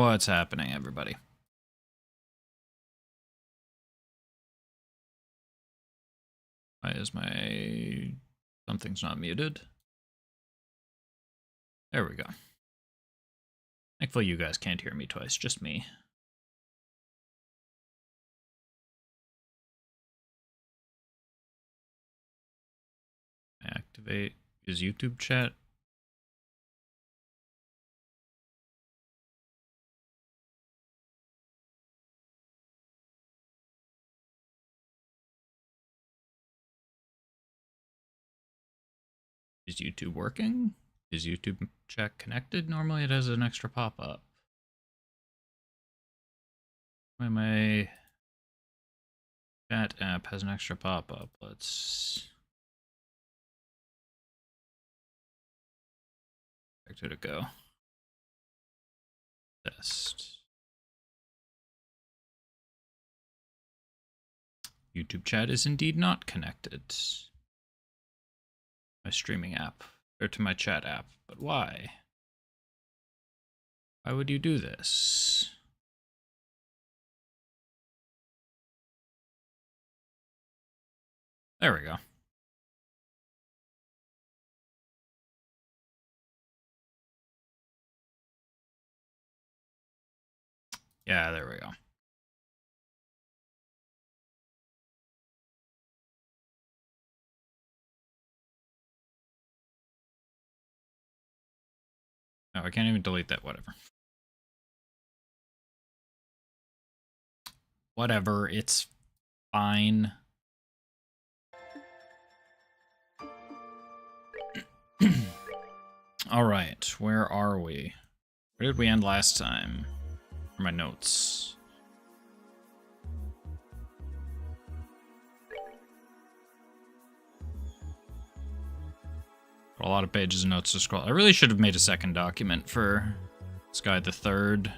What's happening, everybody? Why is my... something's not muted? There we go. Thankfully you guys can't hear me twice, just me. Activate. Is YouTube chat? Is YouTube working? Is YouTube chat connected? Normally it has an extra pop-up. Why my chat app has an extra pop-up? Let's... Where did it go? Test. YouTube chat is indeed not connected. My streaming app, or to my chat app, but why? Why would you do this? There we go. Yeah, there we go. No, I can't even delete that, whatever. Whatever, it's fine. Alright, where are we? Where did we end last time? For my notes. A lot of pages of notes to scroll. I really should have made a second document for Sky the Third.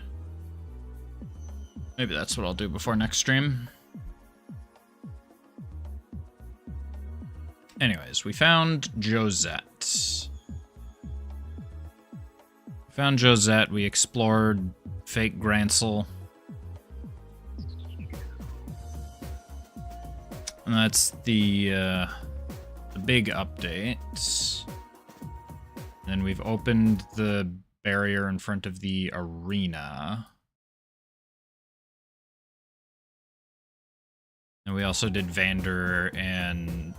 Maybe that's what I'll do before next stream. Anyways, we found Josette. We explored Fake Grancel. And that's the big update. Then we've opened the barrier in front of the arena. And we also did Vander and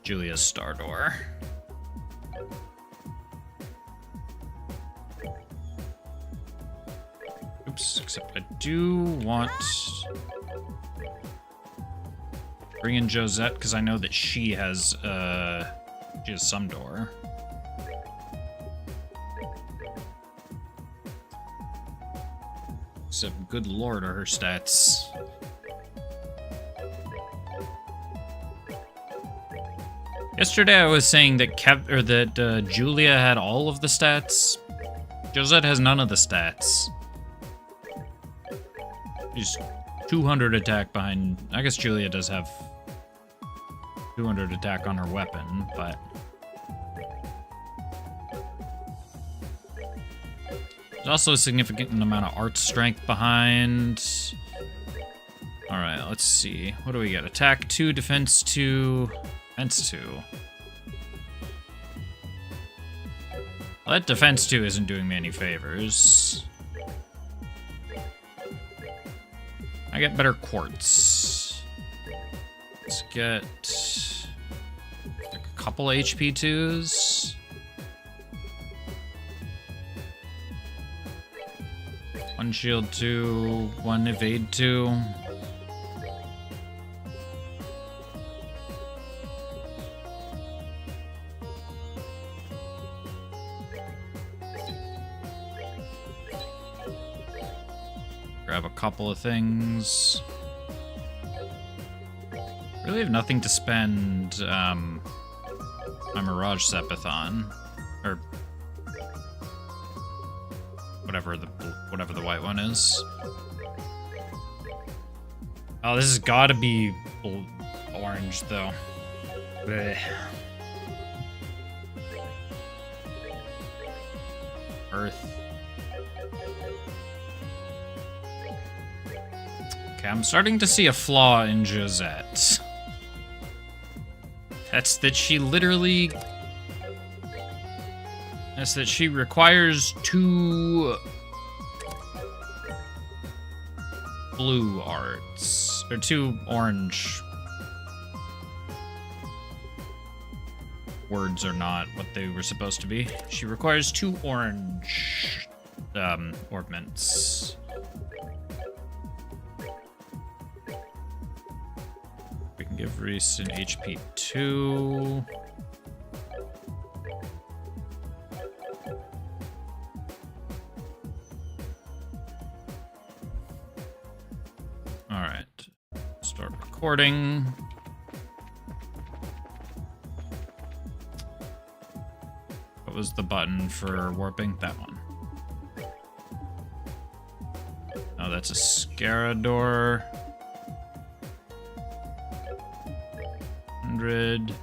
Julia's Star Door. Oops, except I do want bring in Josette because I know that she has some door. Except, good lord, are her stats. Yesterday I was saying that Julia had all of the stats. Josette has none of the stats. She's 200 attack behind... I guess Julia does have 200 attack on her weapon, but... There's also a significant amount of art strength behind. Alright, let's see. What do we get? Attack 2, defense 2, defense 2. Well, that defense 2 isn't doing me any favors. I get better quartz. Let's get like a couple HP 2s. One shield 2, one evade 2. Grab a couple of things. Really have nothing to spend my Mirage Sepith on, or whatever the white one is. Oh, this has got to be orange though. Blech. Earth. Okay, I'm starting to see a flaw in Josette. That's that she literally... That's that she requires 2 blue arts. Or 2 orange. Words are not what they were supposed to be. She requires 2 orange ornaments. We can give Reese an HP 2. Alright. Start recording. What was the button for warping? That one. Oh, that's a Scarador. 100.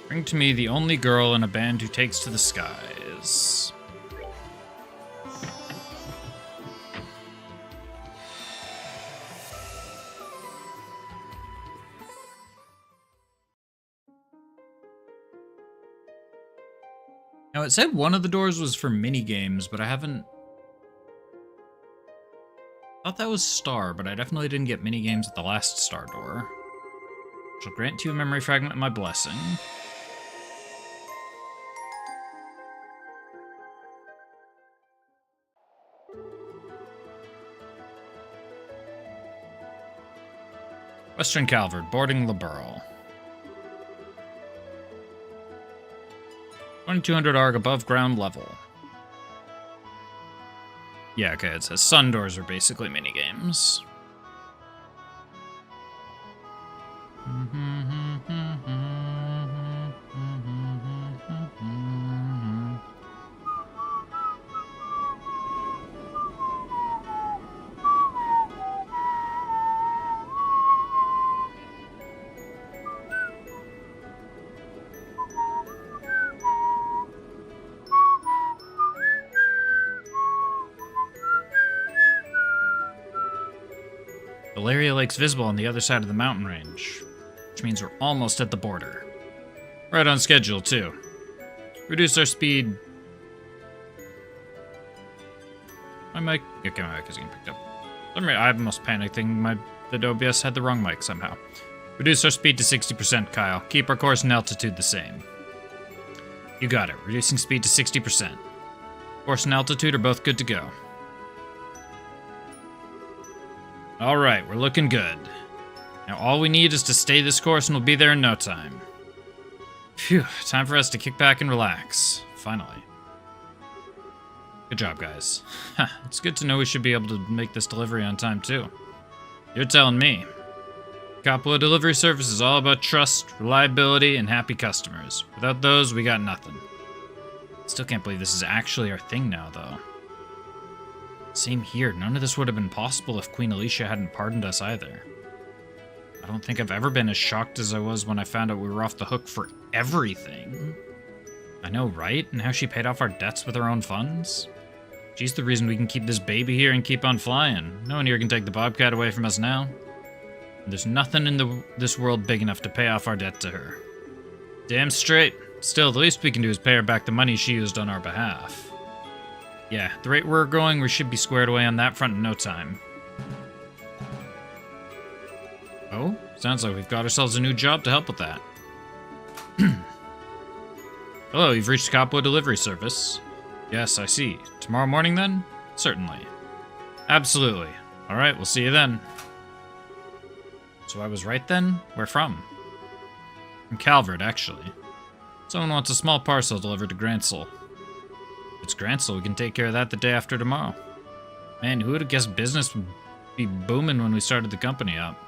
Bring to me the only girl in a band who takes to the skies. Now, it said one of the doors was for mini games, but I haven't... I thought that was Star, but I definitely didn't get mini games at the last Star door. Shall grant you a memory fragment of my blessing. Western Calvert, boarding the Burl. 2200 ARG above ground level. Yeah, okay, it says sun doors are basically minigames. Valeria Lake's visible on the other side of the mountain range, which means we're almost at the border. Right on schedule, too. Reduce our speed. My mic... Okay, my mic is getting picked up. I'm almost panicking. The OBS had the wrong mic somehow. Reduce our speed to 60%, Kyle. Keep our course and altitude the same. You got it. Reducing speed to 60%. Course and altitude are both good to go. Alright, we're looking good. Now all we need is to stay this course and we'll be there in no time. Phew, time for us to kick back and relax. Finally. Good job, guys. It's good to know we should be able to make this delivery on time, too. You're telling me. Kapua Delivery Service is all about trust, reliability, and happy customers. Without those, we got nothing. Still can't believe this is actually our thing now, though. Same here. None of this would have been possible if Queen Alicia hadn't pardoned us either. I don't think I've ever been as shocked as I was when I found out we were off the hook for everything. I know, right? And how she paid off our debts with her own funds? She's the reason we can keep this baby here and keep on flying. No one here can take the Bobcat away from us now. And there's nothing in this world big enough to pay off our debt to her. Damn straight. Still, the least we can do is pay her back the money she used on our behalf. Yeah, the rate we're going, we should be squared away on that front in no time. Oh, sounds like we've got ourselves a new job to help with that. Hello, you've reached Kapua Delivery Service. Yes, I see. Tomorrow morning, then? Certainly. Absolutely. Alright, we'll see you then. So I was right then? Where from? From Calvert, actually. Someone wants a small parcel delivered to Gransel. If it's Gransel, we can take care of that the day after tomorrow. Man, who would have guessed business would be booming when we started the company up?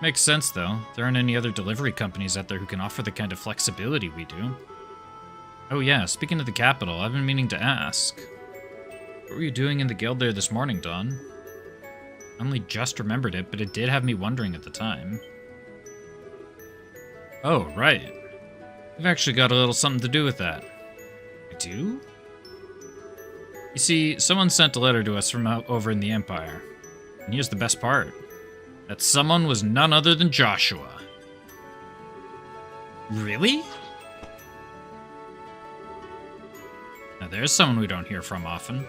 Makes sense, though. There aren't any other delivery companies out there who can offer the kind of flexibility we do. Oh yeah, speaking of the capital, I've been meaning to ask. What were you doing in the guild there this morning, Dawn? Only just remembered it, but it did have me wondering at the time. Oh, right. You've actually got a little something to do with that. I do? You see, someone sent a letter to us from out over in the Empire. And here's the best part. That someone was none other than Joshua. Really? Now there's someone we don't hear from often.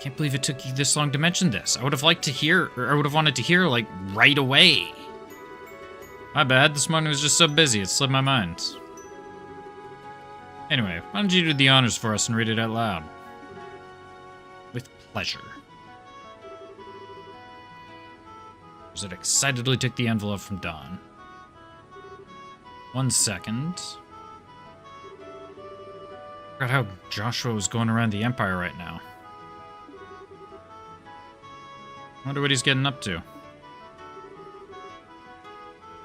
Can't believe it took you this long to mention this. I would have liked to hear, or I would have wanted to hear, like, right away. My bad, this morning was just so busy, it slipped my mind. Anyway, why don't you do the honors for us and read it out loud? With pleasure. Josette excitedly took the envelope from Dawn. 1 second. Forgot how Joshua was going around the Empire right now. Wonder what he's getting up to.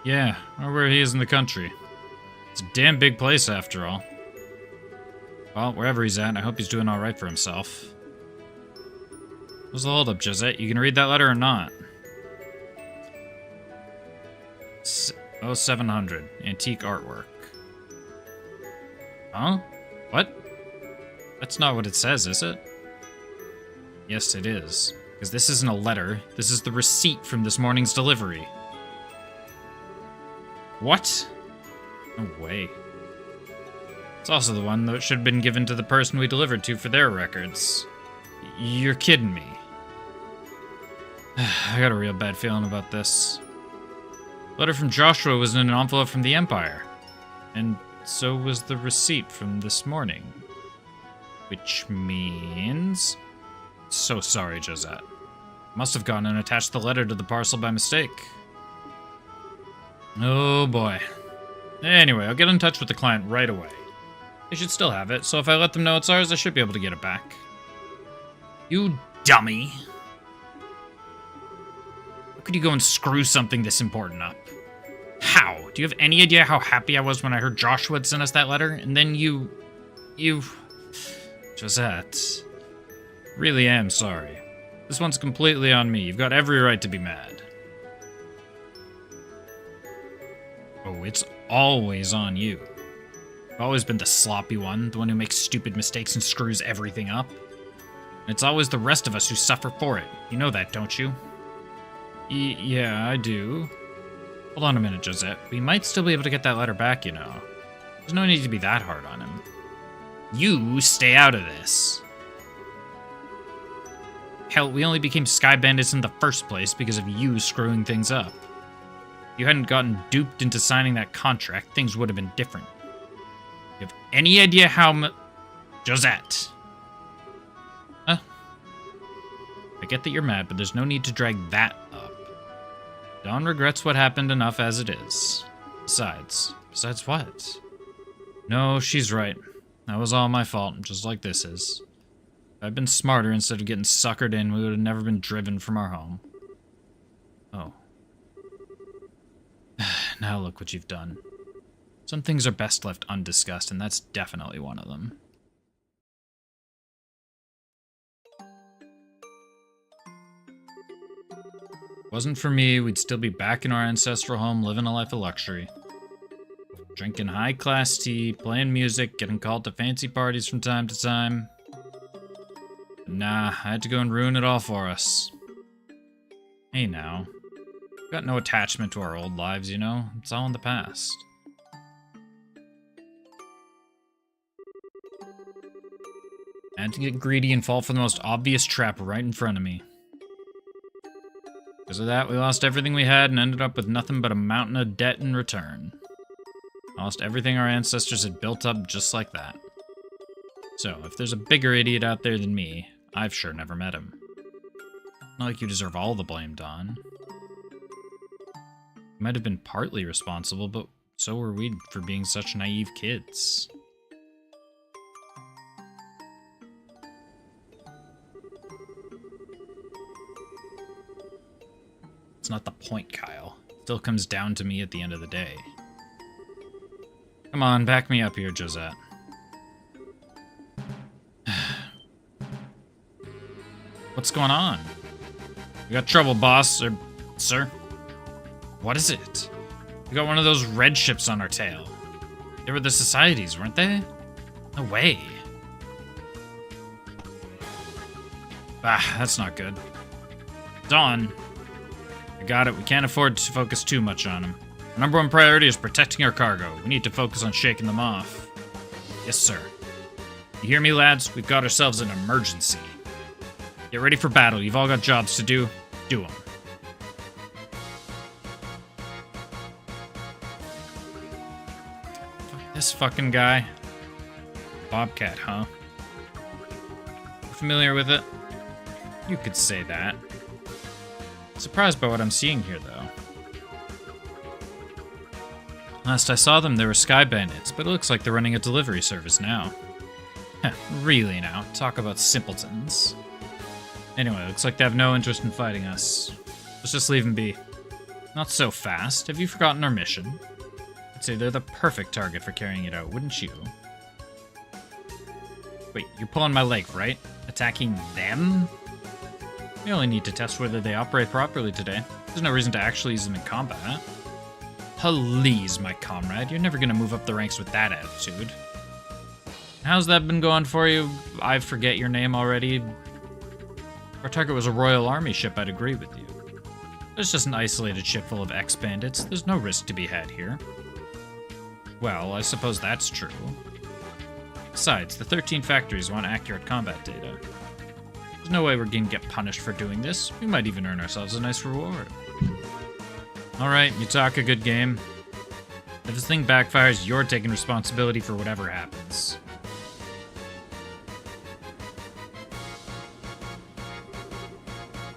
Yeah, or where he is in the country. It's a damn big place after all. Well, wherever he's at, I hope he's doing alright for himself. What's the holdup, Josette? You can read that letter or not? 0700. Antique artwork. Huh? What? That's not what it says, is it? Yes, it is. Because this isn't a letter. This is the receipt from this morning's delivery. What? No way. It's also the one that should have been given to the person we delivered to for their records. You're kidding me. I got a real bad feeling about this. Letter from Joshua was in an envelope from the Empire. And so was the receipt from this morning. Which means... So sorry, Josette. Must have gone and attached the letter to the parcel by mistake. Oh boy. Anyway, I'll get in touch with the client right away. They should still have it, so if I let them know it's ours, I should be able to get it back. You dummy. How could you go and screw something this important up? How? Do you have any idea how happy I was when I heard Joshua had sent us that letter? And then you... Josette. Really am sorry. This one's completely on me. You've got every right to be mad. Oh, it's always on you. You've always been the sloppy one, the one who makes stupid mistakes and screws everything up. And it's always the rest of us who suffer for it. You know that, don't you? Yeah, I do. Hold on a minute, Josette. We might still be able to get that letter back, you know. There's no need to be that hard on him. You stay out of this. Hell, we only became Sky Bandits in the first place because of you screwing things up. If you hadn't gotten duped into signing that contract, things would have been different. You have any idea how Josette. Huh? I get that you're mad, but there's no need to drag that up. Dawn regrets what happened enough as it is. Besides what? No, she's right. That was all my fault, just like this is. If I'd been smarter instead of getting suckered in, we would have never been driven from our home. Oh. Now look what you've done. Some things are best left undiscussed, and that's definitely one of them. Wasn't for me, we'd still be back in our ancestral home living a life of luxury. Drinking high-class tea, playing music, getting called to fancy parties from time to time. Nah, I had to go and ruin it all for us. Hey now. We've got no attachment to our old lives, you know? It's all in the past. I had to get greedy and fall for the most obvious trap right in front of me. Because of that, we lost everything we had and ended up with nothing but a mountain of debt in return. Lost everything our ancestors had built up just like that. So, if there's a bigger idiot out there than me, I've sure never met him. Not like you deserve all the blame, Dawn. You might have been partly responsible, but so were we for being such naive kids. It's not the point, Kyle. It still comes down to me at the end of the day. Come on, back me up here, Josette. What's going on? We got trouble, boss, or sir. What is it? We got one of those red ships on our tail. They were the societies, weren't they? No way. Ah, that's not good. Dawn. I got it. We can't afford to focus too much on them. Our number one priority is protecting our cargo. We need to focus on shaking them off. Yes, sir. You hear me, lads? We've got ourselves an emergency. Get ready for battle. You've all got jobs to do. Do them. This fucking guy. Bobcat, huh? Familiar with it? You could say that. Surprised by what I'm seeing here, though. Last I saw them, they were sky bandits, but it looks like they're running a delivery service now. Heh, really now? Talk about simpletons. Anyway, looks like they have no interest in fighting us. Let's just leave them be. Not so fast. Have you forgotten our mission? I'd say they're the perfect target for carrying it out, wouldn't you? Wait, you're pulling my leg, right? Attacking them? We only need to test whether they operate properly today. There's no reason to actually use them in combat. Please, my comrade, you're never gonna move up the ranks with that attitude. How's that been going for you? I forget your name already. Our target was a Royal Army ship, I'd agree with you. It's just an isolated ship full of ex-bandits. There's no risk to be had here. Well, I suppose that's true. Besides, the 13 factories want accurate combat data. There's no way we're gonna get punished for doing this. We might even earn ourselves a nice reward. Alright, you talk a good game. If this thing backfires, you're taking responsibility for whatever happens.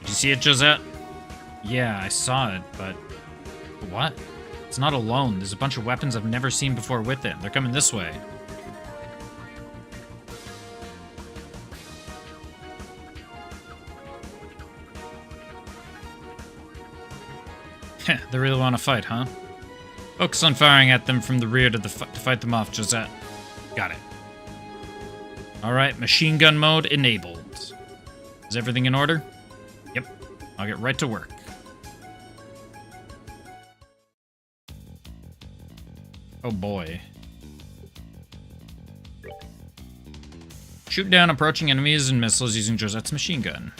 Did you see it, Josette? Yeah, I saw it, but... What? It's not alone. There's a bunch of weapons I've never seen before with it. They're coming this way. Heh, they really want to fight, huh? Focus on firing at them from the rear to fight them off, Josette. Got it. Alright, machine gun mode enabled. Is everything in order? Yep. I'll get right to work. Oh boy. Shoot down approaching enemies and missiles using Josette's machine gun.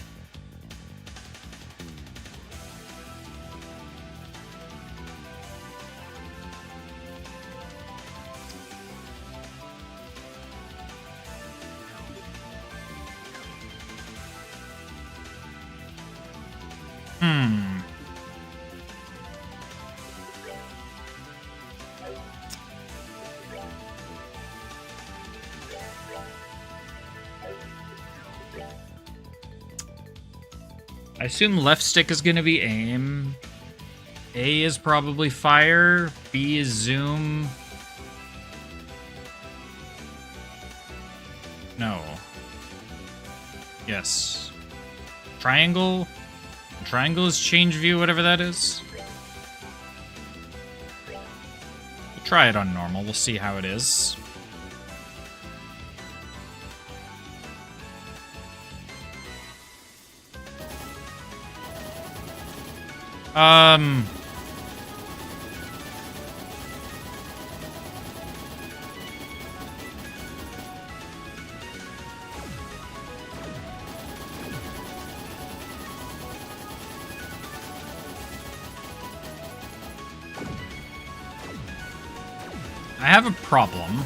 I assume left stick is going to be aim. A is probably fire. B is zoom. No. Yes. Triangle? Triangle is change view, whatever that is. We'll try it on normal. We'll see how it is. I have a problem.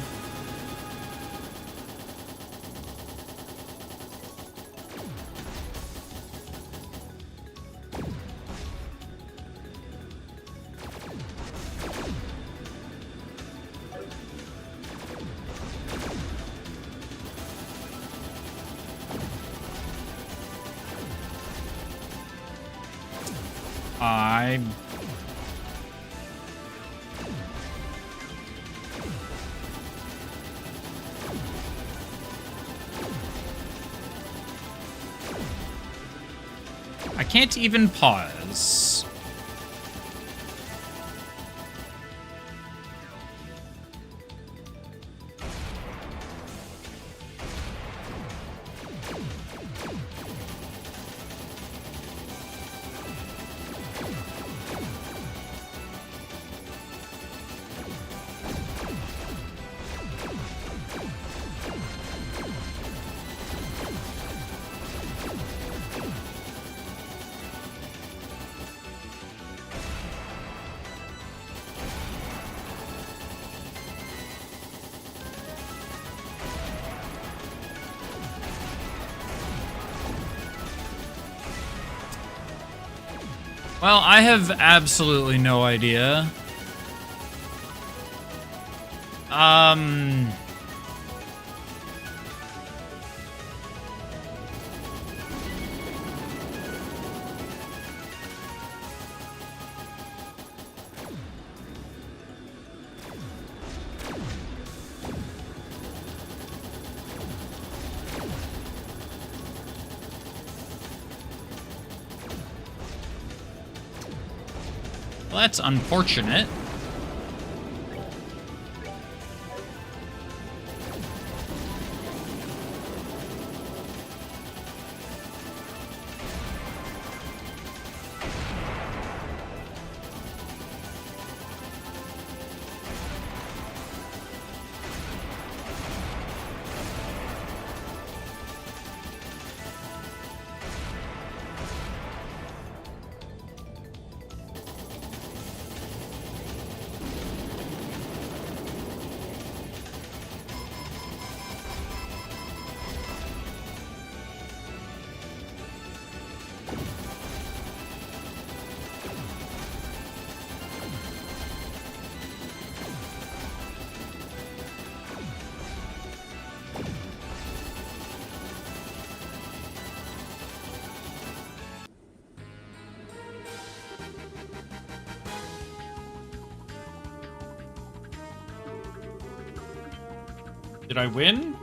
I can't even pause. Well, I have absolutely no idea. Well, that's unfortunate. Did I win?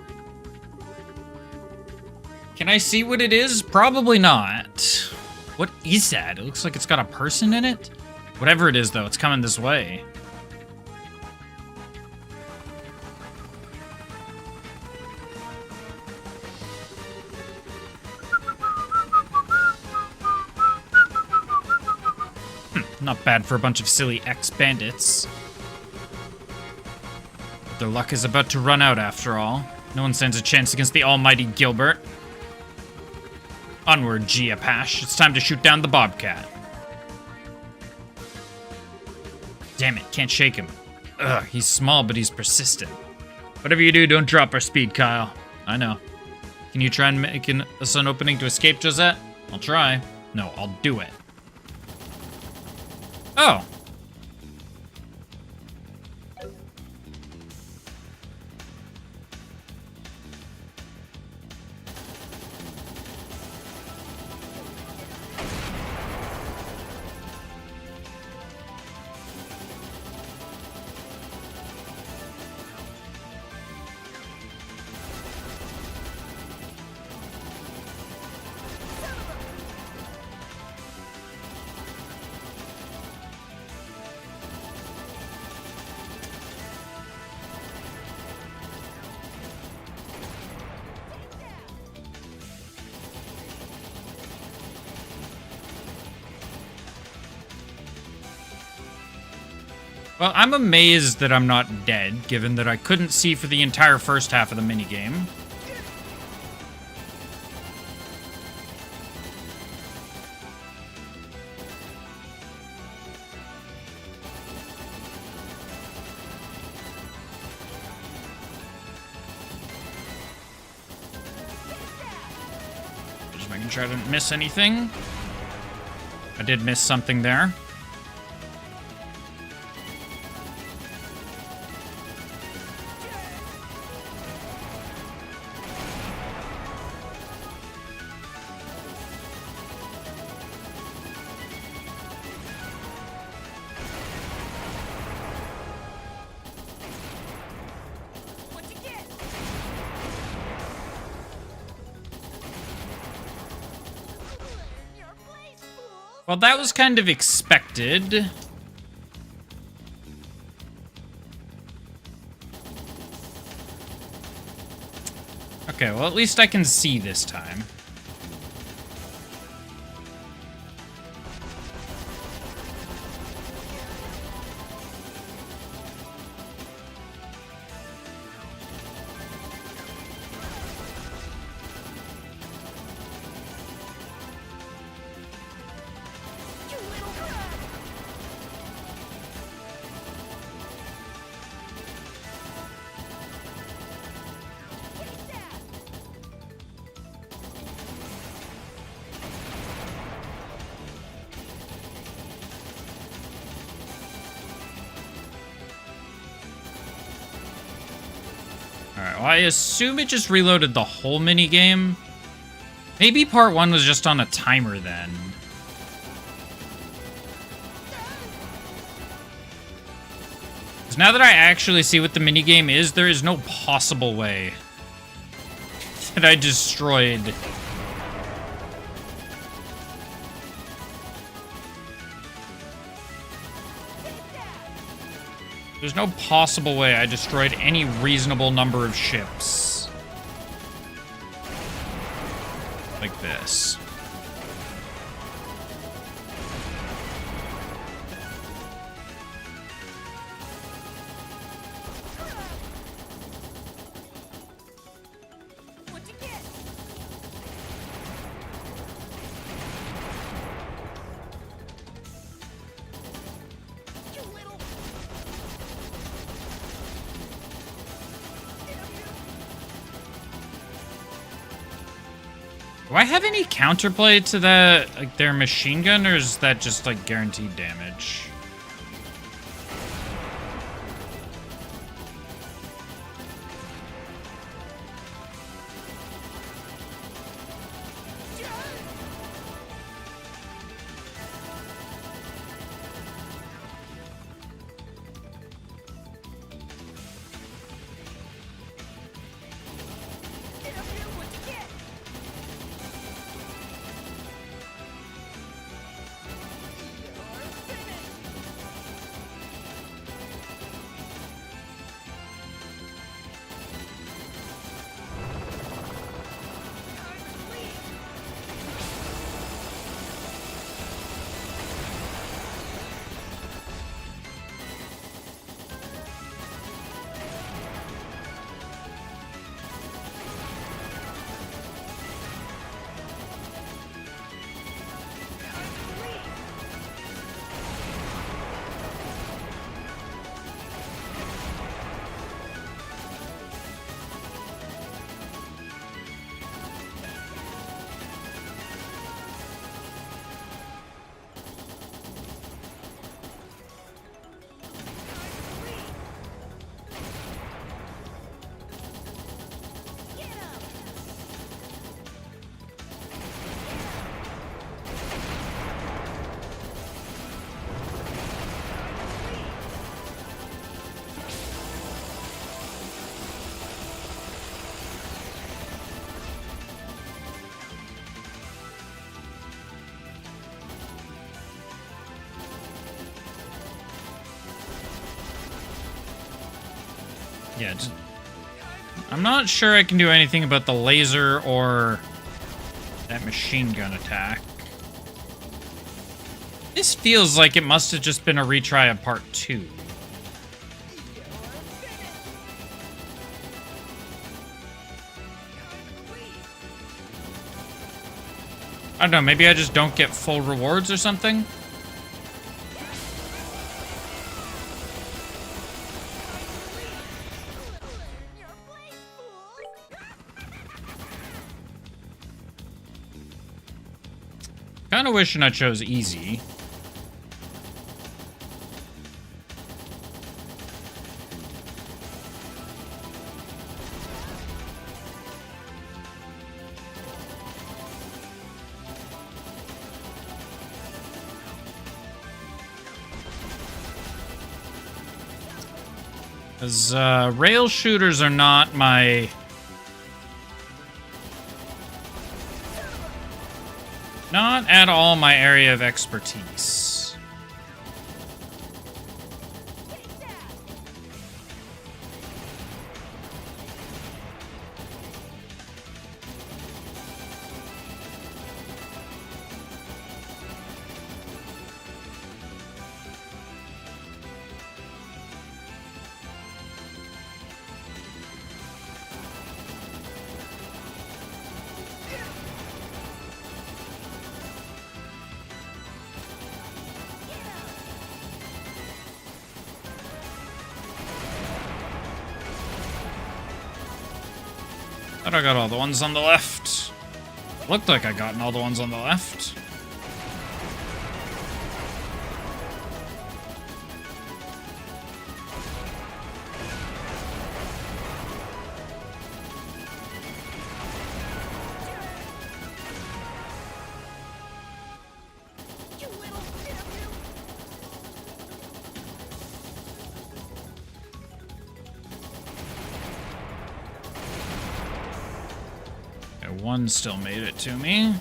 Can I see what it is? Probably not. What is that? It looks like it's got a person in it. Whatever it is, though, it's coming this way. Not bad for a bunch of silly ex-bandits. Their luck is about to run out, after all. No one stands a chance against the almighty Gilbert. Onward, Giapash. It's time to shoot down the Bobcat. Damn it, can't shake him. Ugh, he's small, but he's persistent. Whatever you do, don't drop our speed, Kyle. I know. Can you try and make a sun opening to escape, Josette? I'll try. No, I'll do it. Oh. Well, I'm amazed that I'm not dead, given that I couldn't see for the entire first half of the minigame. Just making sure I didn't miss anything. I did miss something there. Well, that was kind of expected. Okay, well, at least I can see this time. Alright, well, I assume it just reloaded the whole minigame. Maybe part 1 was just on a timer then. Because now that I actually see what the minigame is, there is no possible way that I destroyed... There's no possible way I destroyed any reasonable number of ships. Like this. Do I have any counterplay to that, like their machine gun, or is that just like guaranteed damage? Yeah, I'm not sure I can do anything about the laser or that machine gun attack. This feels like it must have just been a retry of part 2. I don't know, maybe I just don't get full rewards or something? Kinda wishing I chose easy. Because rail shooters are not my... Not at all my area of expertise. Thought I got all the ones on the left. Looked like I gotten all the ones on the left. one still made it to me.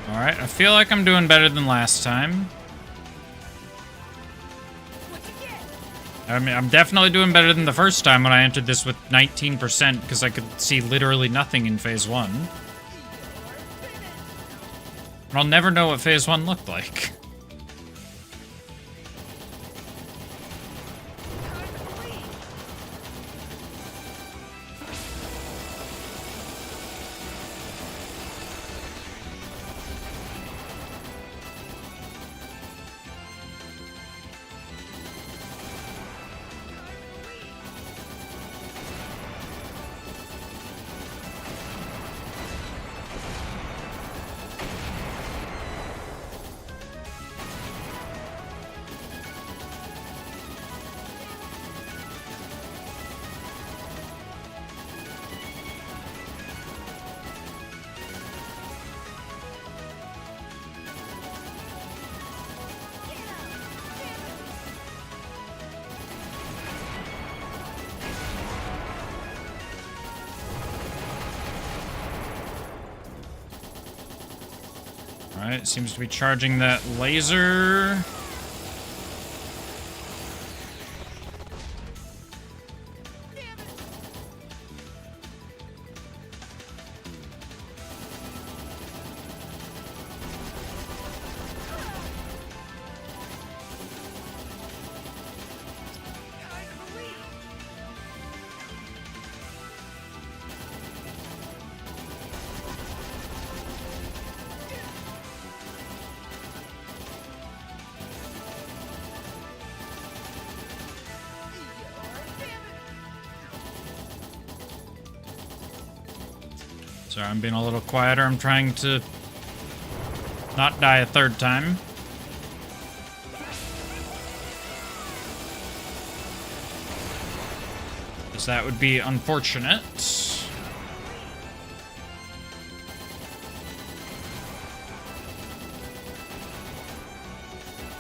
Alright, I feel like I'm doing better than last time. I mean, I'm definitely doing better than the first time when I entered this with 19% because I could see literally nothing in Phase 1. And I'll never know what Phase 1 looked like. Alright, seems to be charging that laser. Sorry, I'm being a little quieter. I'm trying to not die a third time. Because that would be unfortunate.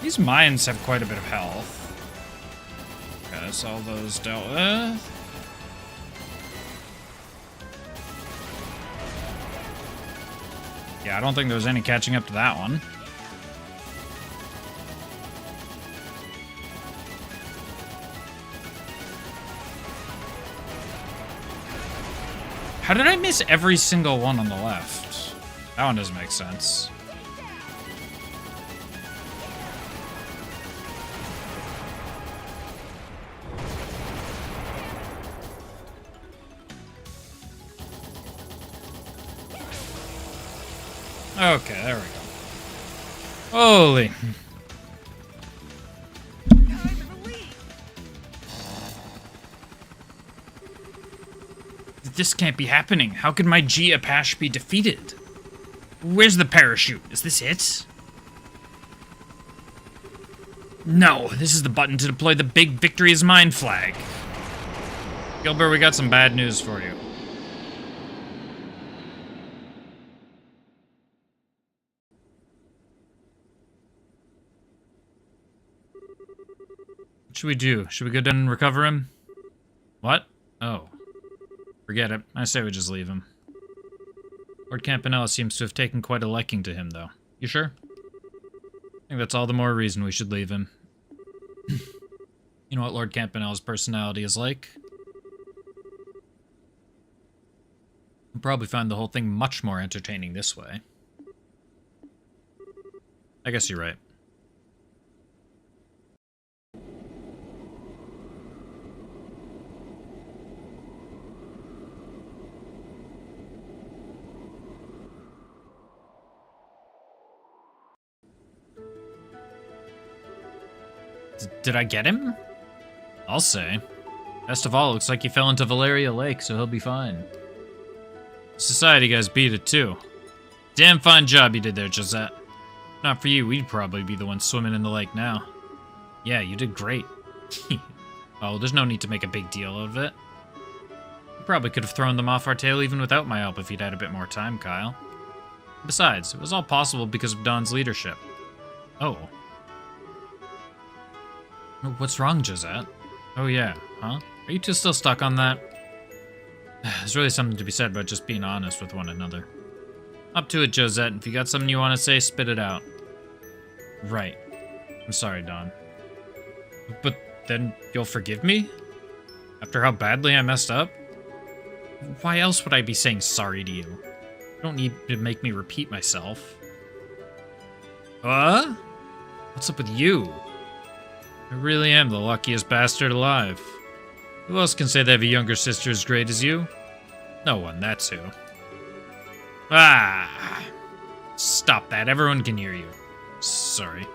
These mines have quite a bit of health. Okay, that's all those dealt with. Yeah, I don't think there was any catching up to that one. How did I miss every single one on the left? That one doesn't make sense. Okay, there we go. Holy. This can't be happening. How could my G Apache be defeated? Where's the parachute? Is this it? No, this is the button to deploy the big Victory is Mine flag. Gilbert, we got some bad news for you. What should we do? Should we go down and recover him? What? Oh. Forget it. I say we just leave him. Lord Campanella seems to have taken quite a liking to him, though. You sure? I think that's all the more reason we should leave him. You know what Lord Campanella's personality is like. You'll probably find the whole thing much more entertaining this way. I guess you're right. Did I get him? I'll say. Best of all, looks like he fell into Valeria Lake, so he'll be fine. Society guys beat it, too. Damn fine job you did there, Josette. If not for you, we'd probably be the ones swimming in the lake now. Yeah, you did great. Oh, there's no need to make a big deal out of it. You probably could have thrown them off our tail even without my help if you'd had a bit more time, Kyle. Besides, it was all possible because of Dawn's leadership. Oh. What's wrong, Josette? Oh yeah, huh? Are you two still stuck on that? There's really something to be said about just being honest with one another. Up to it, Josette. If you got something you want to say, spit it out. Right. I'm sorry, Dawn. But then you'll forgive me? After how badly I messed up? Why else would I be saying sorry to you? You don't need to make me repeat myself. What's up with you? I really am the luckiest bastard alive. Who else can say they have a younger sister as great as you? No one, that's who. Ah! Stop that, everyone can hear you. Sorry.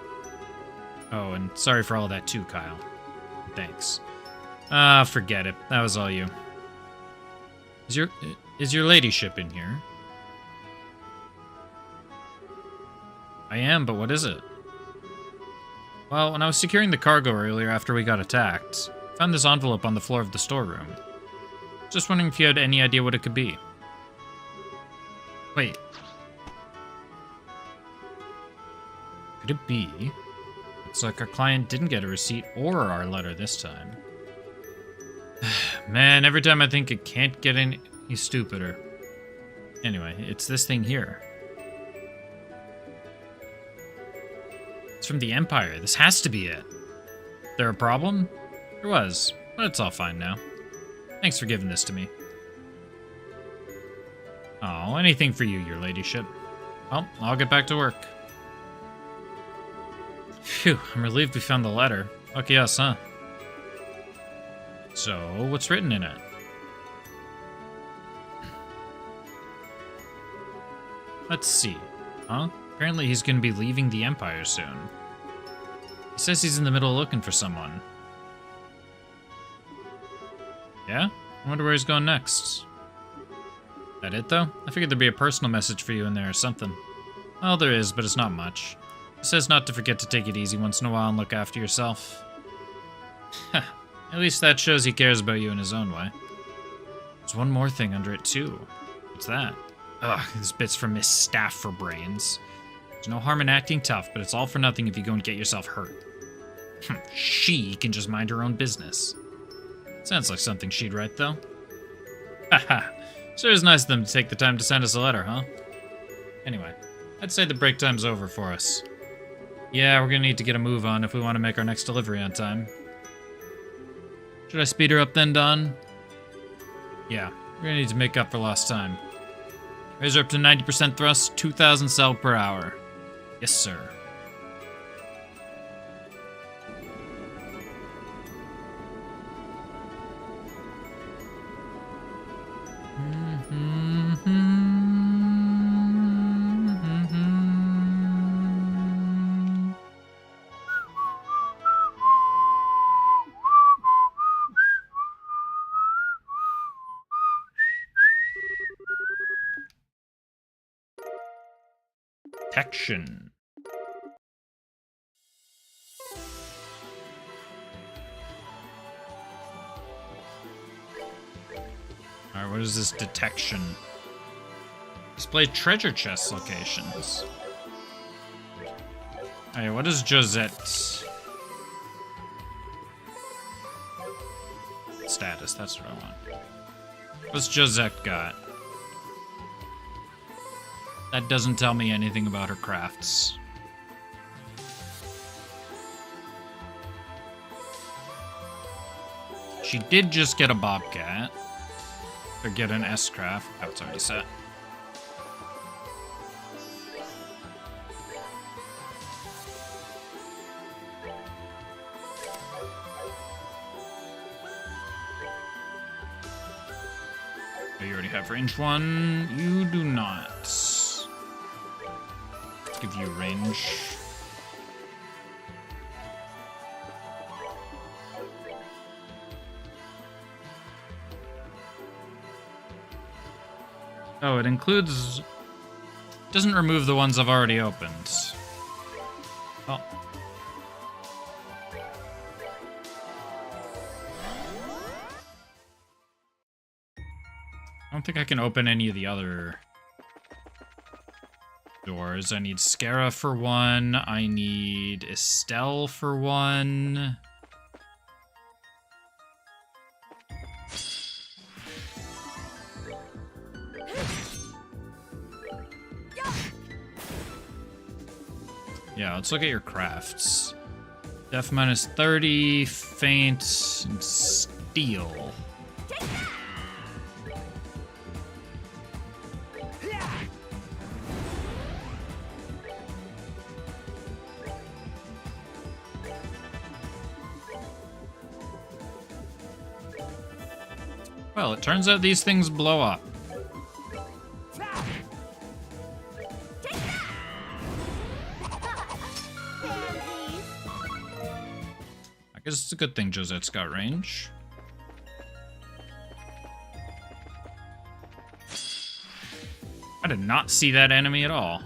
Oh, and sorry for all that too, Kyle. Thanks. Forget it. That was all you. Is your ladyship in here? I am, but what is it? Well, when I was securing the cargo earlier after we got attacked, I found this envelope on the floor of the storeroom. Just wondering if you had any idea what it could be. Wait. Could it be? Looks like our client didn't get a receipt or our letter this time. Man, every time I think it can't get any stupider. Anyway, it's this thing here. It's from the Empire. This has to be it. There a problem? There was, but it's all fine now. Thanks for giving this to me. Oh, anything for you, your ladyship. Well, I'll get back to work. Phew, I'm relieved we found the letter. Lucky us, huh? So, what's written in it? Let's see. Huh? Apparently he's gonna be leaving the Empire soon. He says he's in the middle looking for someone. Yeah? I wonder where he's going next. That it, though? I figured there'd be a personal message for you in there or something. Well, there is, but it's not much. He says not to forget to take it easy once in a while and look after yourself. At least that shows he cares about you in his own way. There's one more thing under it, too. What's that? Ugh, this bit's from Miss Staff for brains. There's no harm in acting tough, but it's all for nothing if you go and get yourself hurt. She can just mind her own business. Sounds like something she'd write, though. Haha. Sure is nice of them to take the time to send us a letter, huh? Anyway, I'd say the break time's over for us. Yeah, we're gonna need to get a move on if we want to make our next delivery on time. Should I speed her up then, Dawn? Yeah, we're gonna need to make up for lost time. Raise her up to 90% thrust, 2,000 cell per hour. Yes, sir. Detection. Alright, what is this detection? Display treasure chest locations. Alright, what is Josette? Status, that's what I want. What's Josette got? That doesn't tell me anything about her crafts. She did just get a Bobcat. Or get an S-Craft. Oh, it's already set. Oh, you already have range 1. You do not. Let's give you range. Oh, it includes... Doesn't remove the ones I've already opened. Oh. I don't think I can open any of the other... doors. I need Scara for one. I need Estelle for one. Yeah, let's look at your crafts. Def minus 30, feint, and steel. Well, it turns out these things blow up. I guess it's a good thing Josette's got range. I did not see that enemy at all.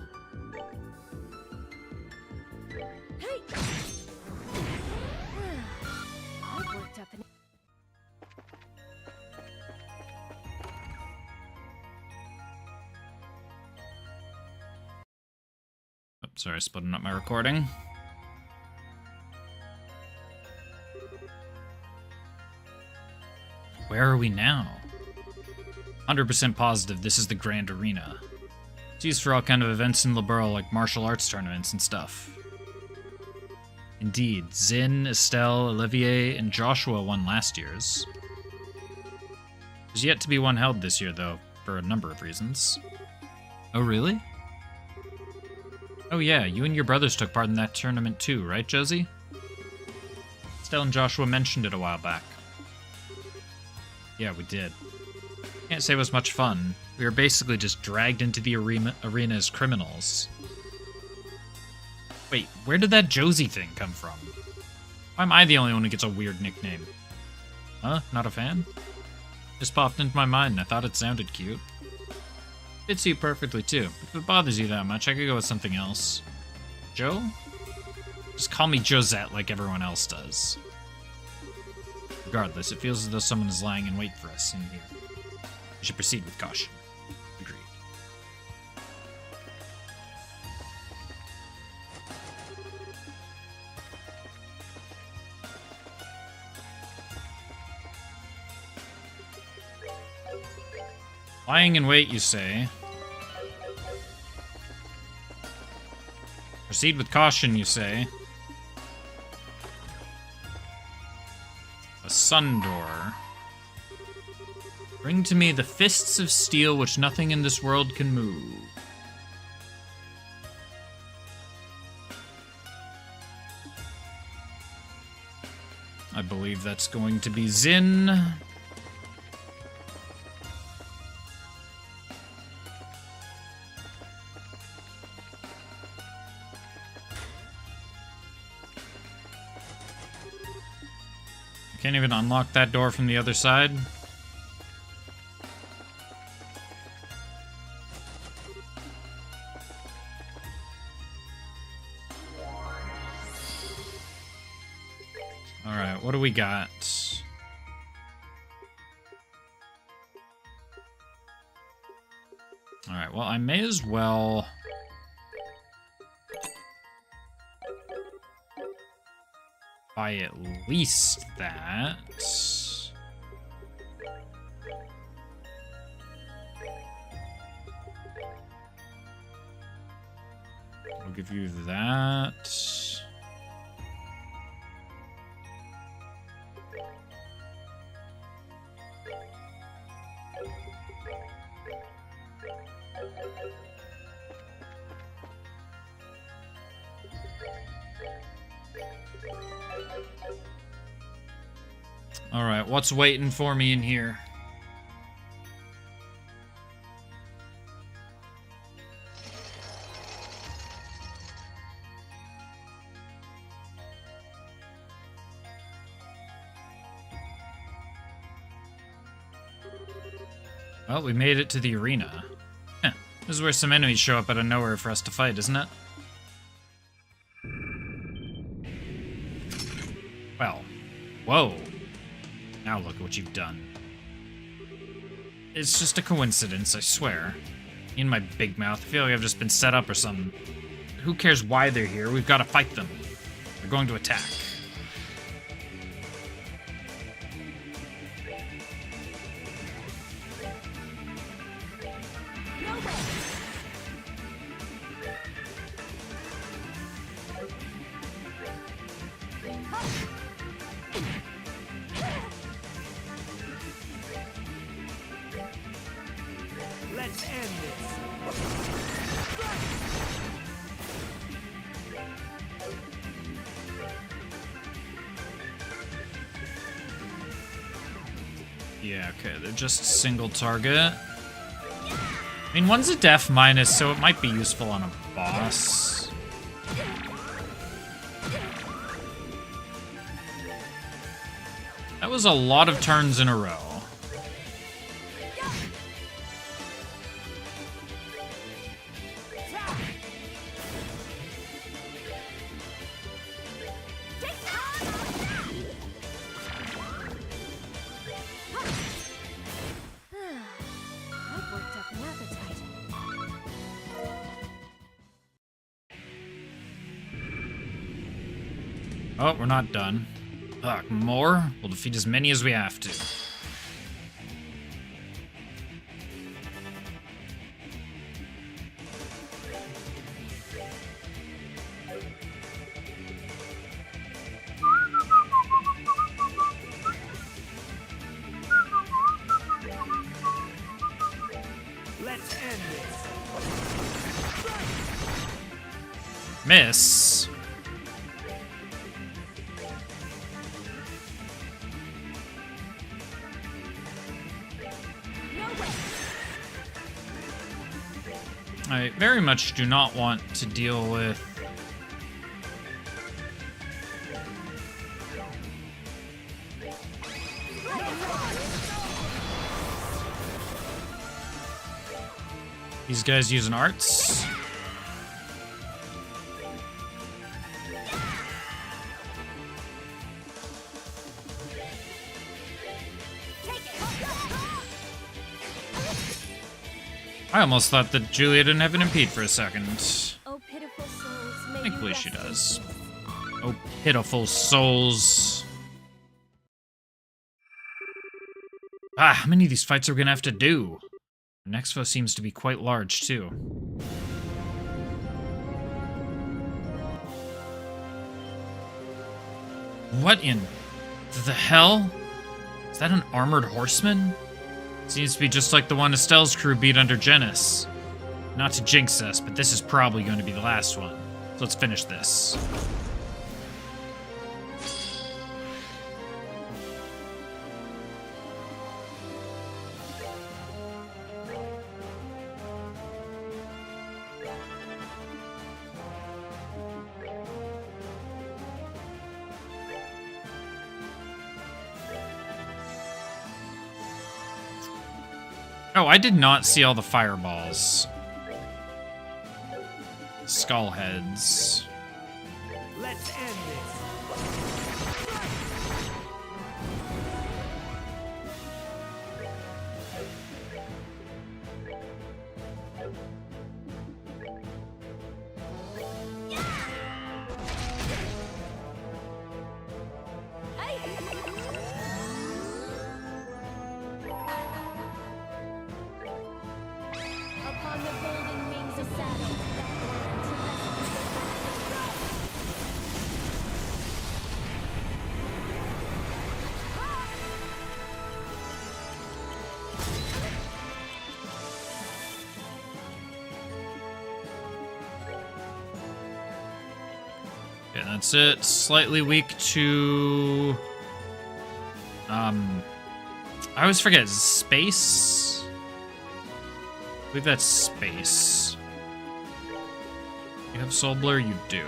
Sorry, splitting up my recording. Where are we now? 100% positive this is the Grand Arena. It's used for all kind of events in Liberl, like martial arts tournaments and stuff. Indeed, Zin, Estelle, Olivier, and Joshua won last year's. There's yet to be one held this year, though, for a number of reasons. Oh, really? Oh yeah, you and your brothers took part in that tournament too, right, Josie? Estelle and Joshua mentioned it a while back. Yeah, we did. Can't say it was much fun. We were basically just dragged into the arena as criminals. Wait, where did that Josie thing come from? Why am I the only one who gets a weird nickname? Huh? Not a fan? Just popped into my mind and I thought it sounded cute. Fits you perfectly, too. If it bothers you that much, I could go with something else. Joe? Just call me Josette like everyone else does. Regardless, it feels as though someone is lying in wait for us in here. We should proceed with caution. Agreed. Lying in wait, you say. Proceed with caution, you say. A sun door. Bring to me the fists of steel which nothing in this world can move. I believe that's going to be Zin. Can't even unlock that door from the other side. Alright, what do we got? Alright, well, I may as well... buy at least that. I'll give you that. Alright, what's waiting for me in here? Well, we made it to the arena. Heh, this is where some enemies show up out of nowhere for us to fight, isn't it? Well, whoa. Now look what you've done. It's just a coincidence, I swear. In my big mouth. I feel like I've just been set up or something. Who cares why they're here? We've got to fight them. They're going to attack. Let's end this. Yeah, okay, they're just single target. I mean, one's a def minus, so it might be useful on a boss. That was a lot of turns in a row. I've worked up an appetite. Oh, we're not done. Fuck, more? We'll defeat as many as we have to. Let's end this. Miss. I very much do not want to deal with these guys using arts. I almost thought that Julia didn't have an impede for a second. Oh, pitiful souls, may Thankfully you she rest in does. peace. Oh, pitiful souls. Ah, how many of these fights are we gonna have to do? Our next foe seems to be quite large, too. What in the hell? Is that an armored horseman? Seems to be just like the one Estelle's crew beat under Genis. Not to jinx us, but this is probably going to be the last one. So let's finish this. Oh, I did not see all the fireballs. Skull heads. Let's end this. Upon the golden wings of Saturn, Okay, that's it. Slightly weak to... I always forget, is it space? I believe that's space. You have Soul Blur? You do.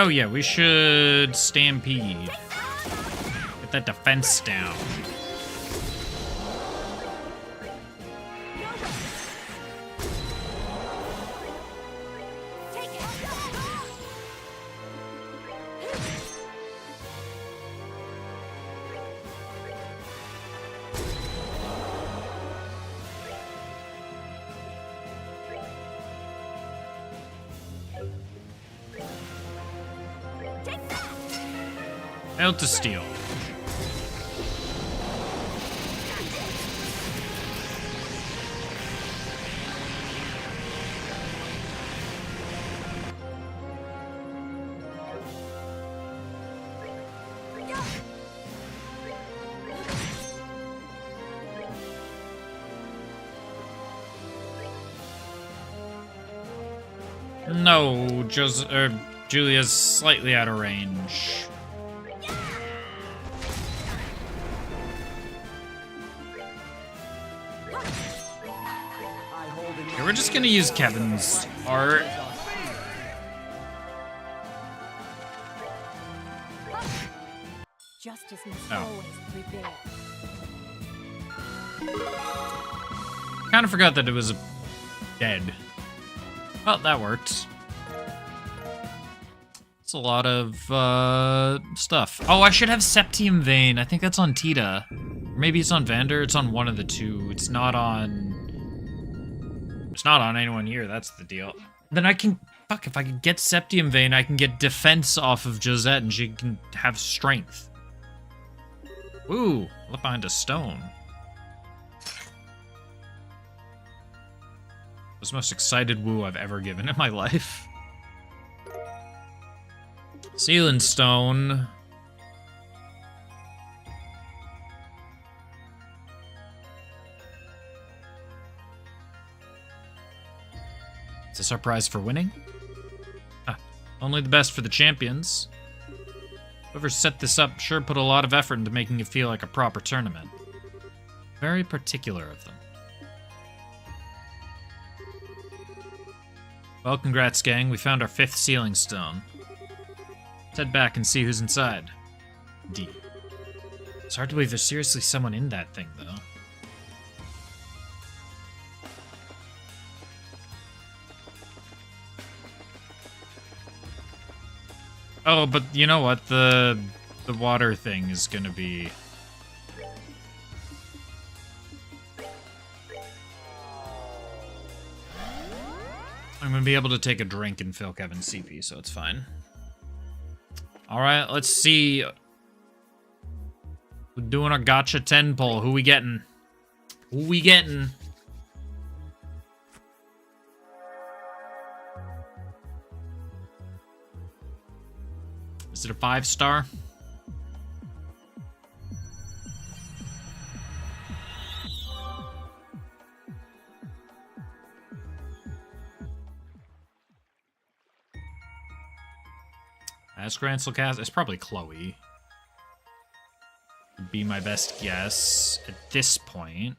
Oh yeah, we should stampede. Get that defense down. Out to steal. No, Julia's slightly out of range. Okay, we're just gonna use Kevin's art. Justice must Oh. always prevail. Kind of forgot that it was dead. Well, that worked. It's a lot of stuff. Oh, I should have Septium Vein. I think that's on Tita. Or maybe it's on Vander. It's on one of the two. It's not on anyone here. That's the deal. Then I can... Fuck, if I can get Septium Vein, I can get defense off of Josette and she can have strength. Ooh, left behind a stone. That was the most excited woo I've ever given in my life. Sealing stone. Is this our prize for winning? Ah, only the best for the champions. Whoever set this up sure put a lot of effort into making it feel like a proper tournament. Very particular of them. Well, congrats, gang. We found our 5th sealing stone. Let's head back and see who's inside. D. It's hard to believe there's seriously someone in that thing, though. Oh, but you know what? The water thing is gonna be... I'm gonna be able to take a drink and fill Kevin's CP, so it's fine. Alright, let's see. We're doing a gotcha 10 poll. Who we getting? Who we getting? Is it a 5-star? Ask Rancel Cast. It's probably Chloe. Would be my best guess at this point.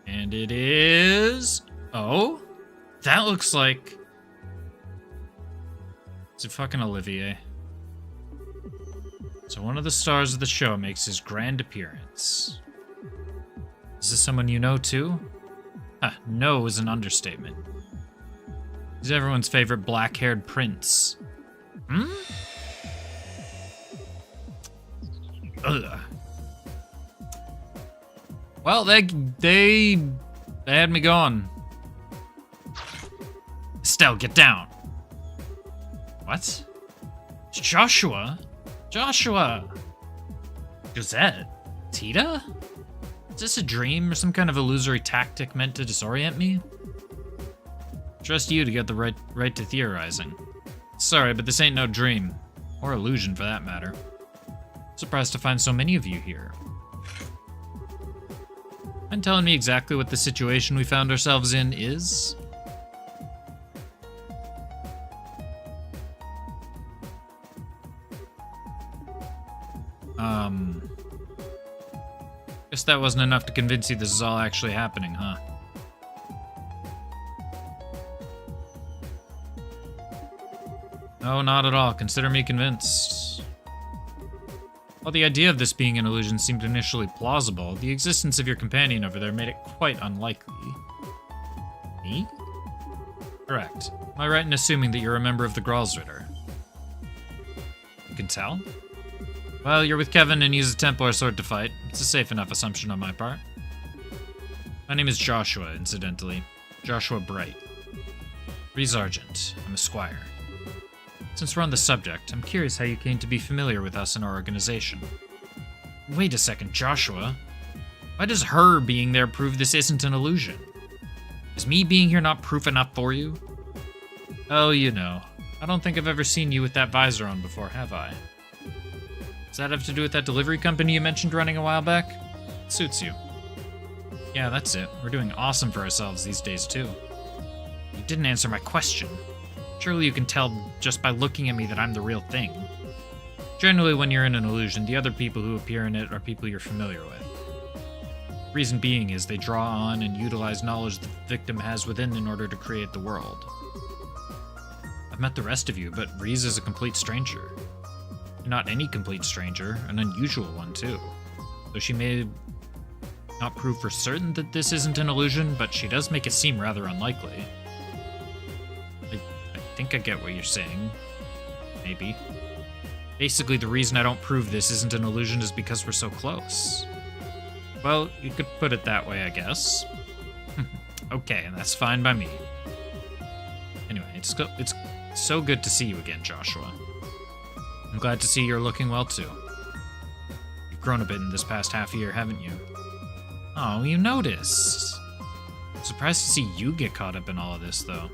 And it is... Oh? That looks like... Is it fucking Olivier? So one of the stars of the show makes his grand appearance. Is this someone you know too? No is an understatement. He's everyone's favorite black-haired prince. Hmm? Ugh. Well, they had me going. Estelle, get down. What? It's Joshua? Joshua! Josette? Tita? Is this a dream or some kind of illusory tactic meant to disorient me? Trust you to get the right to theorizing. Sorry, but this ain't no dream. Or illusion, for that matter. Surprised to find so many of you here. Mind telling me exactly what the situation we found ourselves in is? Guess that wasn't enough to convince you this is all actually happening, huh? No, not at all. Consider me convinced. While the idea of this being an illusion seemed initially plausible, the existence of your companion over there made it quite unlikely. Me? Correct. Am I right in assuming that you're a member of the Gralsritter? You can tell? Well, you're with Kevin and he's a Templar sword to fight. It's a safe enough assumption on my part. My name is Joshua, incidentally. Joshua Bright. Rhys Argent. I'm a squire. Since we're on the subject, I'm curious how you came to be familiar with us and our organization. Wait a second, Joshua. Why does her being there prove this isn't an illusion? Is me being here not proof enough for you? Oh, you know. I don't think I've ever seen you with that visor on before, have I? Does that have to do with that delivery company you mentioned running a while back? It suits you. Yeah, that's it. We're doing awesome for ourselves these days, too. You didn't answer my question. Surely you can tell just by looking at me that I'm the real thing. Generally, when you're in an illusion, the other people who appear in it are people you're familiar with. Reason being is they draw on and utilize knowledge the victim has within in order to create the world. I've met the rest of you, but Rhys is a complete stranger. Not any complete stranger, an unusual one too. Though she may not prove for certain that this isn't an illusion, but she does make it seem rather unlikely. I think I get what you're saying. Maybe. Basically, the reason I don't prove this isn't an illusion is because we're so close. Well, you could put it that way, I guess. Okay, that's fine by me. Anyway, it's so good to see you again, Joshua. I'm glad to see you're looking well, too. You've grown a bit in this past half year, haven't you? Oh, you noticed. I'm surprised to see you get caught up in all of this, though.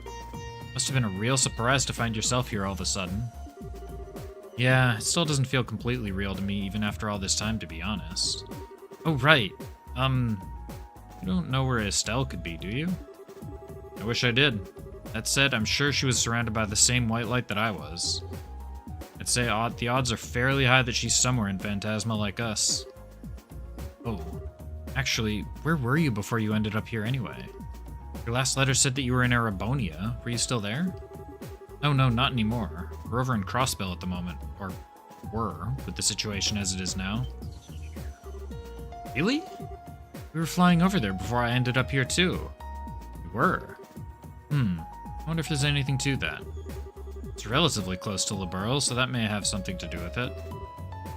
Must have been a real surprise to find yourself here all of a sudden. Yeah, it still doesn't feel completely real to me, even after all this time, to be honest. Oh, right. You don't know where Estelle could be, do you? I wish I did. That said, I'm sure she was surrounded by the same white light that I was. I'd say the odds are fairly high that she's somewhere in Phantasma like us. Oh. Actually, where were you before you ended up here anyway? Your last letter said that you were in Erebonia. Were you still there? Oh no, not anymore. We're over in Crossbell at the moment. Or were, with the situation as it is now. Really? We were flying over there before I ended up here too. We were. I wonder if there's anything to that. It's relatively close to Liberl, so that may have something to do with it.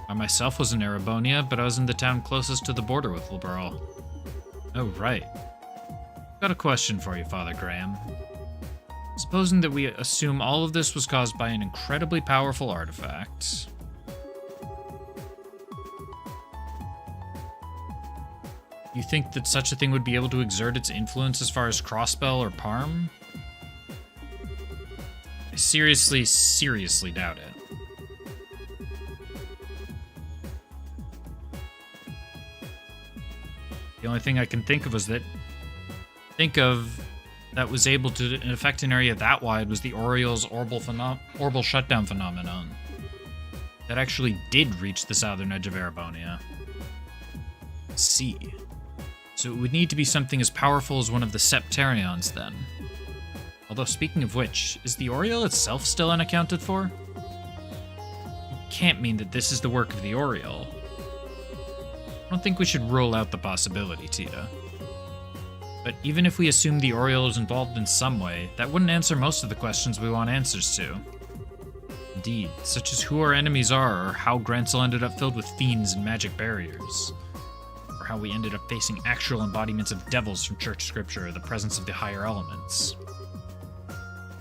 I myself was in Erebonia, but I was in the town closest to the border with Liberl. Oh, right. Got a question for you, Father Graham. Supposing that we assume all of this was caused by an incredibly powerful artifact. You think that such a thing would be able to exert its influence as far as Crossbell or Parm? I seriously, seriously doubt it. The only thing I can think of that was able to affect an area that wide was the Oriel's orbital shutdown phenomenon. That actually did reach the southern edge of Erebonia. See. So it would need to be something as powerful as one of the Septarions, then. Although, speaking of which, is the Oriel itself still unaccounted for? It can't mean that this is the work of the Oriel. I don't think we should rule out the possibility, Tita. But even if we assume the Oriel is involved in some way, that wouldn't answer most of the questions we want answers to. Indeed, such as who our enemies are, or how Grancel ended up filled with fiends and magic barriers. Or how we ended up facing actual embodiments of devils from church scripture or the presence of the higher elements.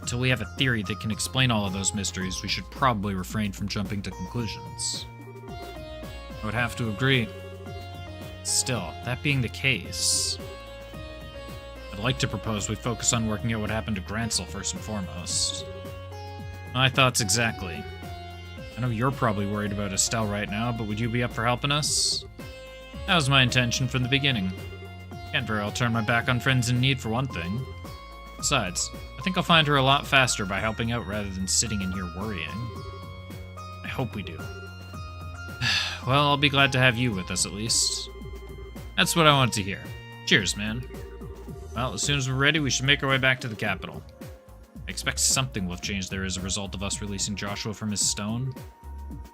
Until we have a theory that can explain all of those mysteries, we should probably refrain from jumping to conclusions. I would have to agree. Still, that being the case, I'd like to propose we focus on working out what happened to Grancel first and foremost. My thoughts exactly. I know you're probably worried about Estelle right now, but would you be up for helping us? That was my intention from the beginning. Can't very well turn my back on friends in need for one thing. Besides, I think I'll find her a lot faster by helping out rather than sitting in here worrying. I hope we do. Well, I'll be glad to have you with us at least. That's what I want to hear. Cheers, man. Well, as soon as we're ready, we should make our way back to the capital. I expect something will have changed there as a result of us releasing Joshua from his stone.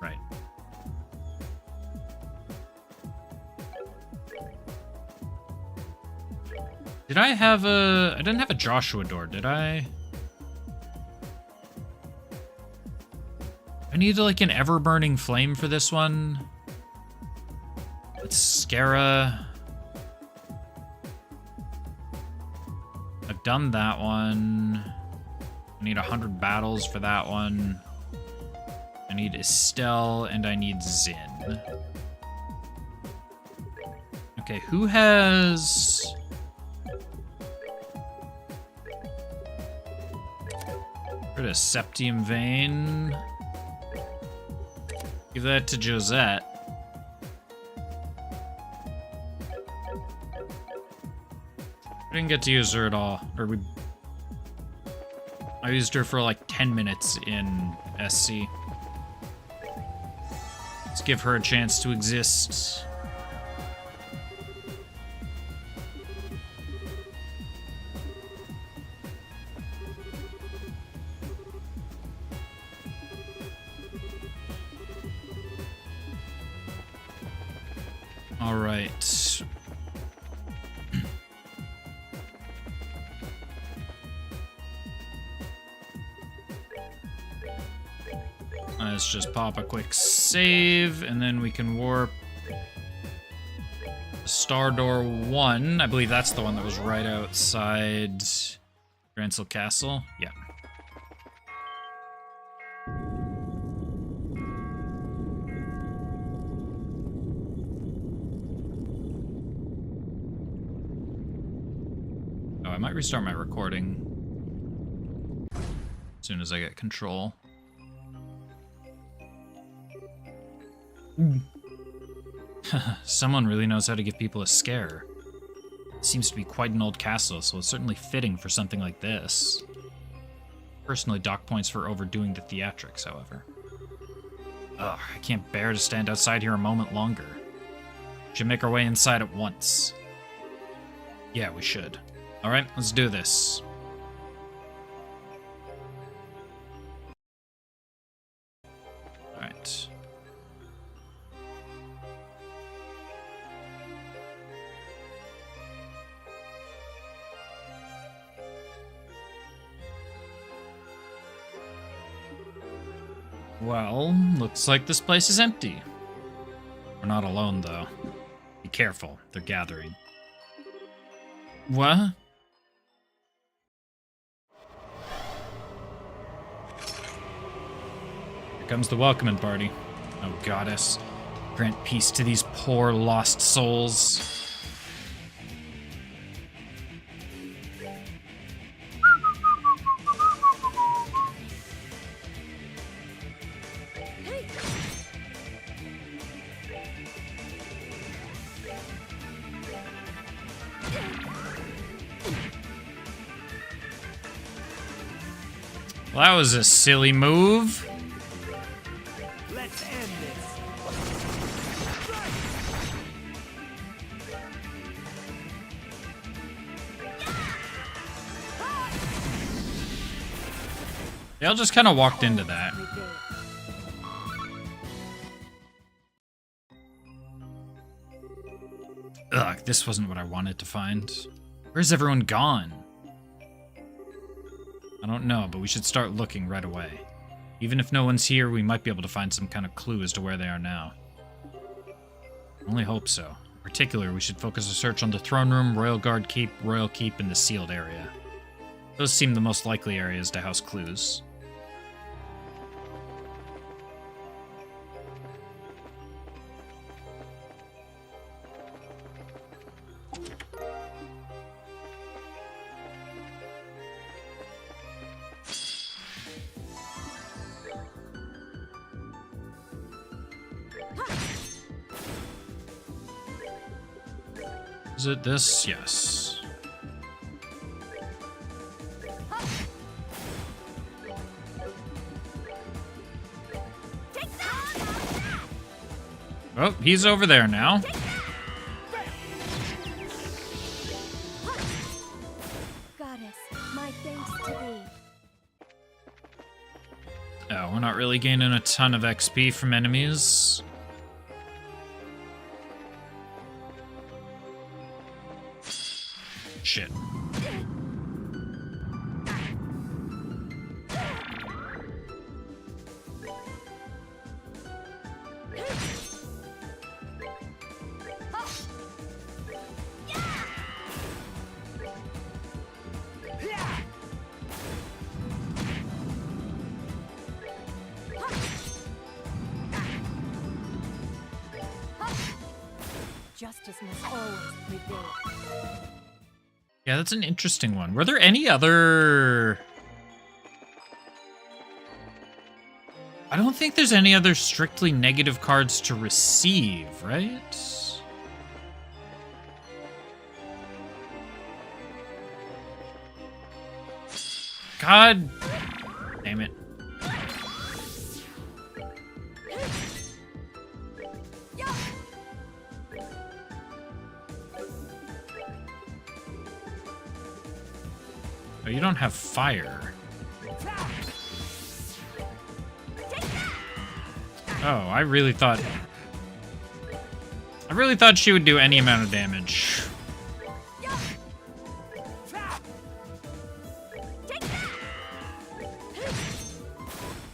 Right. Did I have a... I didn't have a Joshua door, did I? I need like an ever-burning flame for this one. It's Scara. I've done that one. I need 100 battles for that one. I need Estelle and I need Zin. Okay, who has... Rid of Septium Vein. Give that to Josette. I didn't get to use her at all. I used her for like 10 minutes in SC. Let's give her a chance to exist. All right. Let's just pop a quick save, and then we can warp Star Door 1. I believe that's the one that was right outside Grancel Castle. Yeah. Oh, I might restart my recording as soon as I get control. Someone really knows how to give people a scare. It seems to be quite an old castle, so it's certainly fitting for something like this. Personally, dock points for overdoing the theatrics, however. Ugh, I can't bear to stand outside here a moment longer. Should make our way inside at once. Yeah, we should. Alright, let's do this. Alright. Well, looks like this place is empty. We're not alone, though. Be careful, they're gathering. What? Here comes the welcoming party. Oh, goddess. Grant peace to these poor, lost souls. Well, that was a silly move. Let's end this. They all just kind of walked into that. Ugh, this wasn't what I wanted to find. Where's everyone gone? I don't know, but we should start looking right away. Even if no one's here, we might be able to find some kind of clue as to where they are now. Only hope so. In particular, we should focus our search on the throne room, Royal Guard Keep, Royal Keep, and the sealed area. Those seem the most likely areas to house clues. Is it this? Yes. Oh, he's over there now. really gaining a ton of XP from enemies. Shit. Justice must always prevail. Yeah, that's an interesting one. Were there any other... I don't think there's any other strictly negative cards to receive, right? God damn it. Oh, you don't have fire. Oh, I really thought she would do any amount of damage.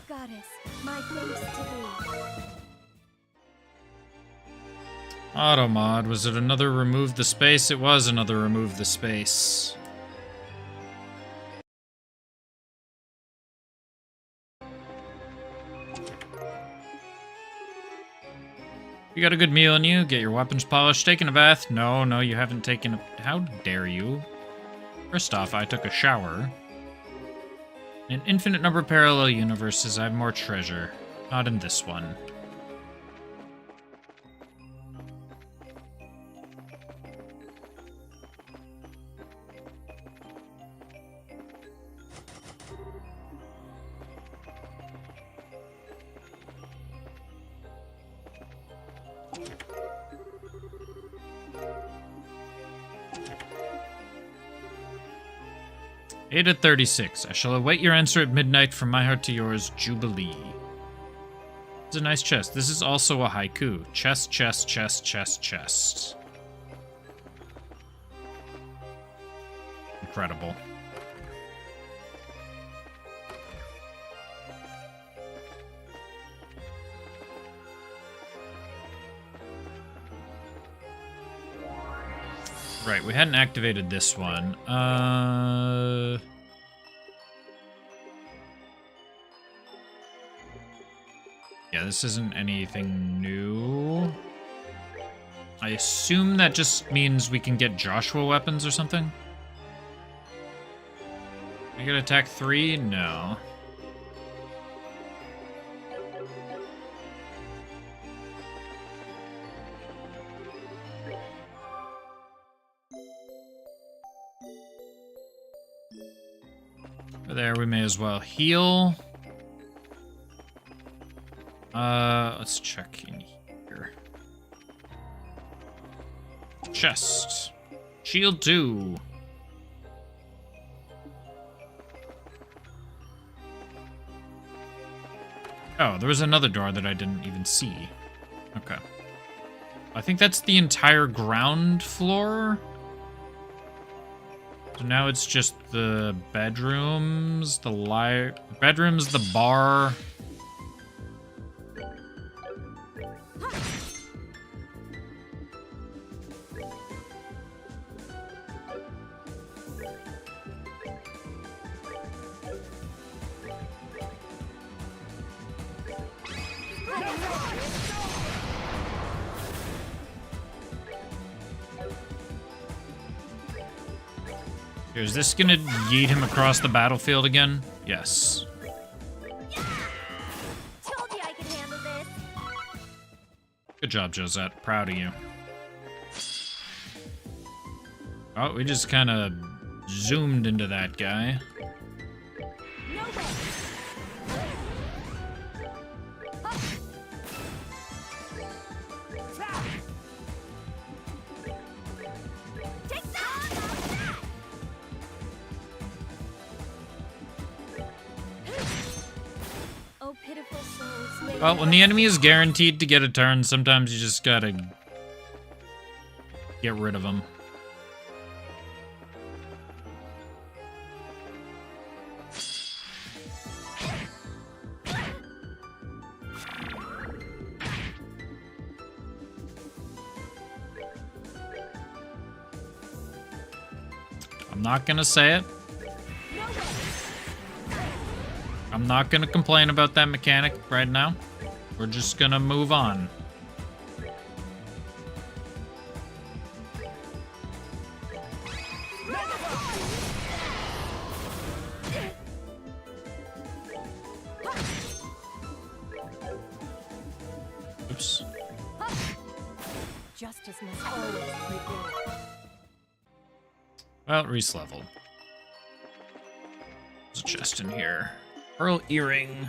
Goddess, my thanks to thee. Automod, was it another remove the space? It was another remove the space. You got a good meal in you? Get your weapons polished, taken a bath? No, you haven't taken a... How dare you? First off, I took a shower. In an infinite number of parallel universes, I have more treasure. Not in this one. Eight at 36. I shall await your answer at midnight from my heart to yours, Jubilee. It's a nice chest. This is also a haiku. Chest, chest, chest, chest, chest. Incredible. Right, we hadn't activated this one. Yeah, this isn't anything new. I assume that just means we can get Joshua weapons or something? We get attack 3? No. There, we may as well heal. Let's check in here. Chest. Shield 2. Oh, there was another door that I didn't even see. Okay. I think that's the entire ground floor. So now it's just the bedrooms, bedrooms, the bar. Is this gonna yeet him across the battlefield again? Yes. Told you I could handle this. Good job, Josette. Proud of you. Oh, we just kind of zoomed into that guy. No way. Take that! Oh, pitiful Well, when the enemy is guaranteed to get a turn, sometimes you just gotta get rid of them. I'm not gonna say it. I'm not gonna complain about that mechanic right now. We're just gonna move on. Oops. Justice must always prevail. Well, Reese leveled. There's a chest in here. Pearl earring.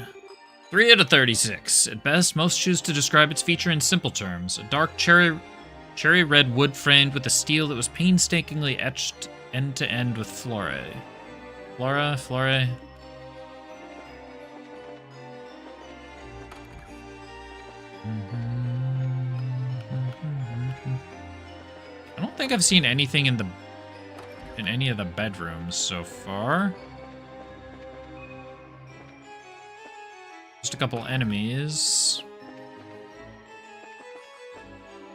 3 out of 36. At best, most choose to describe its feature in simple terms. A dark cherry red wood framed with a steel that was painstakingly etched end to end with flore. Flore. I don't think I've seen anything in any of the bedrooms so far. Just a couple enemies.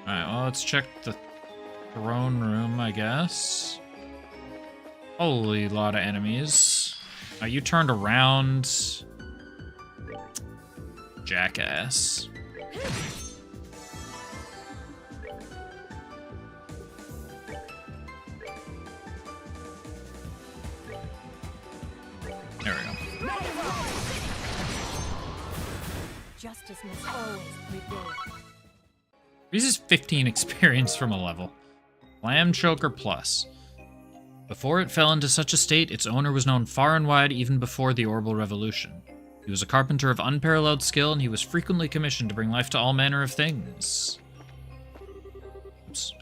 Alright, well, let's check the throne room, I guess. Holy lot of enemies. You turned around. Jackass. There we go. Justice must always prevail. This 15 experience from a level. Clam Choker Plus. Before it fell into such a state, its owner was known far and wide even before the Orbital Revolution. He was a carpenter of unparalleled skill, and he was frequently commissioned to bring life to all manner of things. Oops.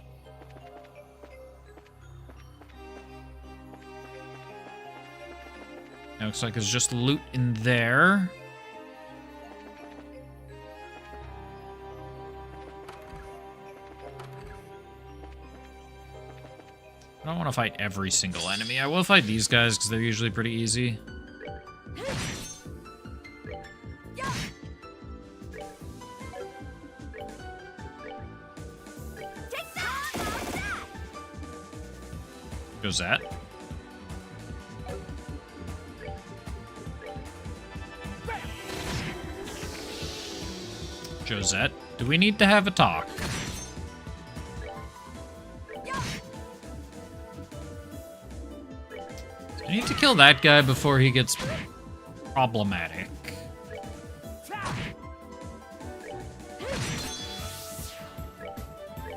It looks like there's just loot in there. I don't want to fight every single enemy. I will fight these guys because they're usually pretty easy. Josette. Josette, do we need to have a talk? I need to kill that guy before he gets problematic.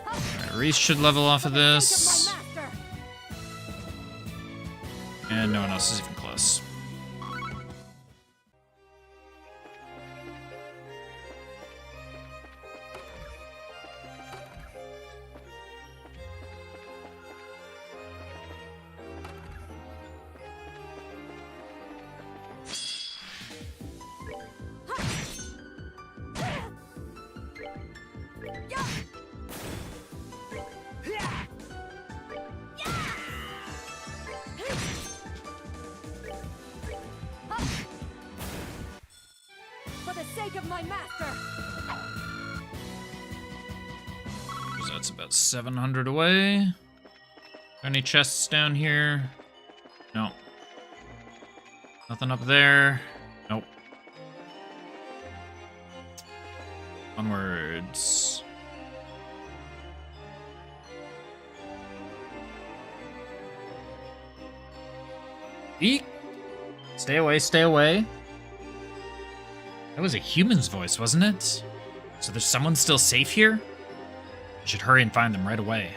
Alright, Reese should level off of this. And no one else is even close. For the sake of my master. So that's about 700 away. Any chests down here? No. Nothing up there. Nope. Onwards. Eek! Stay away, stay away. That was a human's voice, wasn't it? So there's someone still safe here? I should hurry and find them right away.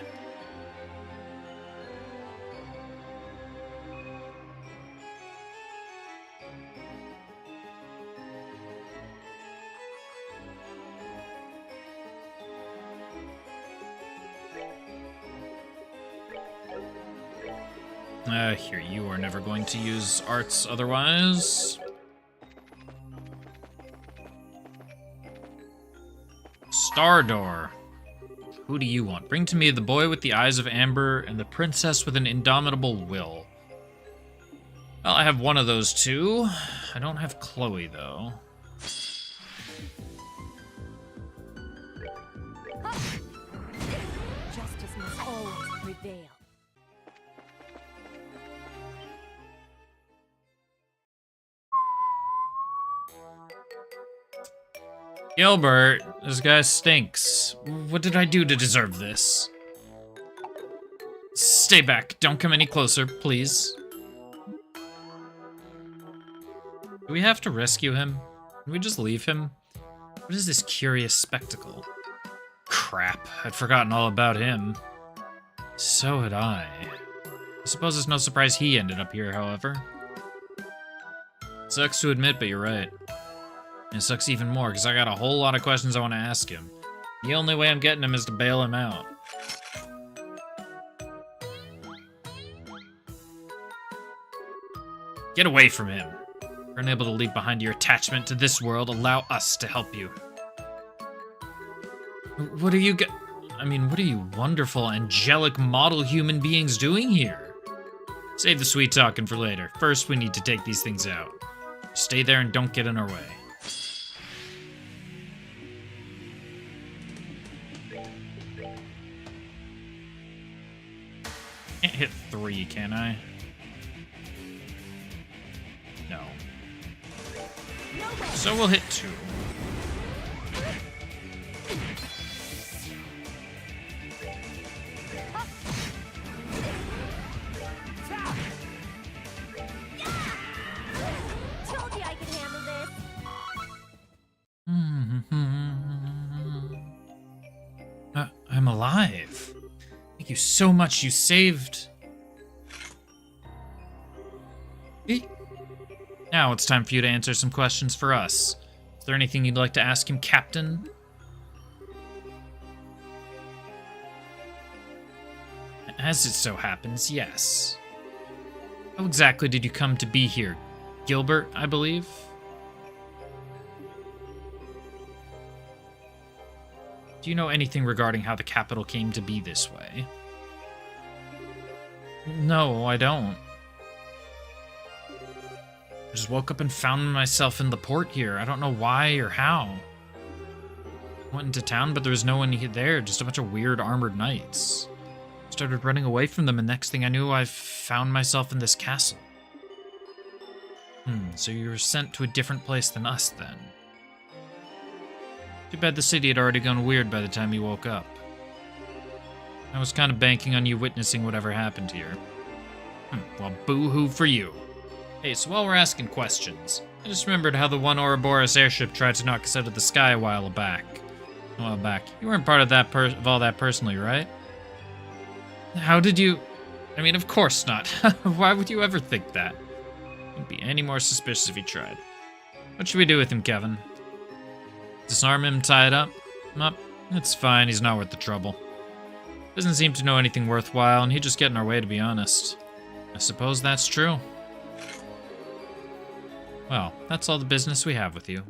Here, you are never going to use arts otherwise. Star Door. Who do you want? Bring to me the boy with the eyes of amber and the princess with an indomitable will. Well, I have one of those two. I don't have Chloe, though. Justice must always prevail. Gilbert, this guy stinks. What did I do to deserve this? Stay back. Don't come any closer, please. Do we have to rescue him? Can we just leave him? What is this curious spectacle? Crap, I'd forgotten all about him. So had I. I suppose it's no surprise he ended up here, however. Sucks to admit, but you're right. And it sucks even more, because I got a whole lot of questions I want to ask him. The only way I'm getting him is to bail him out. Get away from him. You're unable to leave behind your attachment to this world. Allow us to help you. What are you what are you wonderful, angelic model human beings doing here? Save the sweet talking for later. First, we need to take these things out. Stay there and don't get in our way. Can't hit 3, can I? No. So we'll hit 2. Told you I could handle this. I'm alive. Thank you so much. You saved. Now it's time for you to answer some questions for us. Is there anything you'd like to ask him, Captain? As it so happens, yes. How exactly did you come to be here? Gilbert, I believe? Do you know anything regarding how the capital came to be this way? No, I don't. I just woke up and found myself in the port here. I don't know why or how. I went into town, but there was no one there, just a bunch of weird armored knights. Started running away from them, and next thing I knew, I found myself in this castle. So you were sent to a different place than us, then. Too bad the city had already gone weird by the time you woke up. I was kind of banking on you witnessing whatever happened here. Well, boo-hoo for you. Hey, so while we're asking questions, I just remembered how the one Ouroboros airship tried to knock us out of the sky a while back. You weren't part of that of all that personally, right? How did you... I mean, of course not. Why would you ever think that? Wouldn't be any more suspicious if you tried. What should we do with him, Kevin? Disarm him, tie it up? It's fine, he's not worth the trouble. Doesn't seem to know anything worthwhile, and he'd just get in our way, to be honest. I suppose that's true. Well, that's all the business we have with you.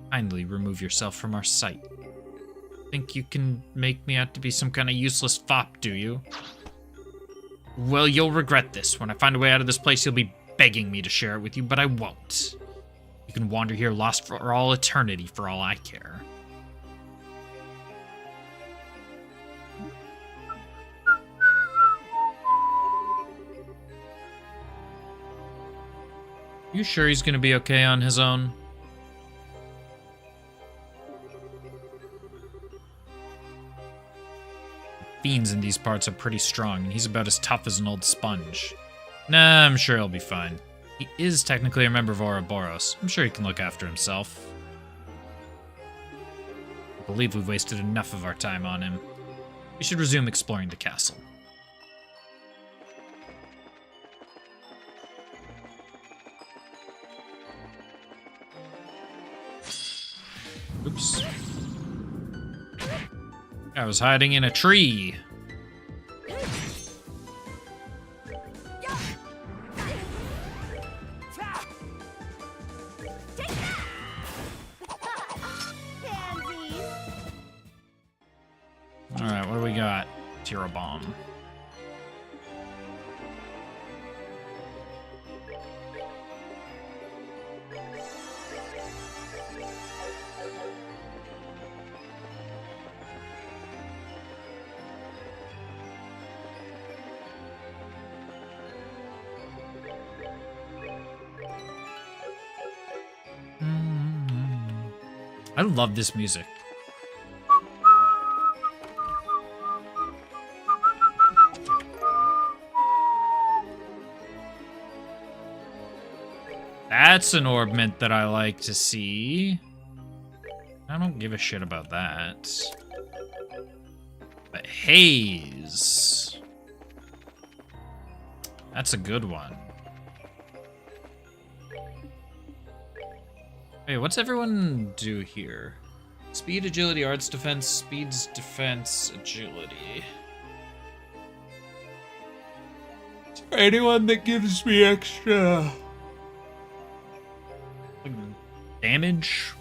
Kindly remove yourself from our sight. Think you can make me out to be some kind of useless fop, do you? Well, you'll regret this. When I find a way out of this place, you'll be begging me to share it with you, but I won't. You can wander here lost for all eternity, for all I care. You sure he's gonna be okay on his own? Fiends in these parts are pretty strong, and he's about as tough as an old sponge. Nah, I'm sure he'll be fine. He is technically a member of Ouroboros. I'm sure he can look after himself. I believe we've wasted enough of our time on him. We should resume exploring the castle. Oops. I was hiding in a tree. What do we got? Tira bomb. I love this music. That's an orbment that I like to see. I don't give a shit about that. But haze. That's a good one. Hey, what's everyone do here? Speed, agility, arts, defense, speeds, defense, agility. Is there anyone that gives me extra damage?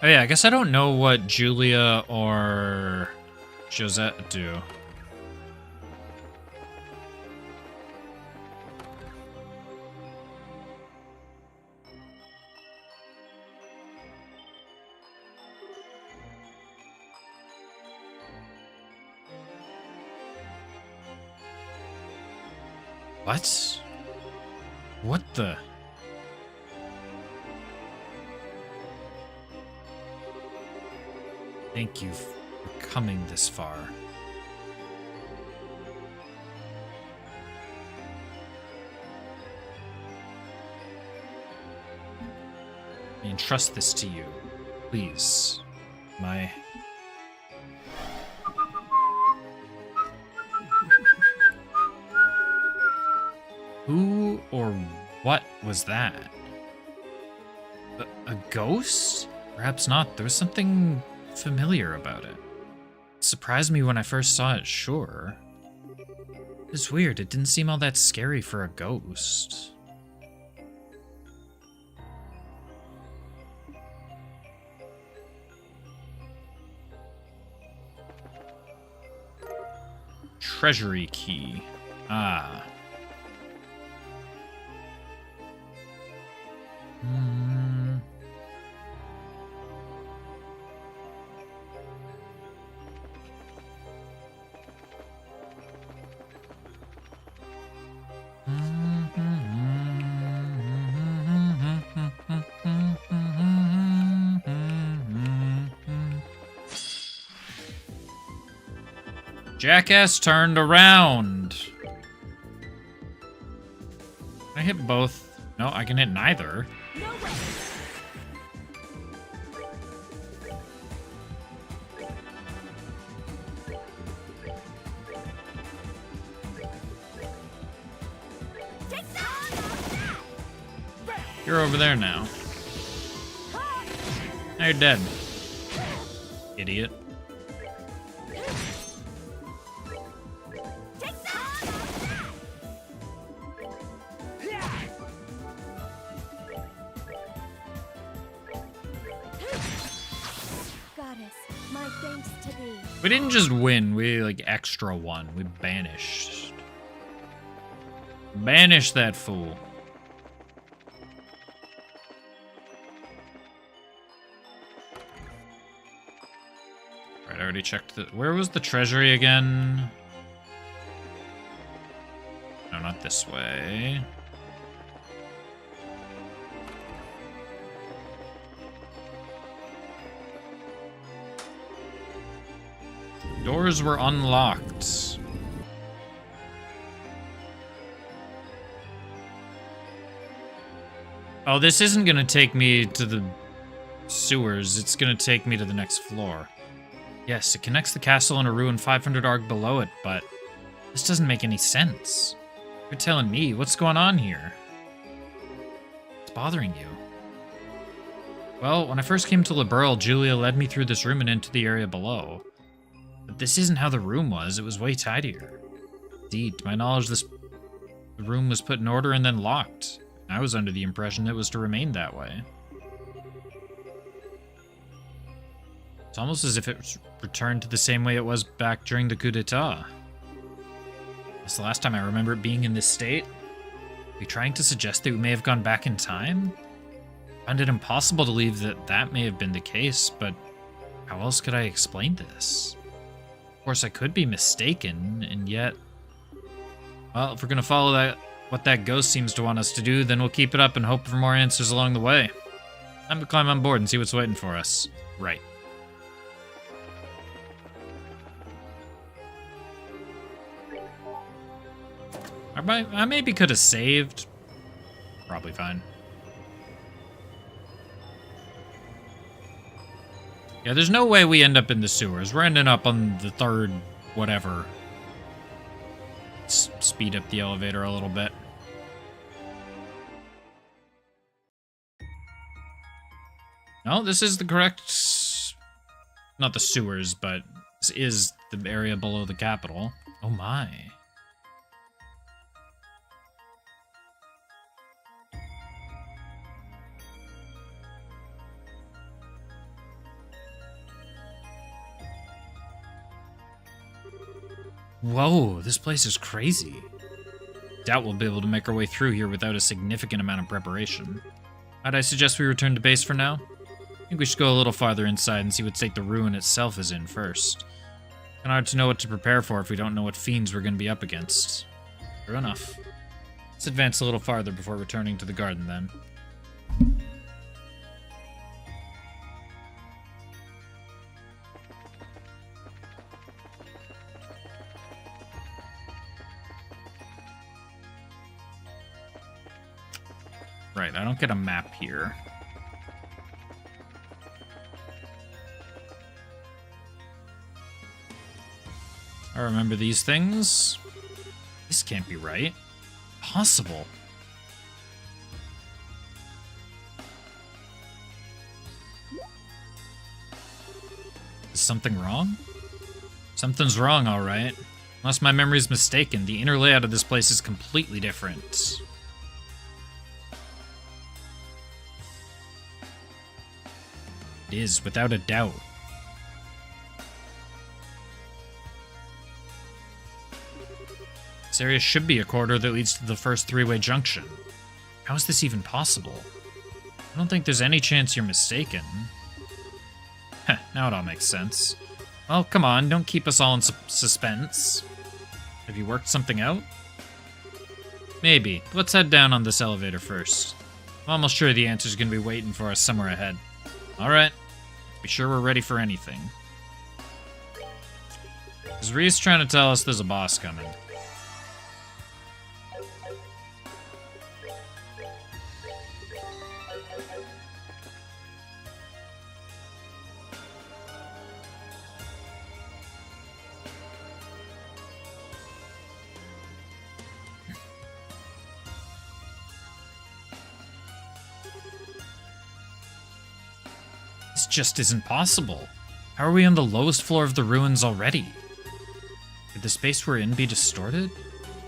Oh yeah, I guess I don't know what Julia or Josette do. What? What the? Thank you for coming this far. I entrust this to you. Please. My... Who or what was that? A ghost? Perhaps not. There was something familiar about it. It surprised me when I first saw it, sure. It's weird. It didn't seem all that scary for a ghost. Treasury key. Ah. Jackass turned around. Can I hit both? No, I can hit neither. No way. You're over there now. Now you're dead. Idiot. Goddess, my thanks to thee. We didn't just win, we like extra won. We banished. Banish that fool. Right, I already checked the... Where was the treasury again? No, not this way. Doors were unlocked. Oh, this isn't gonna take me to the sewers. It's gonna take me to the next floor. Yes, it connects the castle and a ruin 500 arc below it, but this doesn't make any sense. You're telling me, what's going on here? It's bothering you. Well, when I first came to Liberl, Julia led me through this room and into the area below. But this isn't how the room was. It was way tidier. Indeed, to my knowledge, the room was put in order and then locked. I was under the impression it was to remain that way. It's almost as if it returned to the same way it was back during the coup d'etat. That's the last time I remember it being in this state. Are you trying to suggest that we may have gone back in time? I find it impossible to believe that that may have been the case, but how else could I explain this? Of course, I could be mistaken, and yet... Well, if we're gonna follow what that ghost seems to want us to do, then we'll keep it up and hope for more answers along the way. Time to climb on board and see what's waiting for us. Right. I maybe could have saved. Probably fine. Yeah, there's no way we end up in the sewers. We're ending up on the third whatever. Let's speed up the elevator a little bit. No, this is the correct... Not the sewers, but this is the area below the Capitol. Oh my. Whoa, this place is crazy. Doubt we'll be able to make our way through here without a significant amount of preparation. I'd suggest we return to base for now? I think we should go a little farther inside and see what state the ruin itself is in first. Kinda hard to know what to prepare for if we don't know what fiends we're gonna be up against. True enough. Let's advance a little farther before returning to the garden then. Right, I don't get a map here. I remember these things. This can't be right. Possible. Is something wrong? Something's wrong, alright. Unless my memory's mistaken, the inner layout of this place is completely different. It is, without a doubt. This area should be a corridor that leads to the first three-way junction. How is this even possible? I don't think there's any chance you're mistaken. Heh, now it all makes sense. Well, come on, don't keep us all in suspense. Have you worked something out? Maybe. Let's head down on this elevator first. I'm almost sure the answer's gonna be waiting for us somewhere ahead. Alright. Be sure we're ready for anything. Is Reese trying to tell us there's a boss coming? This just isn't possible. How are we on the lowest floor of the ruins already? Could the space we're in be distorted?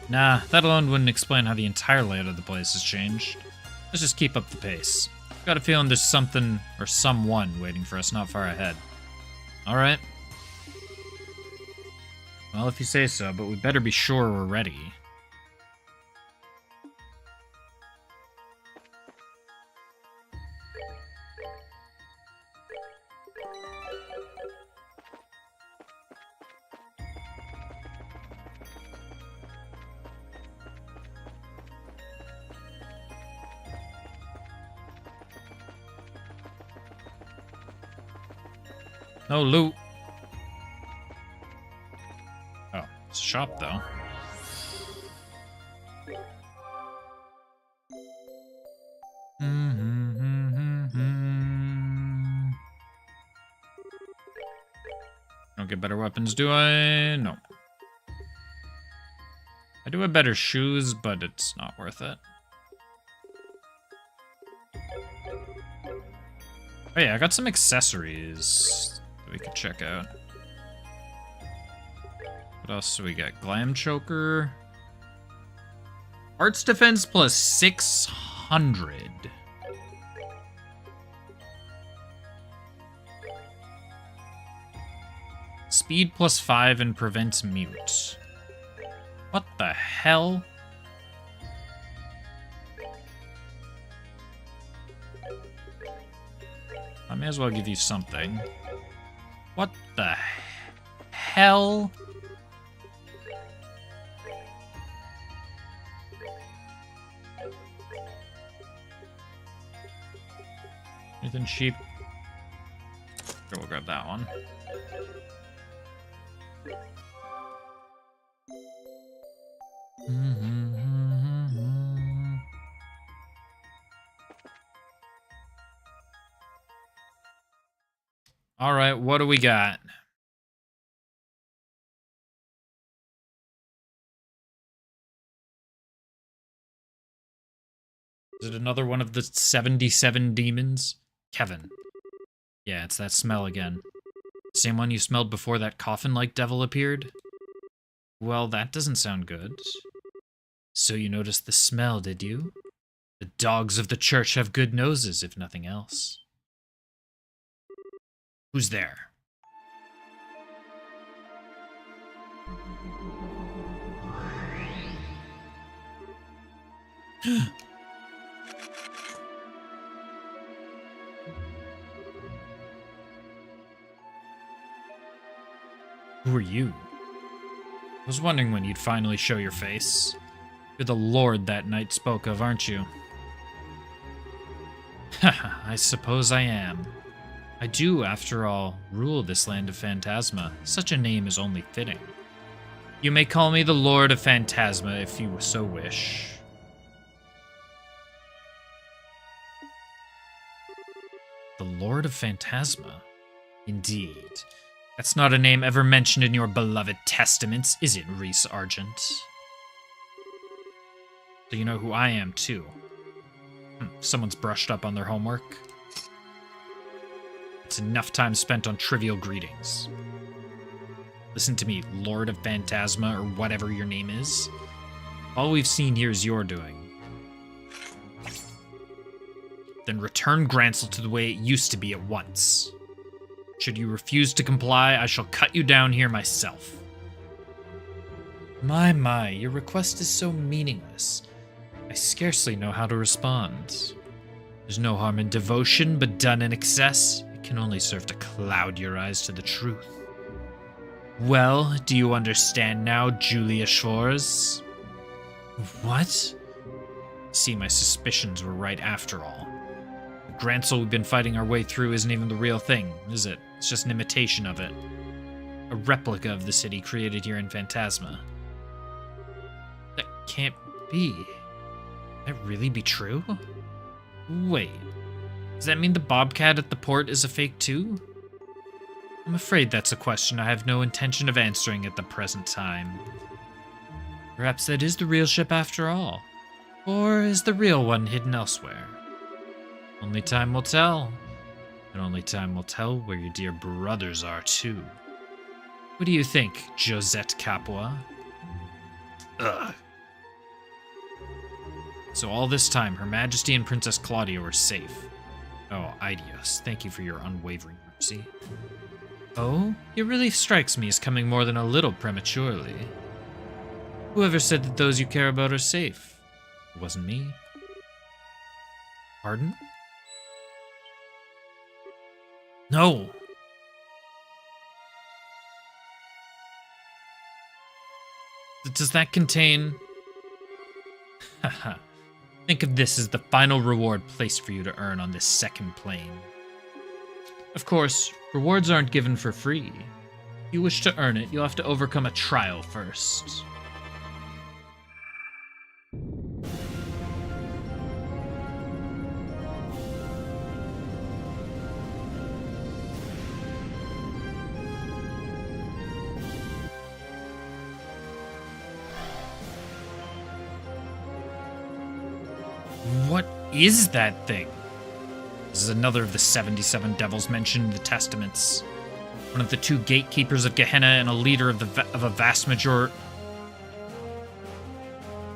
Nah, that alone wouldn't explain how the entire layout of the place has changed. Let's just keep up the pace. Got a feeling there's something or someone waiting for us not far ahead. Alright. Well, if you say so, but we better be sure we're ready. No loot. Oh, it's a shop though. Don't get better weapons, do I? No. I do have better shoes, but it's not worth it. Oh yeah, I got some accessories that we could check out. What else do we get? Glam Choker. Arts Defense plus 600 100. Speed +5 and prevents mute. What the hell? I may as well give you something. What the hell? Anything cheap? Sure, we'll grab that one. All right, what do we got? Is it another one of the 77 demons? Kevin. Yeah, it's that smell again. Same one you smelled before that coffin-like devil appeared? Well, that doesn't sound good. So you noticed the smell, did you? The dogs of the church have good noses, if nothing else. Who's there? Who are you? I was wondering when you'd finally show your face. You're the lord that knight spoke of, aren't you? Haha, I suppose I am. I do, after all, rule this land of Phantasma. Such a name is only fitting. You may call me the Lord of Phantasma if you so wish. The Lord of Phantasma? Indeed. That's not a name ever mentioned in your beloved testaments, is it, Rhys Argent? So you know who I am, too. Someone's brushed up on their homework. It's enough time spent on trivial greetings. Listen to me, Lord of Phantasma, or whatever your name is. All we've seen here is your doing. Then return Grancel to the way it used to be at once. Should you refuse to comply, I shall cut you down here myself. My, your request is so meaningless. I scarcely know how to respond. There's no harm in devotion, but done in excess, it can only serve to cloud your eyes to the truth. Well, do you understand now, Julia Schwarz? What? See, my suspicions were right after all. The Grancel we've been fighting our way through isn't even the real thing, is it? It's just an imitation of it. A replica of the city created here in Phantasma. That can't be. Can that really be true? Wait. Does that mean the Bobcat at the port is a fake too? I'm afraid that's a question I have no intention of answering at the present time. Perhaps that is the real ship after all. Or is the real one hidden elsewhere? Only time will tell. And only time will tell where your dear brothers are, too. What do you think, Josette Capua? Ugh. So all this time, Her Majesty and Princess Claudia were safe. Oh, Idios, thank you for your unwavering mercy. Oh, it really strikes me as coming more than a little prematurely. Whoever said that those you care about are safe? It wasn't me. Pardon? No! Does that contain... Haha. Think of this as the final reward placed for you to earn on this second plane. Of course, rewards aren't given for free. If you wish to earn it, you'll have to overcome a trial first. What is that thing? This is another of the 77 devils mentioned in the Testaments. One of the two gatekeepers of Gehenna and a leader of a vast majority.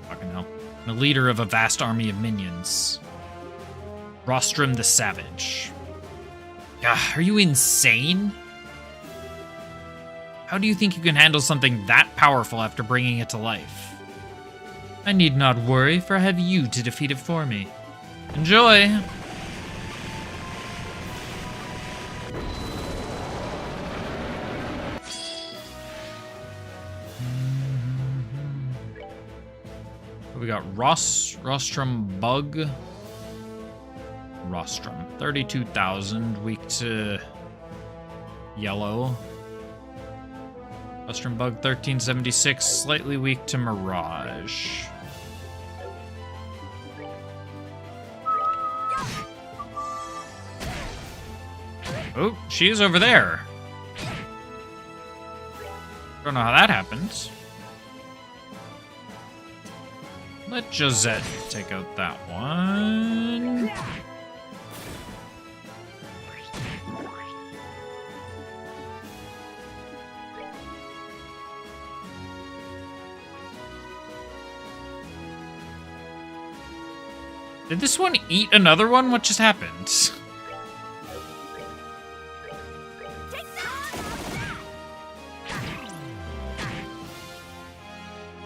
Fucking hell. And a leader of a vast army of minions. Rostrum the Savage. Ah, are you insane? How do you think you can handle something that powerful after bringing it to life? I need not worry, for I have you to defeat it for me. Enjoy! We got Rostrum Bug. Rostrum. 32,000. Weak to yellow. Rostrum Bug 1376. Slightly weak to Mirage. Oh, she is over there. Don't know how that happens. Let Josette take out that one. Did this one eat another one? What just happened?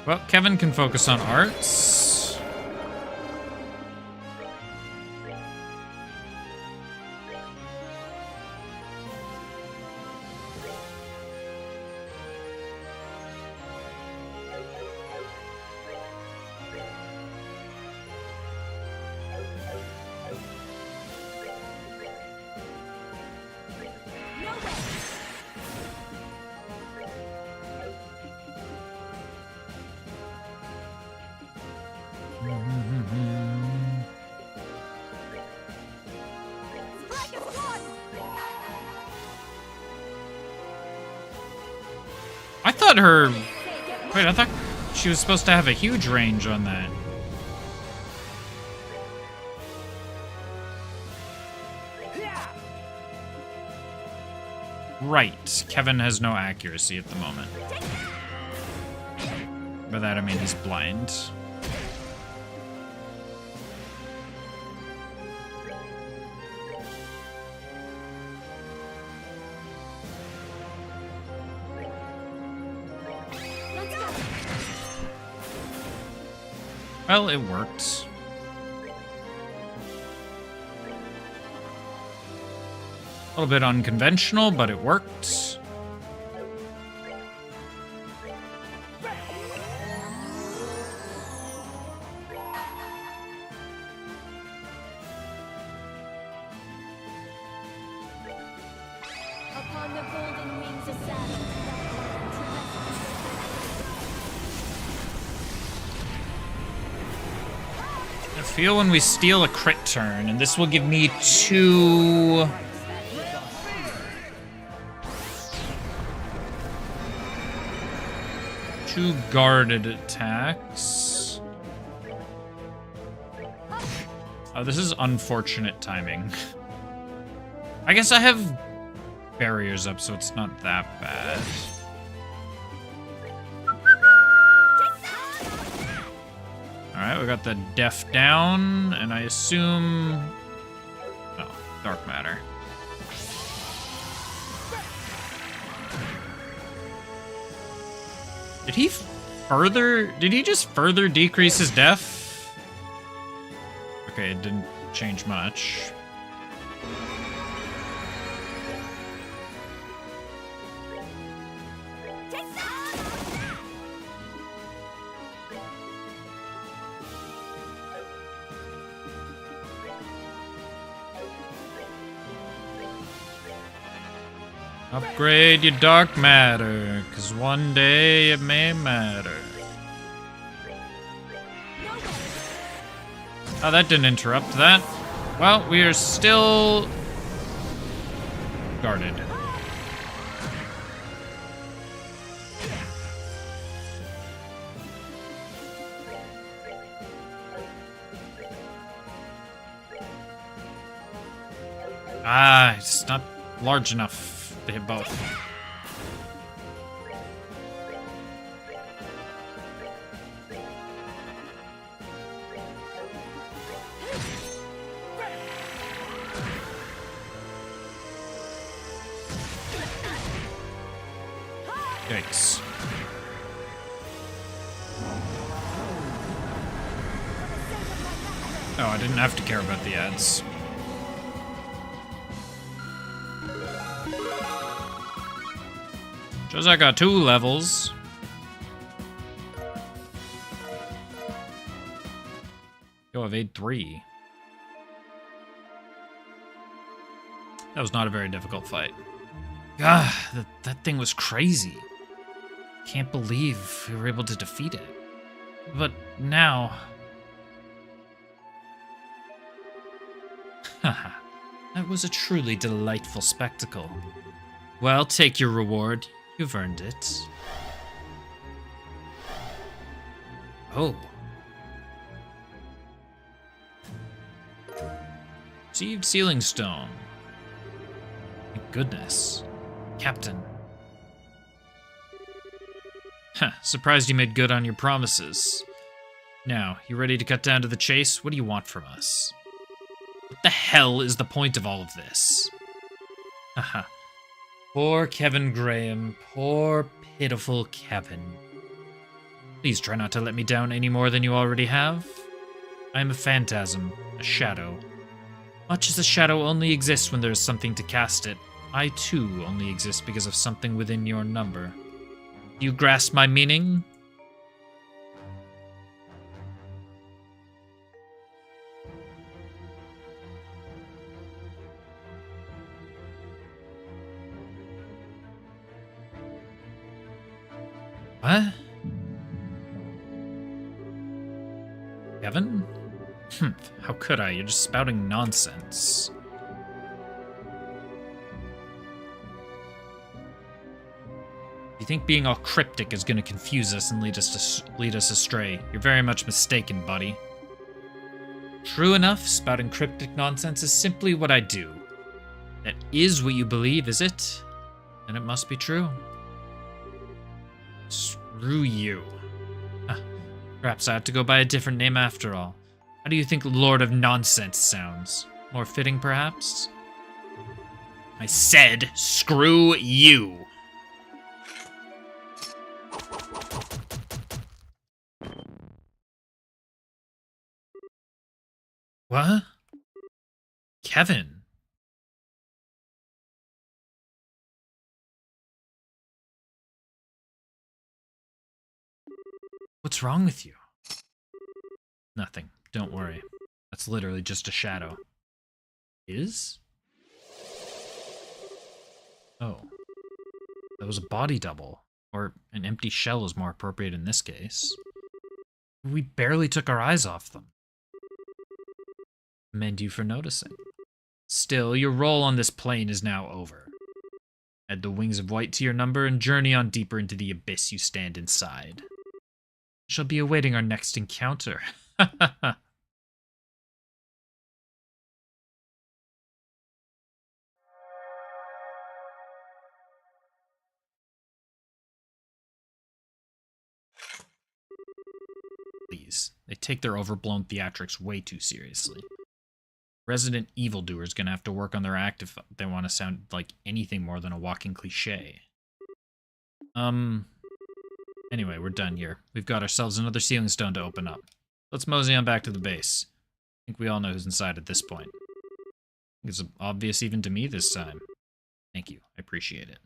Well, Kevin can focus on arts. I thought her... Wait, I thought she was supposed to have a huge range on that. Right. Kevin has no accuracy at the moment. By that I mean he's blind. Well, it worked. A little bit unconventional, but it worked. Upon the golden wings of Saturn, I feel when we steal a crit turn, and this will give me two guarded attacks. Oh, this is unfortunate timing. I guess I have barriers up, so it's not that bad. Alright, we got the Def down, and I assume... Oh, Dark Matter. Did he just further decrease his Def? Okay, it didn't change much. Upgrade your dark matter, 'cause one day it may matter. Oh, that didn't interrupt that. Well, we are still guarded. Ah, it's not large enough to hit both. Yikes. Oh, I didn't have to care about the ads. Shows I got 2 levels. Yo, evade 3. That was not a very difficult fight. God, that thing was crazy. Can't believe we were able to defeat it. But now... Haha, that was a truly delightful spectacle. Well, take your reward. You've earned it. Oh. Received Sealing Stone. Thank goodness. Captain. Huh, surprised you made good on your promises. Now, you ready to cut down to the chase? What do you want from us? What the hell is the point of all of this? Haha. Poor Kevin Graham. Poor, pitiful Kevin. Please try not to let me down any more than you already have. I am a phantasm, a shadow. Much as a shadow only exists when there is something to cast it, I too only exist because of something within your number. Do you grasp my meaning? What? Kevin? How could I? You're just spouting nonsense. You think being all cryptic is going to confuse us and lead us astray? You're very much mistaken, buddy. True enough, spouting cryptic nonsense is simply what I do. That is what you believe, is it? Then it must be true. Screw you. Perhaps I have to go by a different name after all. How do you think Lord of Nonsense sounds? More fitting, perhaps? I said, screw you. What? Kevin? What's wrong with you? Nothing. Don't worry. That's literally just a shadow. Is? Oh. That was a body double. Or an empty shell is more appropriate in this case. We barely took our eyes off them. Commend you for noticing. Still, your role on this plane is now over. Add the wings of white to your number and journey on deeper into the abyss you stand inside. Shall be awaiting our next encounter. Please, they take their overblown theatrics way too seriously. Resident evildoers gonna have to work on their act if they want to sound like anything more than a walking cliche. Anyway, we're done here. We've got ourselves another sealing stone to open up. Let's mosey on back to the base. I think we all know who's inside at this point. It's obvious even to me this time. Thank you. I appreciate it.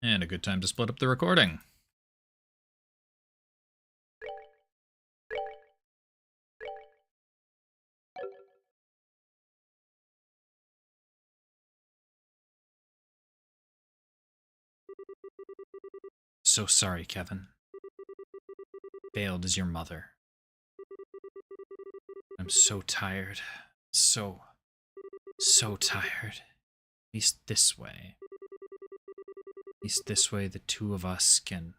And a good time to split up the recording. So sorry, Kevin. Failed as your mother. I'm so tired. So tired. At least this way. At least this way the two of us can...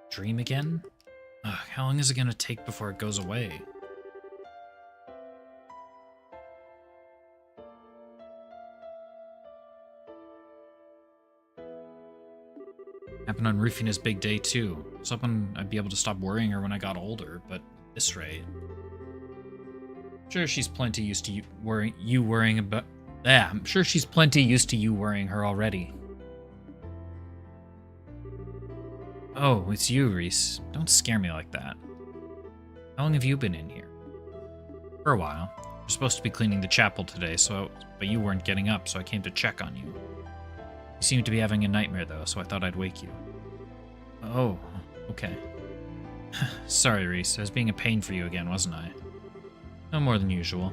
Dream again? Ugh, how long is it gonna take before it goes away? Happened on Rufina's big day, too. I was hoping I'd be able to stop worrying her when I got older, but at this rate... Sure, she's plenty used to you worrying about... Yeah, I'm sure she's plenty used to you worrying her already. Oh, it's you, Reese. Don't scare me like that. How long have you been in here? For a while. We're supposed to be cleaning the chapel today, but you weren't getting up, so I came to check on you. You seemed to be having a nightmare, though, so I thought I'd wake you. Oh, okay. Sorry, Reese. I was being a pain for you again, wasn't I? No more than usual.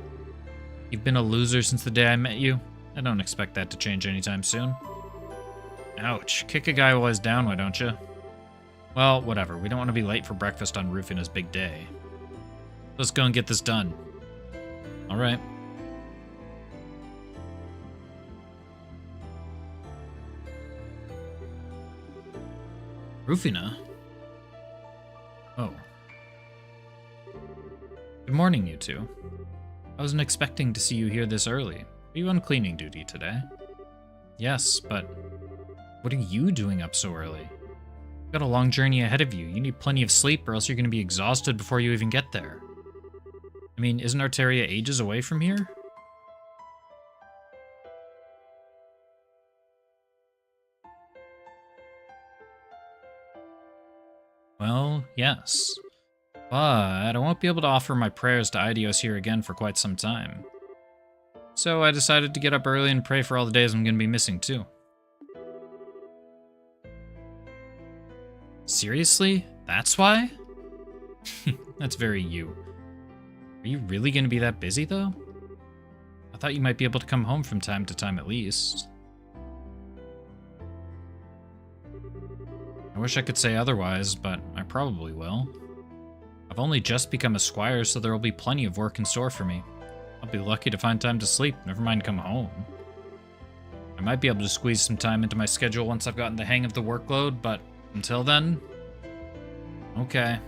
You've been a loser since the day I met you. I don't expect that to change anytime soon. Ouch. Kick a guy while he's down, why don't you? Well, whatever. We don't want to be late for breakfast on Rufina's big day. Let's go and get this done. Alright. Rufina? Oh. Good morning, you two. I wasn't expecting to see you here this early. Are you on cleaning duty today? Yes, but what are you doing up so early? You've got a long journey ahead of you. You need plenty of sleep or else you're going to be exhausted before you even get there. I mean, isn't Arteria ages away from here? Well, yes. But I won't be able to offer my prayers to Aidios here again for quite some time. So I decided to get up early and pray for all the days I'm going to be missing, too. Seriously? That's why? That's very you. Are you really going to be that busy, though? I thought you might be able to come home from time to time at least. I wish I could say otherwise, but I probably will. I've only just become a squire, so there will be plenty of work in store for me. I'll be lucky to find time to sleep, never mind come home. I might be able to squeeze some time into my schedule once I've gotten the hang of the workload, but until then... Okay.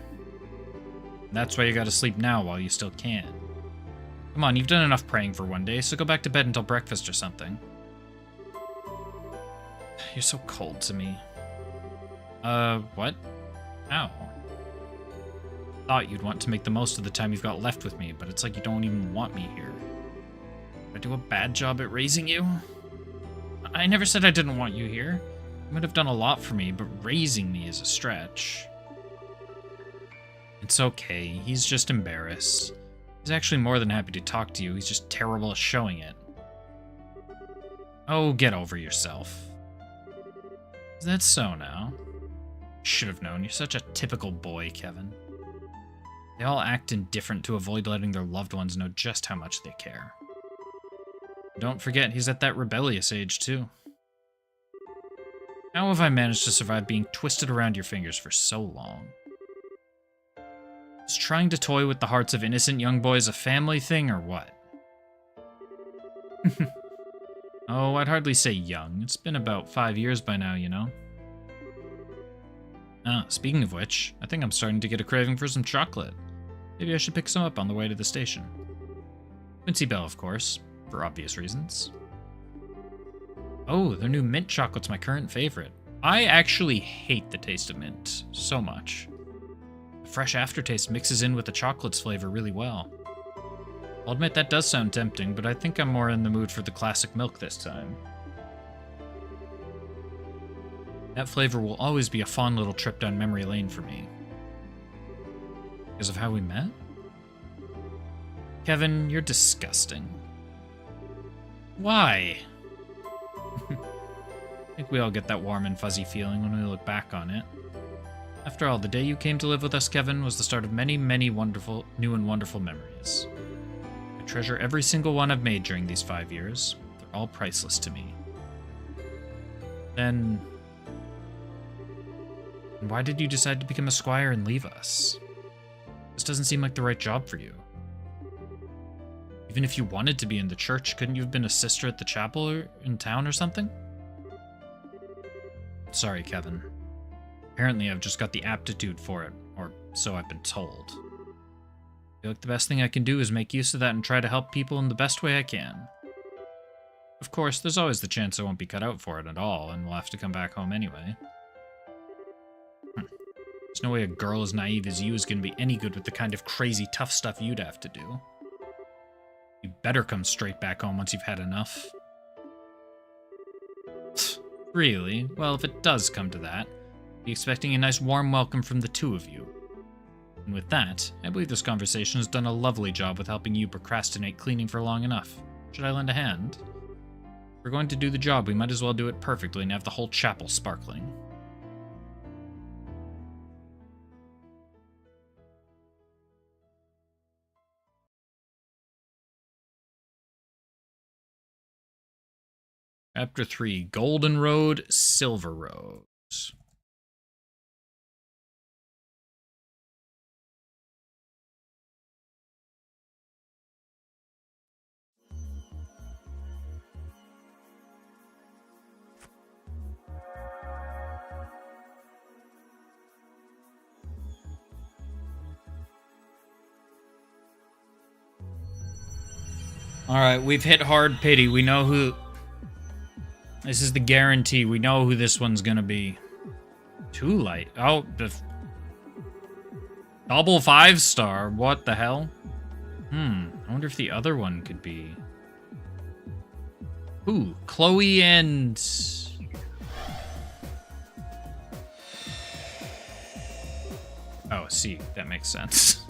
That's why you gotta sleep now while you still can. Come on, you've done enough praying for one day, so go back to bed until breakfast or something. You're so cold to me. What? Ow. Thought you'd want to make the most of the time you've got left with me, but it's like you don't even want me here. Did I do a bad job at raising you? I never said I didn't want you here. You might have done a lot for me, but raising me is a stretch. It's okay, he's just embarrassed. He's actually more than happy to talk to you, he's just terrible at showing it. Oh, get over yourself. Is that so now? Should have known, you're such a typical boy, Kevin. They all act indifferent to avoid letting their loved ones know just how much they care. Don't forget, he's at that rebellious age, too. How have I managed to survive being twisted around your fingers for so long? Is trying to toy with the hearts of innocent young boys a family thing, or what? Oh, I'd hardly say young. It's been about 5 years by now, you know? Ah, speaking of which, I think I'm starting to get a craving for some chocolate. Maybe I should pick some up on the way to the station. Quincy Bell, of course, for obvious reasons. Oh, their new mint chocolate's my current favorite. I actually hate the taste of mint so much. The fresh aftertaste mixes in with the chocolate's flavor really well. I'll admit that does sound tempting, but I think I'm more in the mood for the classic milk this time. That flavor will always be a fun little trip down memory lane for me. Because of how we met? Kevin, you're disgusting. Why? I think we all get that warm and fuzzy feeling when we look back on it. After all, the day you came to live with us, Kevin, was the start of many, many wonderful, new and wonderful memories. I treasure every single one I've made during these 5 years. They're all priceless to me. Then... why did you decide to become a squire and leave us? This doesn't seem like the right job for you. Even if you wanted to be in the church, couldn't you have been a sister at the chapel or in town or something? Sorry, Kevin. Apparently I've just got the aptitude for it, or so I've been told. I feel like the best thing I can do is make use of that and try to help people in the best way I can. Of course, there's always the chance I won't be cut out for it at all, and we'll have to come back home anyway. There's no way a girl as naive as you is going to be any good with the kind of crazy tough stuff you'd have to do. You better come straight back home once you've had enough. Really? Well, if it does come to that, be expecting a nice warm welcome from the two of you. And with that, I believe this conversation has done a lovely job with helping you procrastinate cleaning for long enough. Should I lend a hand? If we're going to do the job, we might as well do it perfectly and have the whole chapel sparkling. Chapter 3, Golden Road, Silver Rose. Alright, we've hit hard pity. We know who... This is the guarantee. We know who this one's gonna be. Too light. Oh, double 5-star. What the hell? I wonder if the other one could be... Ooh, Chloe and... Oh, see, that makes sense.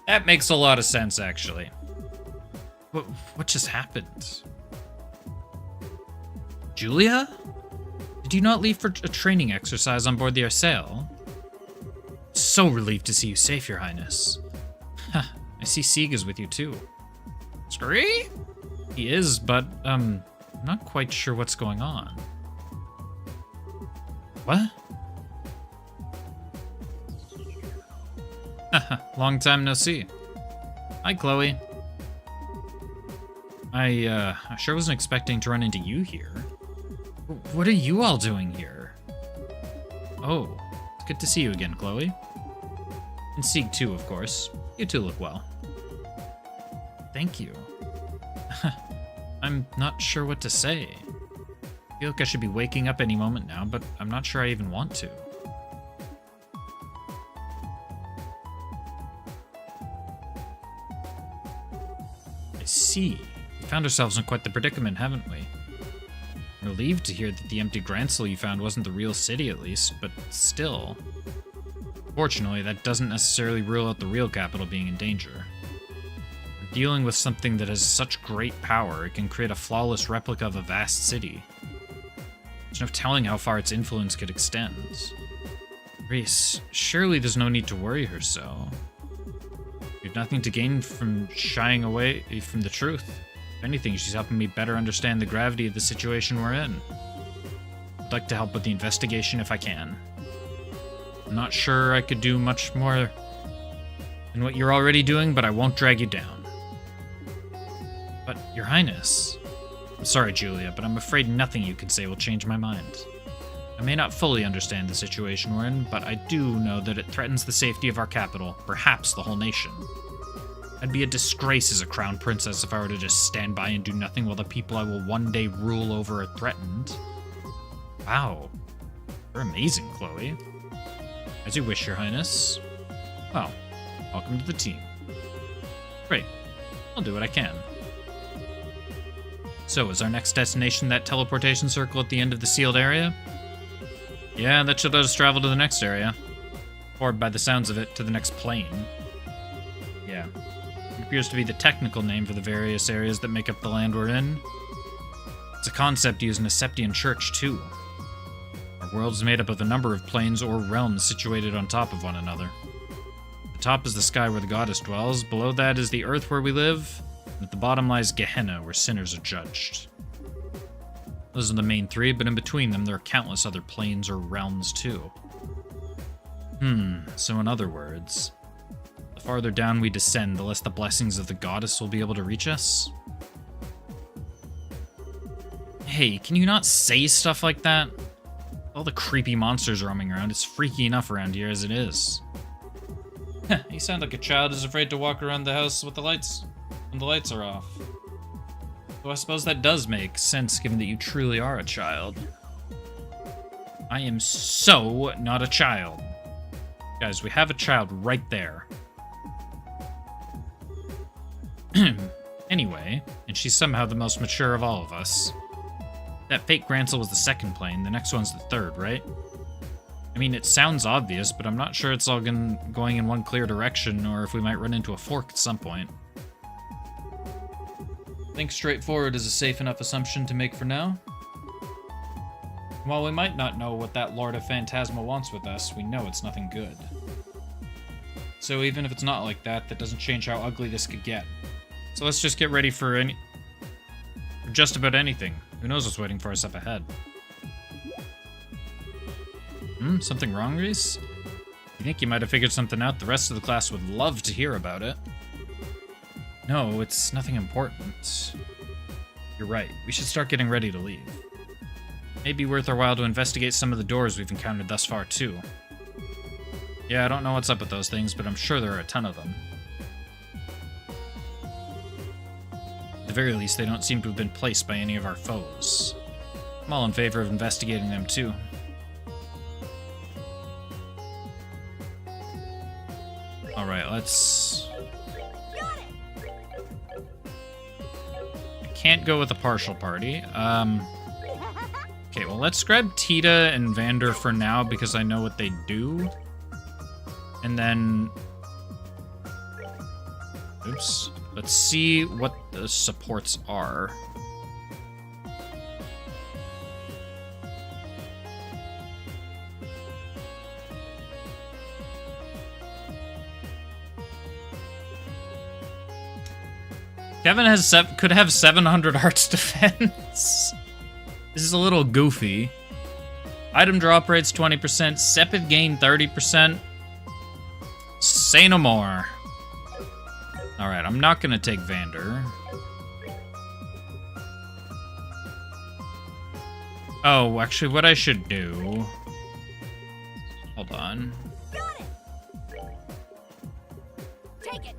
That makes a lot of sense, actually. What just happened? Julia? Did you not leave for a training exercise on board the Arsail? So relieved to see you safe, Your Highness. Huh, I see Sieg is with you too. Scree? He is, but, I'm not quite sure what's going on. What? Haha, long time no see. Hi, Chloe. I sure wasn't expecting to run into you here. What are you all doing here? Oh, it's good to see you again, Chloe. And Sieg too, of course. You two look well. Thank you. I'm not sure what to say. I feel like I should be waking up any moment now, but I'm not sure I even want to. I see. We found ourselves in quite the predicament, haven't we? Relieved to hear that the empty Grancel you found wasn't the real city, at least, but still. Fortunately, that doesn't necessarily rule out the real capital being in danger. We're dealing with something that has such great power, it can create a flawless replica of a vast city. There's no telling how far its influence could extend. Reese, surely there's no need to worry her so. We have nothing to gain from shying away from the truth. If anything, she's helping me better understand the gravity of the situation we're in. I'd like to help with the investigation if I can. I'm not sure I could do much more than what you're already doing, but I won't drag you down. But, Your Highness... I'm sorry, Julia, but I'm afraid nothing you can say will change my mind. I may not fully understand the situation we're in, but I do know that it threatens the safety of our capital, perhaps the whole nation. I'd be a disgrace as a crown princess if I were to just stand by and do nothing while the people I will one day rule over are threatened. Wow. You're amazing, Chloe. As you wish, Your Highness. Well, welcome to the team. Great. I'll do what I can. So, is our next destination that teleportation circle at the end of the sealed area? Yeah, that should let us travel to the next area. Or, by the sounds of it, to the next plane. Yeah. It appears to be the technical name for the various areas that make up the land we're in. It's a concept used in a Septian church, too. Our world is made up of a number of planes or realms situated on top of one another. The top is the sky where the goddess dwells, below that is the earth where we live, and at the bottom lies Gehenna, where sinners are judged. Those are the main three, but in between them there are countless other planes or realms too. So in other words, the farther down we descend, the less the blessings of the goddess will be able to reach us? Hey, can you not say stuff like that? All the creepy monsters roaming around, it's freaky enough around here as it is. You sound like a child who's afraid to walk around the house with the lights when the lights are off. So I suppose that does make sense, given that you truly are a child. I am so not a child. Guys, we have a child right there. Anyway, and she's somehow the most mature of all of us. That fake Grancel was the second plane, the next one's the third, right? I mean, it sounds obvious, but I'm not sure it's all going in one clear direction, or if we might run into a fork at some point. I think straightforward is a safe enough assumption to make for now. While we might not know what that Lord of Phantasma wants with us, we know it's nothing good. So even if it's not like that, that doesn't change how ugly this could get. So let's just get ready for just about anything. Who knows what's waiting for us up ahead? Something wrong, Reese? You think you might have figured something out? The rest of the class would love to hear about it. No, it's nothing important. You're right. We should start getting ready to leave. Maybe worth our while to investigate some of the doors we've encountered thus far, too. Yeah, I don't know what's up with those things, but I'm sure there are a ton of them. At the very least, they don't seem to have been placed by any of our foes. I'm all in favor of investigating them, too. Alright, let's... I can't go with a partial party. Okay, well, let's grab Tita and Vander for now, because I know what they do. And then... Oops. Let's see what the supports are. Kevin could have 700 Arts Defense. This is a little goofy. Item drop rates 20%. Sepid gain 30%. Say no more. Alright, I'm not gonna take Vander. Oh, actually, what I should do... Hold on. Got it. Take it.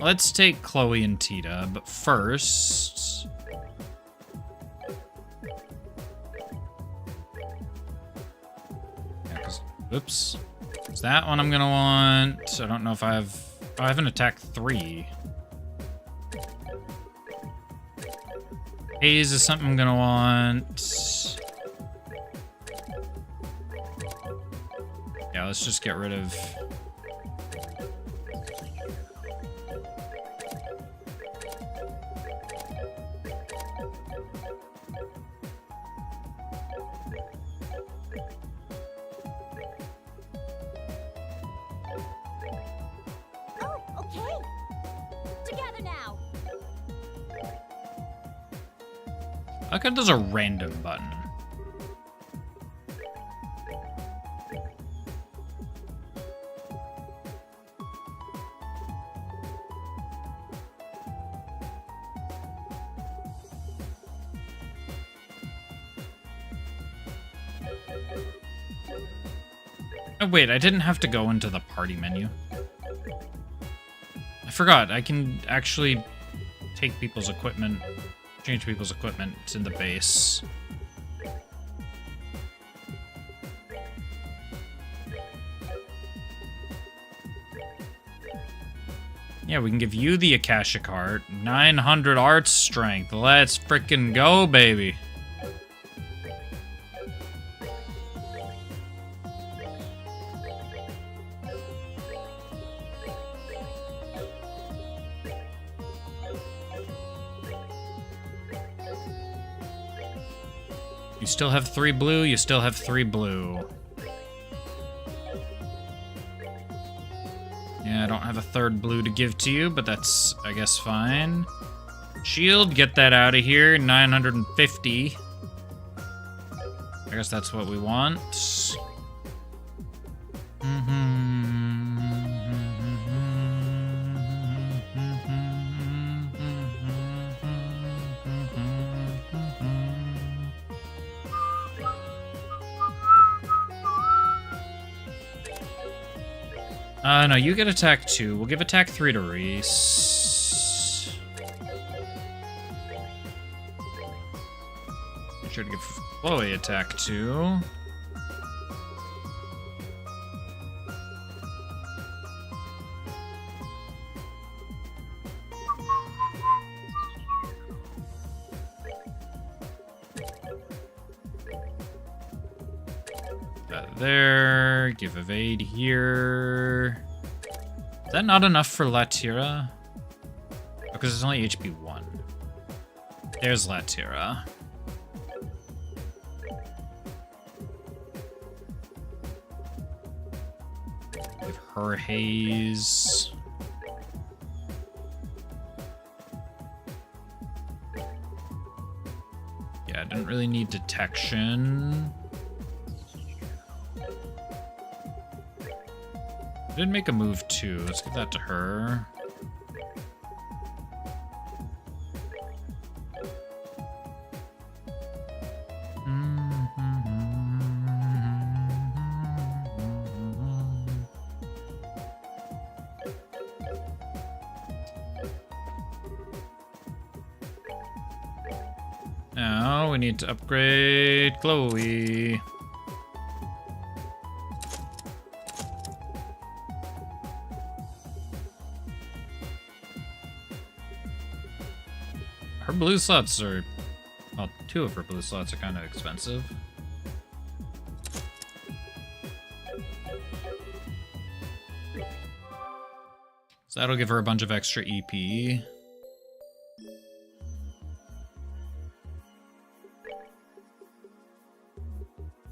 Let's take Chloe and Tita, but first... Yeah, 'cause... Oops. Is that one I'm gonna want? I don't know if I have... Oh, I have an attack 3. Haze is something I'm gonna want. Yeah, let's just get rid of... How come there's a random button? Oh wait, I didn't have to go into the party menu. I forgot, I can actually take people's equipment, change people's equipment in the base. Yeah, we can give you the Akashic Heart. 900 art strength. Let's frickin' go, baby. You still have 3 blue, you still have 3 blue. Yeah, I don't have a 3rd blue to give to you, but that's, I guess, fine. Shield, get that out of here. 950. I guess that's what we want. No, you get attack 2. We'll give attack 3 to Reese. Make sure to give Chloe attack 2. That there. Give evade here. Is that not enough for Latira? Because it's only HP 1. There's Latira. Give her haze. Yeah, I didn't really need detection. I did make a move too. Let's give that to her. Now we need to upgrade Chloe. Her blue slots are... well, 2 of her blue slots are kind of expensive. So that'll give her a bunch of extra EP.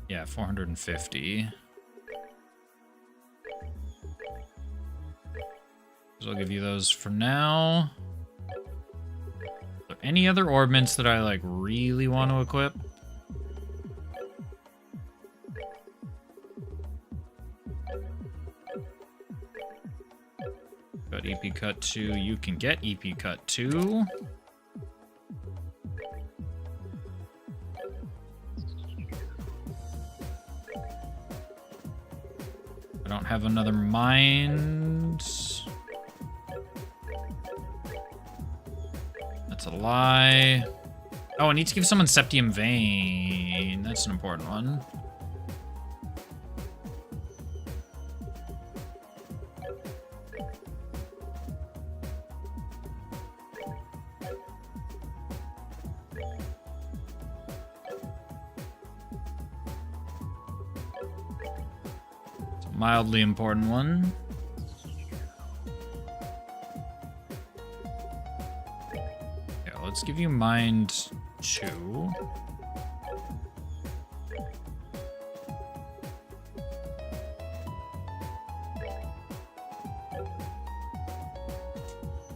Yeah, 450. So I'll give you those for now. Any other orbments that I like really want to equip? Got EP cut 2. You can get EP cut 2. I don't have another mind. That's a lie. Oh, I need to give someone Septium Vein. That's an important one. It's a mildly important one. Let's give you mind 2.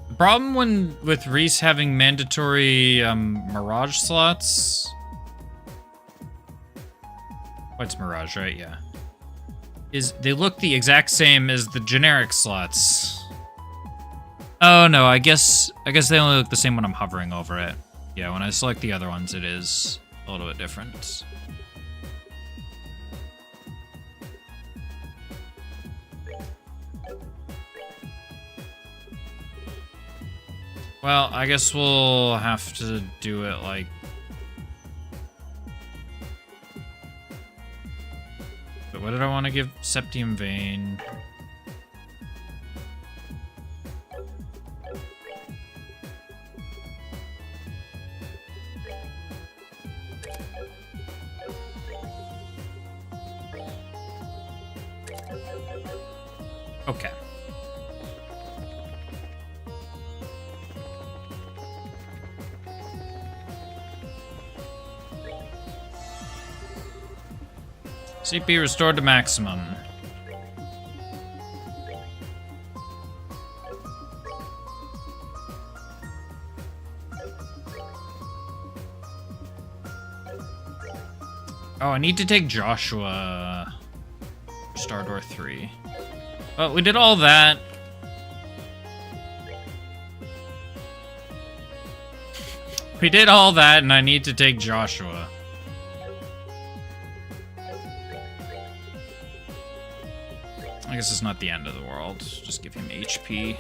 The problem with Reese having mandatory Mirage slots... oh, it's Mirage, right? Yeah. Is they look the exact same as the generic slots. Oh no, I guess they only look the same when I'm hovering over it. Yeah, when I select the other ones, it is a little bit different. Well, I guess we'll have to do it like... but what did I want to give Septium Vein? Okay. CP restored to maximum. Oh, I need to take Joshua. Star Door 3. Well, we did all that. We did all that, and I need to take Joshua. I guess it's not the end of the world. Just give him HP.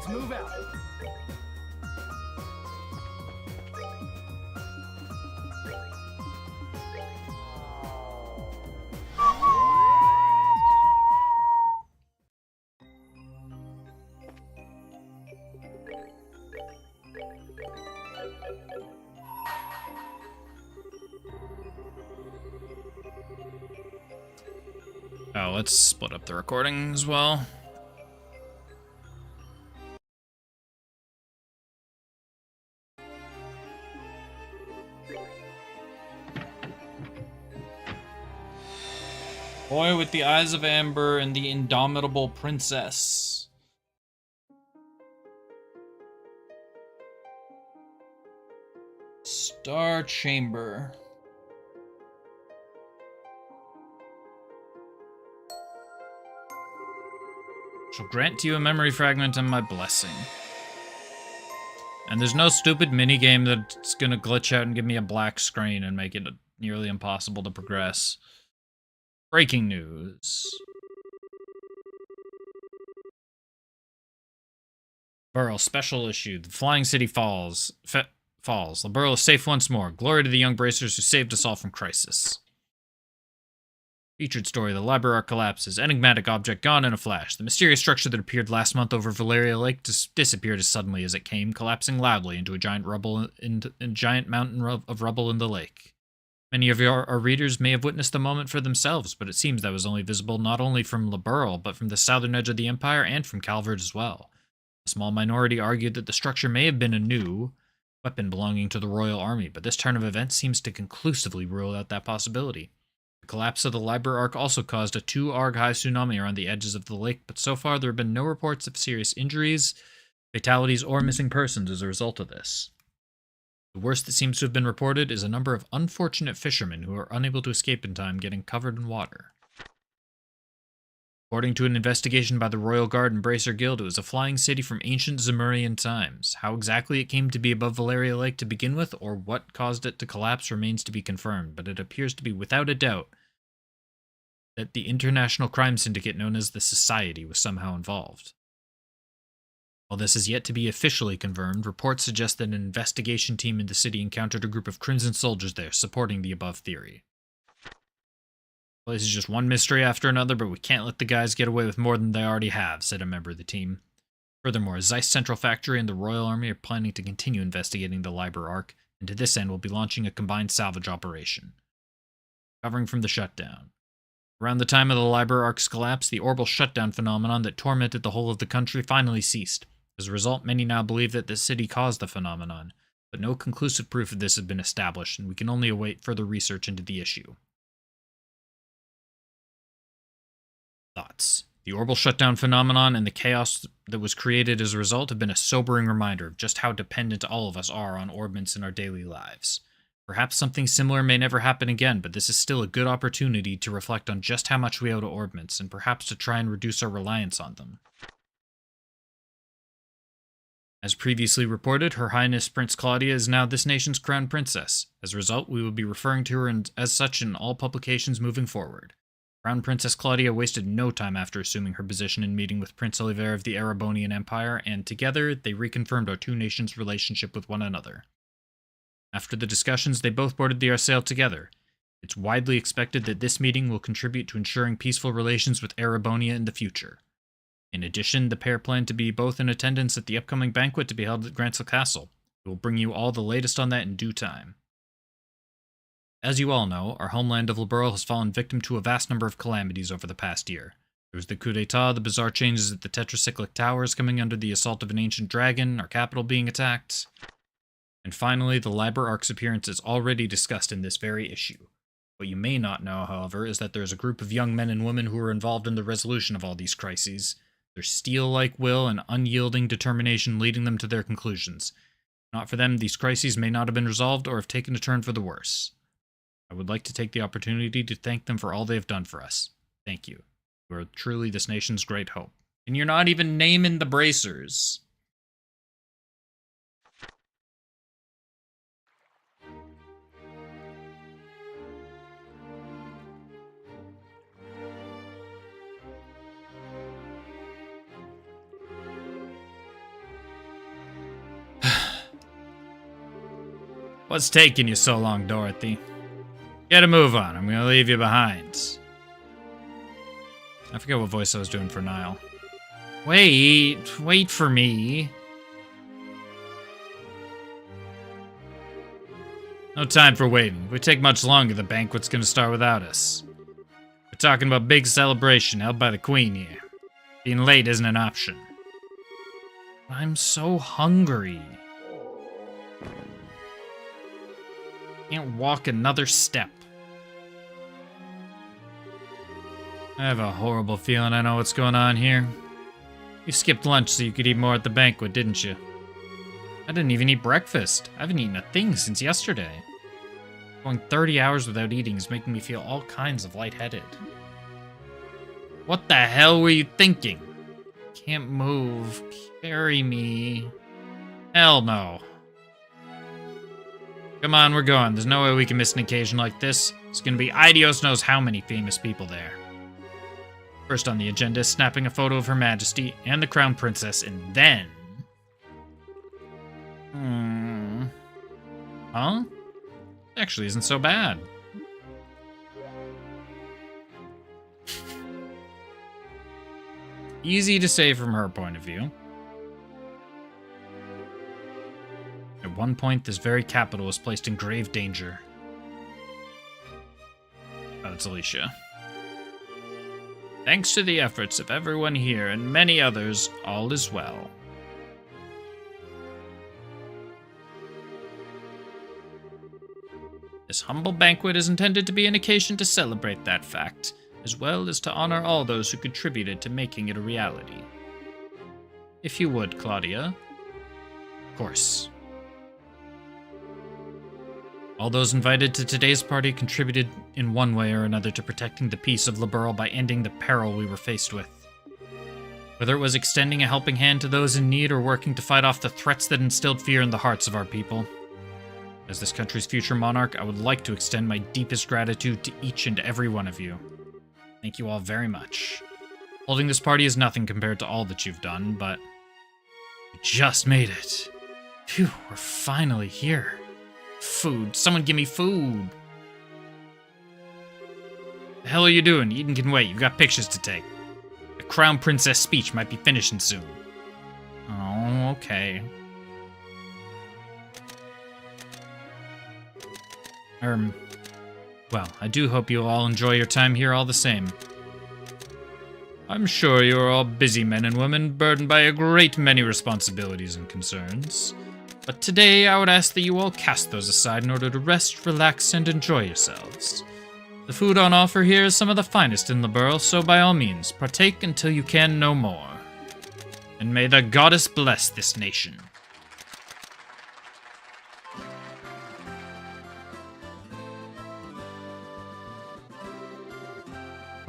Let's move out. Oh, let's split up the recording as well. Boy with the Eyes of Amber and the Indomitable Princess. Star Chamber. Shall grant to you a memory fragment and my blessing. And there's no stupid minigame that's gonna glitch out and give me a black screen and make it nearly impossible to progress. Breaking news. Burl, special issue. The Flying City falls. Falls. The Burl is safe once more. Glory to the young bracers who saved us all from crisis. Featured story, the Library Arc collapses. Enigmatic object gone in a flash. The mysterious structure that appeared last month over Valeria Lake disappeared as suddenly as it came, collapsing loudly into a giant giant mountain of rubble in the lake. Many of our readers may have witnessed the moment for themselves, but it seems that was only visible not only from Liberl, but from the southern edge of the Empire and from Calvert as well. A small minority argued that the structure may have been a new weapon belonging to the Royal Army, but this turn of events seems to conclusively rule out that possibility. The collapse of the Liber Arc also caused a 2-arg-high tsunami around the edges of the lake, but so far there have been no reports of serious injuries, fatalities, or missing persons as a result of this. The worst that seems to have been reported is a number of unfortunate fishermen who are unable to escape in time getting covered in water. According to an investigation by the Royal Guard and Bracer Guild, it was a flying city from ancient Zemurian times. How exactly it came to be above Valeria Lake to begin with, or what caused it to collapse, remains to be confirmed, but it appears to be without a doubt that the international crime syndicate known as the Society was somehow involved. While this is yet to be officially confirmed, reports suggest that an investigation team in the city encountered a group of Crimson soldiers there supporting the above theory. Well, this is just one mystery after another, but we can't let the guys get away with more than they already have, said a member of the team. Furthermore, Zeiss Central Factory and the Royal Army are planning to continue investigating the Liber Arc, and to this end will be launching a combined salvage operation. Recovering from the shutdown. Around the time of the Liber Arc's collapse, the orbital shutdown phenomenon that tormented the whole of the country finally ceased. As a result, many now believe that the city caused the phenomenon, but no conclusive proof of this has been established, and we can only await further research into the issue. Thoughts. The orbital shutdown phenomenon and the chaos that was created as a result have been a sobering reminder of just how dependent all of us are on orbits in our daily lives. Perhaps something similar may never happen again, but this is still a good opportunity to reflect on just how much we owe to orbits, and perhaps to try and reduce our reliance on them. As previously reported, Her Highness Prince Claudia is now this nation's crown princess. As a result, we will be referring to her as such in all publications moving forward. Crown Princess Claudia wasted no time after assuming her position in meeting with Prince Oliver of the Erebonian Empire, and together they reconfirmed our two nations' relationship with one another. After the discussions, they both boarded the Arsail together. It's widely expected that this meeting will contribute to ensuring peaceful relations with Erebonia in the future. In addition, the pair plan to be both in attendance at the upcoming banquet to be held at Grancel Castle. We will bring you all the latest on that in due time. As you all know, our homeland of Liberl has fallen victim to a vast number of calamities over the past year. There was the coup d'etat, the bizarre changes at the Tetracyclic Towers coming under the assault of an ancient dragon, our capital being attacked. And finally, the Liber Arc's appearance is already discussed in this very issue. What you may not know, however, is that there's a group of young men and women who are involved in the resolution of all these crises. Their steel-like will and unyielding determination leading them to their conclusions. Not for them, these crises may not have been resolved or have taken a turn for the worse. I would like to take the opportunity to thank them for all they have done for us. Thank you. You are truly this nation's great hope. And you're not even naming the bracers. What's taking you so long, Dorothy? Get a move on. I'm gonna leave you behind. I forget what voice I was doing for Niall. Wait for me. No time for waiting. If we take much longer, the banquet's gonna start without us. We're talking about a big celebration held by the Queen here. Being late isn't an option. I'm so hungry. Can't walk another step. I have a horrible feeling I know what's going on here. You skipped lunch so you could eat more at the banquet, didn't you? I didn't even eat breakfast. I haven't eaten a thing since yesterday. Going 30 hours without eating is making me feel all kinds of lightheaded. What the hell were you thinking? Can't move. Carry me. Hell no. Come on, we're going. There's no way we can miss an occasion like this. It's gonna be Idios knows how many famous people there. First on the agenda is snapping a photo of Her Majesty and the Crown Princess, and then... Huh? Actually isn't so bad. Easy to say from her point of view. At one point, this very capital was placed in grave danger. Oh, that's Alicia. Thanks to the efforts of everyone here and many others, all is well. This humble banquet is intended to be an occasion to celebrate that fact, as well as to honor all those who contributed to making it a reality. If you would, Claudia. Of course. All those invited to today's party contributed in one way or another to protecting the peace of Liberl by ending the peril we were faced with. Whether it was extending a helping hand to those in need or working to fight off the threats that instilled fear in the hearts of our people. As this country's future monarch, I would like to extend my deepest gratitude to each and every one of you. Thank you all very much. Holding this party is nothing compared to all that you've done, but we just made it. Phew, we're finally here. Food. Someone give me food. The hell are you doing? Eden can wait. You've got pictures to take. The Crown Princess speech might be finishing soon. Oh, okay. Well, I do hope you'll all enjoy your time here all the same. I'm sure you're all busy men and women, burdened by a great many responsibilities and concerns. But today, I would ask that you all cast those aside in order to rest, relax, and enjoy yourselves. The food on offer here is some of the finest in Liberl, so by all means, partake until you can no more. And may the goddess bless this nation.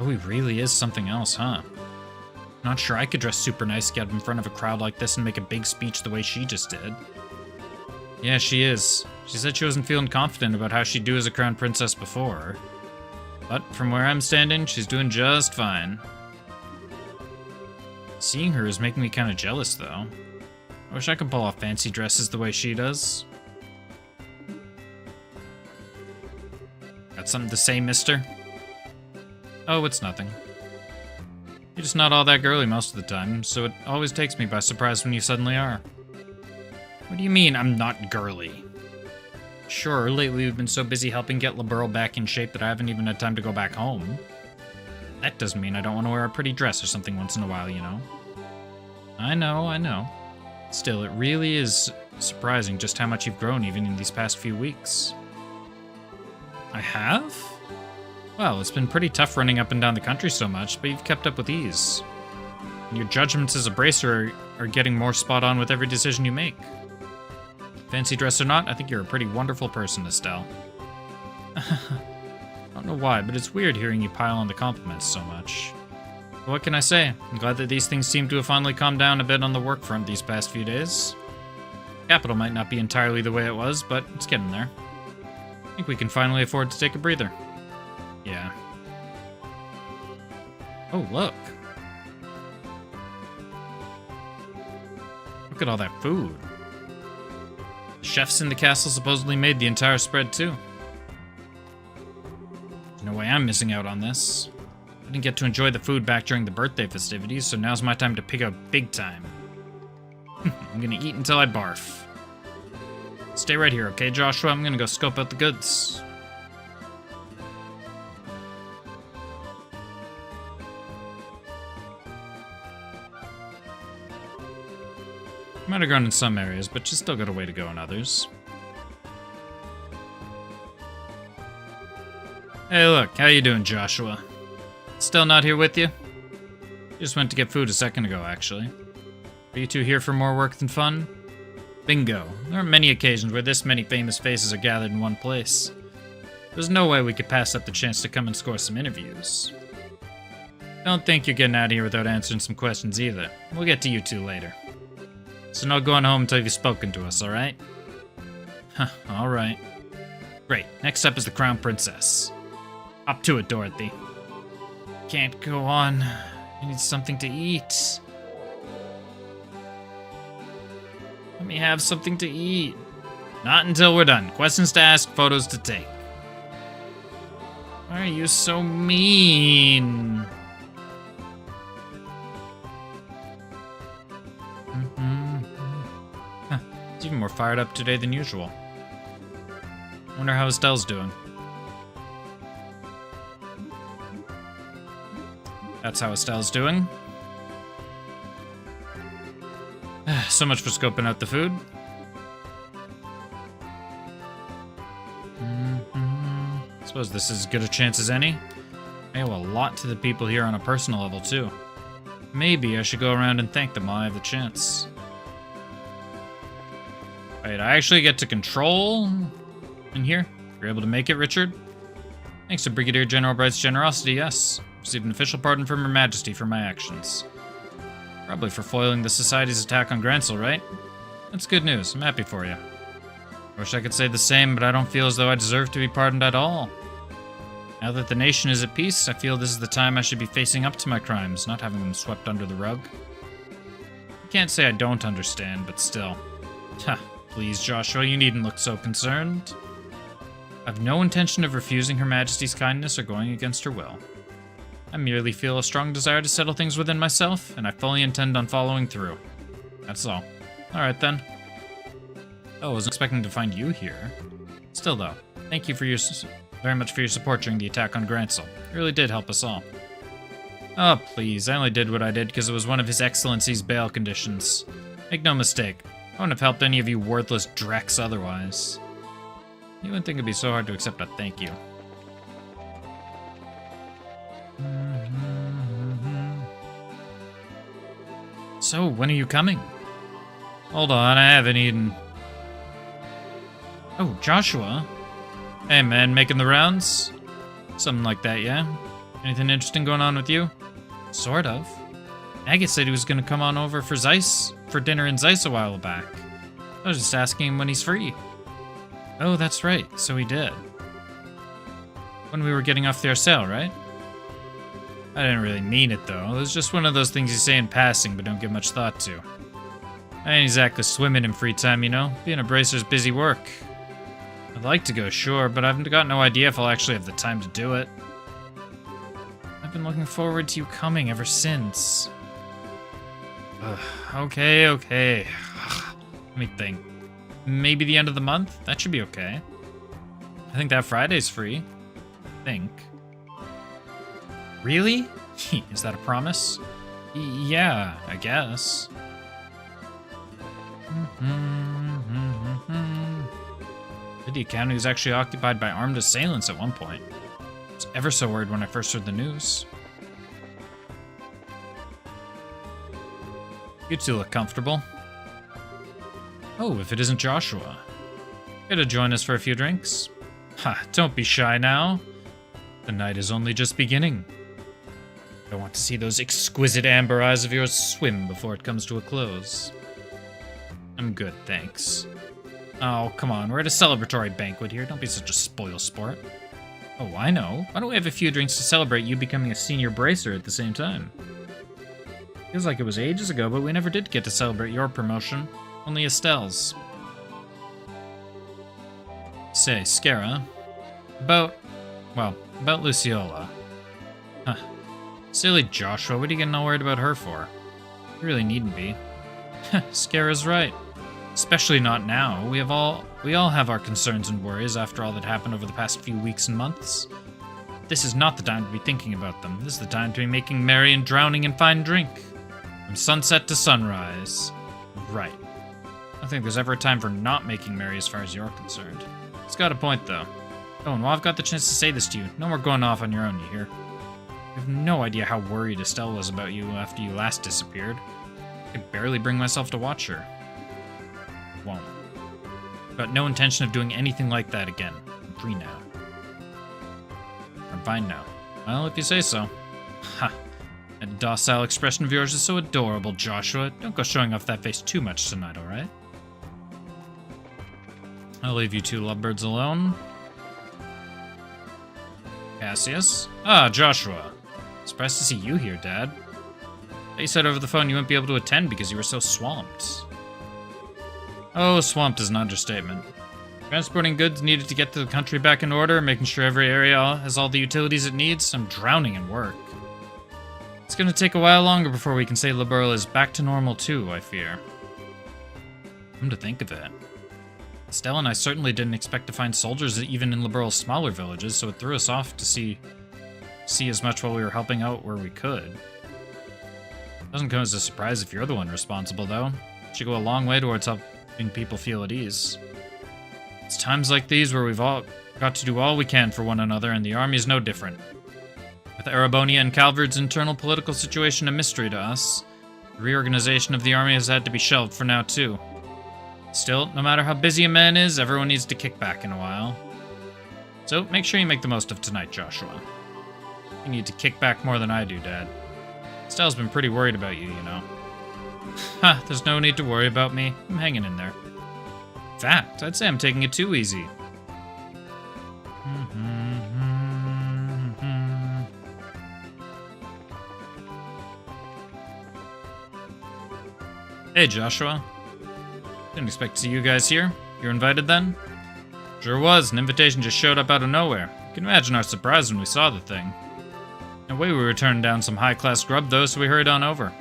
Oh, he really is something else, huh? Not sure I could dress super nice, get up in front of a crowd like this, and make a big speech the way she just did. Yeah, she is. She said she wasn't feeling confident about how she'd do as a crown princess before. But from where I'm standing, she's doing just fine. Seeing her is making me kind of jealous, though. I wish I could pull off fancy dresses the way she does. Got something to say, mister? Oh, it's nothing. You're just not all that girly most of the time, so it always takes me by surprise when you suddenly are. What do you mean I'm not girly? Sure, lately we've been so busy helping get Liberl back in shape that I haven't even had time to go back home. That doesn't mean I don't want to wear a pretty dress or something once in a while, you know? I know. Still, it really is surprising just how much you've grown even in these past few weeks. I have? Well, it's been pretty tough running up and down the country so much, but you've kept up with ease. And your judgments as a bracer are getting more spot on with every decision you make. Fancy dress or not, I think you're a pretty wonderful person, Estelle. I don't know why, but it's weird hearing you pile on the compliments so much. But what can I say? I'm glad that these things seem to have finally calmed down a bit on the work front these past few days. Capital might not be entirely the way it was, but it's getting there. I think we can finally afford to take a breather. Yeah. Oh, look. Look at all that food. Chefs in the castle supposedly made the entire spread too. There's no way I'm missing out on this. I didn't get to enjoy the food back during the birthday festivities, so now's my time to pick out big time. I'm gonna eat until I barf. Stay right here, okay, Joshua? I'm gonna go scope out the goods. Might have grown in some areas, but you still got a way to go in others. Hey, look, how you doing, Joshua? Still not here with you? Just went to get food a second ago, actually. Are you two here for more work than fun? Bingo. There are many occasions where this many famous faces are gathered in one place. There's no way we could pass up the chance to come and score some interviews. Don't think you're getting out of here without answering some questions either. We'll get to you two later. So no going home until you've spoken to us, alright? Huh, alright. Great, next up is the Crown Princess. Up to it, Dorothy. Can't go on. I need something to eat. Let me have something to eat. Not until we're done. Questions to ask, photos to take. Why are you so mean? Huh, it's even more fired up today than usual. Wonder how Estelle's doing. That's how Estelle's doing. So much for scoping out the food. I suppose this is as good a chance as any. I owe a lot to the people here on a personal level, too. Maybe I should go around and thank them while I have the chance. Wait, I actually get to control in here? You're able to make it, Richard? Thanks to Brigadier General Bright's generosity, yes. Received an official pardon from Her Majesty for my actions. Probably for foiling the Society's attack on Grancel, right? That's good news. I'm happy for you. I wish I could say the same, but I don't feel as though I deserve to be pardoned at all. Now that the nation is at peace, I feel this is the time I should be facing up to my crimes, not having them swept under the rug. I can't say I don't understand, but still. Ha, please, Joshua, you needn't look so concerned. I've no intention of refusing Her Majesty's kindness or going against her will. I merely feel a strong desire to settle things within myself, and I fully intend on following through. That's all. Alright then. Oh, I wasn't expecting to find you here. Still though, thank you for very much for your support during the attack on Grancel. It really did help us all. Oh, please, I only did what I did because it was one of His Excellency's bail conditions. Make no mistake, I wouldn't have helped any of you worthless drex otherwise. You wouldn't think it'd be so hard to accept a thank you. So, when are you coming? Hold on, I haven't eaten. Oh, Joshua? Hey man, making the rounds? Something like that, yeah? Anything interesting going on with you? Sort of. Agate said he was gonna come on over for dinner in Zeiss a while back. I was just asking him when he's free. Oh, that's right, so he did. When we were getting off the Arcel, right? I didn't really mean it, though. It was just one of those things you say in passing, but don't give much thought to. I ain't exactly swimming in free time, you know? Being a bracer's busy work. I'd like to go, sure, but I've got no idea if I'll actually have the time to do it. I've been looking forward to you coming ever since. Okay. Let me think. Maybe the end of the month? That should be okay. I think that Friday's free. I think. Really? Is that a promise? Yeah, I guess. The academy was actually occupied by armed assailants at one point. I was ever so worried when I first heard the news. You two look comfortable. Oh, if it isn't Joshua. Here to join us for a few drinks? Ha, don't be shy now. The night is only just beginning. I want to see those exquisite amber eyes of yours swim before it comes to a close. I'm good, thanks. Oh, come on, we're at a celebratory banquet here. Don't be such a spoil sport. Oh, I know. Why don't we have a few drinks to celebrate you becoming a senior bracer at the same time? Feels like it was ages ago, but we never did get to celebrate your promotion. Only Estelle's. Say, Scara. About Luciola. Huh. Silly Joshua, what are you getting all worried about her for? You really needn't be. Scara's right. Especially not now. We all have our concerns and worries after all that happened over the past few weeks and months. This is not the time to be thinking about them. This is the time to be making merry and drowning in fine drink. From sunset to sunrise. Right. I don't think there's ever a time for not making merry as far as you're concerned. It's got a point, though. Oh, and while I've got the chance to say this to you, no more going off on your own, you hear? You have no idea how worried Estelle was about you after you last disappeared. I could barely bring myself to watch her. Won't. Got no intention of doing anything like that again. I'm free now. I'm fine now. Well, if you say so. Ha! That docile expression of yours is so adorable, Joshua. Don't go showing off that face too much tonight, alright? I'll leave you two lovebirds alone. Cassius? Ah, Joshua. Surprised to see you here, Dad. You said over the phone you wouldn't be able to attend because you were so swamped. Oh, swamped is an understatement. Transporting goods needed to get the country back in order, making sure every area has all the utilities it needs. I'm drowning in work. It's gonna take a while longer before we can say Liberl is back to normal too, I fear. Come to think of it. Estelle and I certainly didn't expect to find soldiers even in Liberl's smaller villages, so it threw us off to see as much while we were helping out where we could. Doesn't come as a surprise if you're the one responsible, though. It should go a long way towards helping people feel at ease. It's times like these where we've all got to do all we can for one another, and the army is no different. With Arabonia and Calvard's internal political situation a mystery to us, the reorganization of the army has had to be shelved for now, too. Still, no matter how busy a man is, everyone needs to kick back in a while. So, make sure you make the most of tonight, Joshua. You need to kick back more than I do, Dad. Estelle's been pretty worried about you, you know. Ha, there's no need to worry about me. I'm hanging in there. In fact, I'd say I'm taking it too easy. Hey, Joshua. Didn't expect to see you guys here. You're invited then? Sure was. An invitation just showed up out of nowhere. You can imagine our surprise when we saw the thing. No way we were turning down some high-class grub, though, so we hurried on over.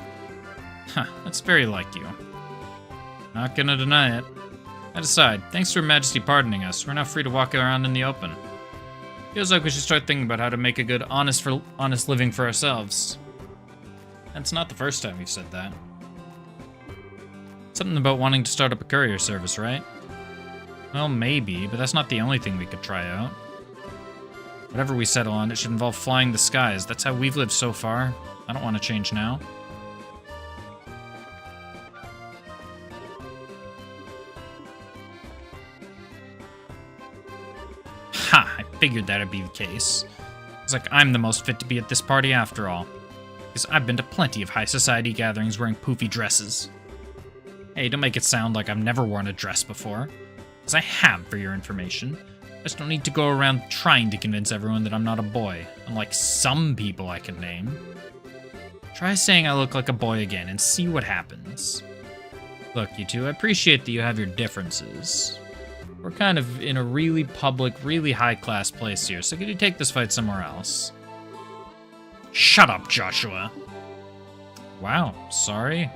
Huh, that's very like you. Not gonna deny it. That aside, thanks to Her Majesty pardoning us, we're now free to walk around in the open. Feels like we should start thinking about how to make a good, honest living for ourselves. That's not the first time we've said that. Something about wanting to start up a courier service, right? Well, maybe, but that's not the only thing we could try out. Whatever we settle on, it should involve flying the skies. That's how we've lived so far. I don't want to change now. Ha! I figured that'd be the case. It's like I'm the most fit to be at this party after all. Because I've been to plenty of high society gatherings wearing poofy dresses. Hey, don't make it sound like I've never worn a dress before. Because I have, for your information. I just don't need to go around trying to convince everyone that I'm not a boy, unlike some people I can name. Try saying I look like a boy again and see what happens. Look, you two, I appreciate that you have your differences. We're kind of in a really public, really high-class place here, so could you take this fight somewhere else? Shut up, Joshua! Wow, sorry.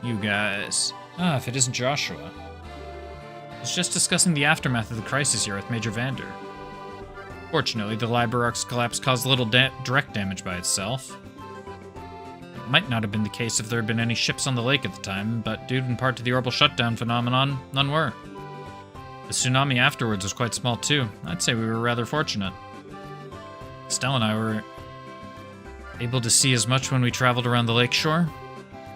You guys. Ah, if it isn't Joshua. I was just discussing the aftermath of the crisis here with Major Vander. Fortunately, the Liberarch's collapse caused little direct damage by itself. It might not have been the case if there had been any ships on the lake at the time, but due in part to the orbital shutdown phenomenon, none were. The tsunami afterwards was quite small too. I'd say we were rather fortunate. Estelle and I were able to see as much when we traveled around the lakeshore.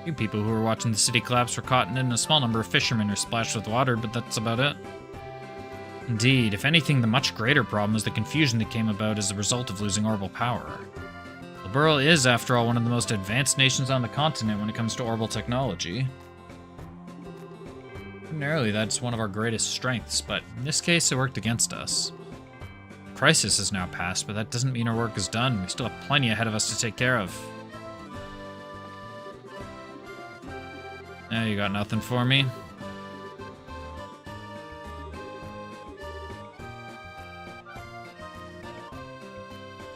You people who were watching the city collapse were caught in, and a small number of fishermen were splashed with water, but that's about it. Indeed, if anything, the much greater problem is the confusion that came about as a result of losing orbital power. Liberl is, after all, one of the most advanced nations on the continent when it comes to orbital technology. Ordinarily, that's one of our greatest strengths, but in this case, it worked against us. The crisis has now passed, but that doesn't mean our work is done. We still have plenty ahead of us to take care of. Yeah, you got nothing for me.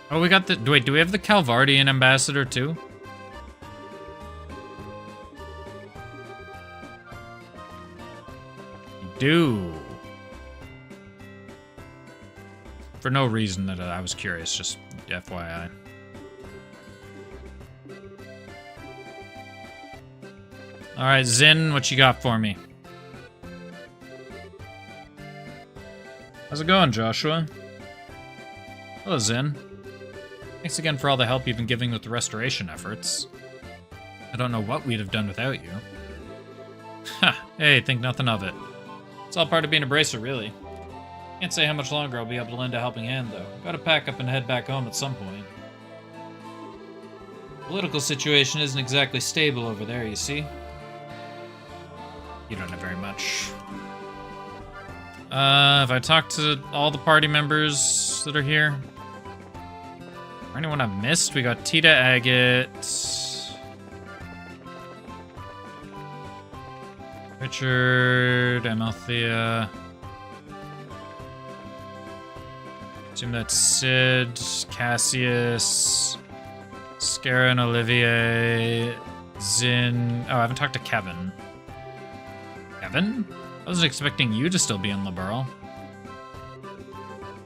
Oh, we got the... Wait, do we have the Calvardian ambassador too? We do. For no reason that I was curious, just FYI. Alright, Zin, what you got for me? How's it going, Joshua? Hello, Zin. Thanks again for all the help you've been giving with the restoration efforts. I don't know what we'd have done without you. Ha! Hey, think nothing of it. It's all part of being a bracer, really. Can't say how much longer I'll be able to lend a helping hand, though. Gotta pack up and head back home at some point. Political situation isn't exactly stable over there, you see. You don't know very much. Have I talked to all the party members that are here? Or anyone I've missed? We got Tita Agate. Richard, Amalthea. Assume that's Sid, Cassius, Scara and Olivier, Zin. Oh, I haven't talked to Kevin. Kevin? I wasn't expecting you to still be in Liberl.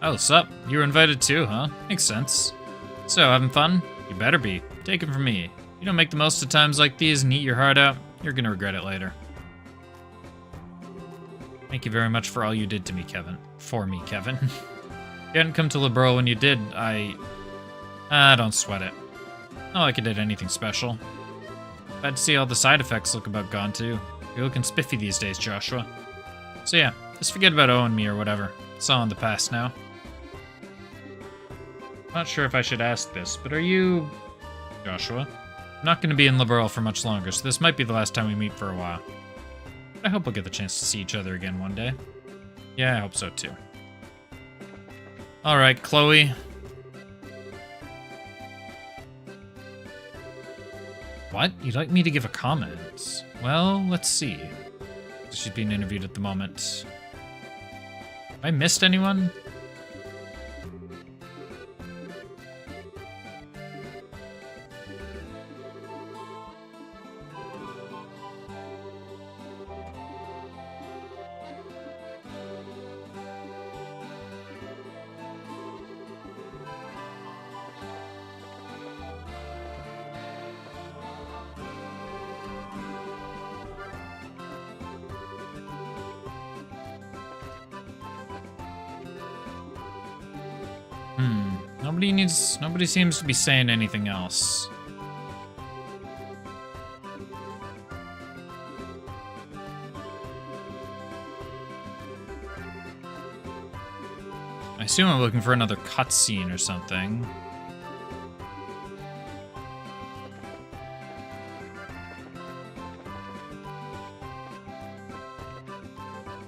Oh, sup? You were invited too, huh? Makes sense. So, having fun? You better be. Take it from me. You don't make the most of times like these and eat your heart out, you're gonna regret it later. Thank you very much for all you did to me, Kevin. For me, Kevin. You hadn't come to Liberl when you did, don't sweat it. Not like I did anything special. Glad to see all the side effects look about gone too. You're looking spiffy these days, Joshua. So yeah, just forget about Owen me or whatever. It's all in the past now. Not sure if I should ask this, but are you... Joshua? I'm not going to be in Liberl for much longer, so this might be the last time we meet for a while. I hope we'll get the chance to see each other again one day. Yeah, I hope so too. Alright, Chloe. What? You'd like me to give a comment? Well, let's see. She's being interviewed at the moment. Have I missed anyone? Nobody seems to be saying anything else. I assume I'm looking for another cutscene or something.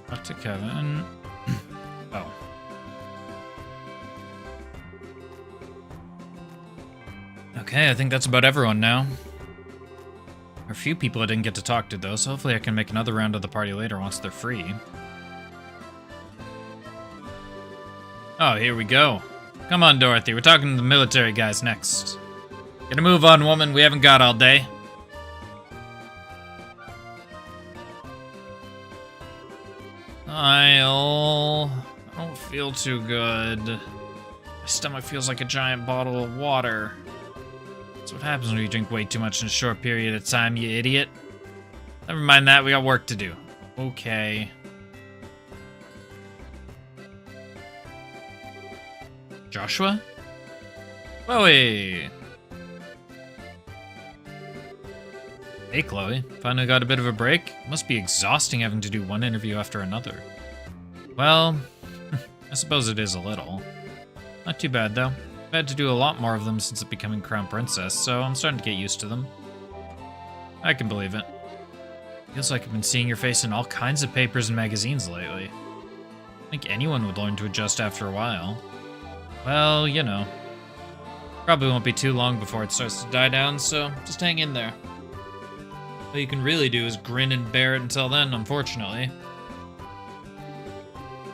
Talk to Kevin. Oh. Okay, I think that's about everyone now. There are a few people I didn't get to talk to, though, so hopefully I can make another round of the party later once they're free. Oh, here we go. Come on, Dorothy, we're talking to the military guys next. Get a move on, woman, we haven't got all day. I don't feel too good. My stomach feels like a giant bottle of water. That's what happens when you drink way too much in a short period of time, you idiot. Never mind that, we got work to do. Okay. Joshua? Chloe! Hey, Chloe. Finally got a bit of a break? Must be exhausting having to do one interview after another. Well, I suppose it is a little. Not too bad, though. I've had to do a lot more of them since becoming Crown Princess, so I'm starting to get used to them. I can believe it. Feels like I've been seeing your face in all kinds of papers and magazines lately. I think anyone would learn to adjust after a while. Well, you know. Probably won't be too long before it starts to die down, so just hang in there. All you can really do is grin and bear it until then, unfortunately.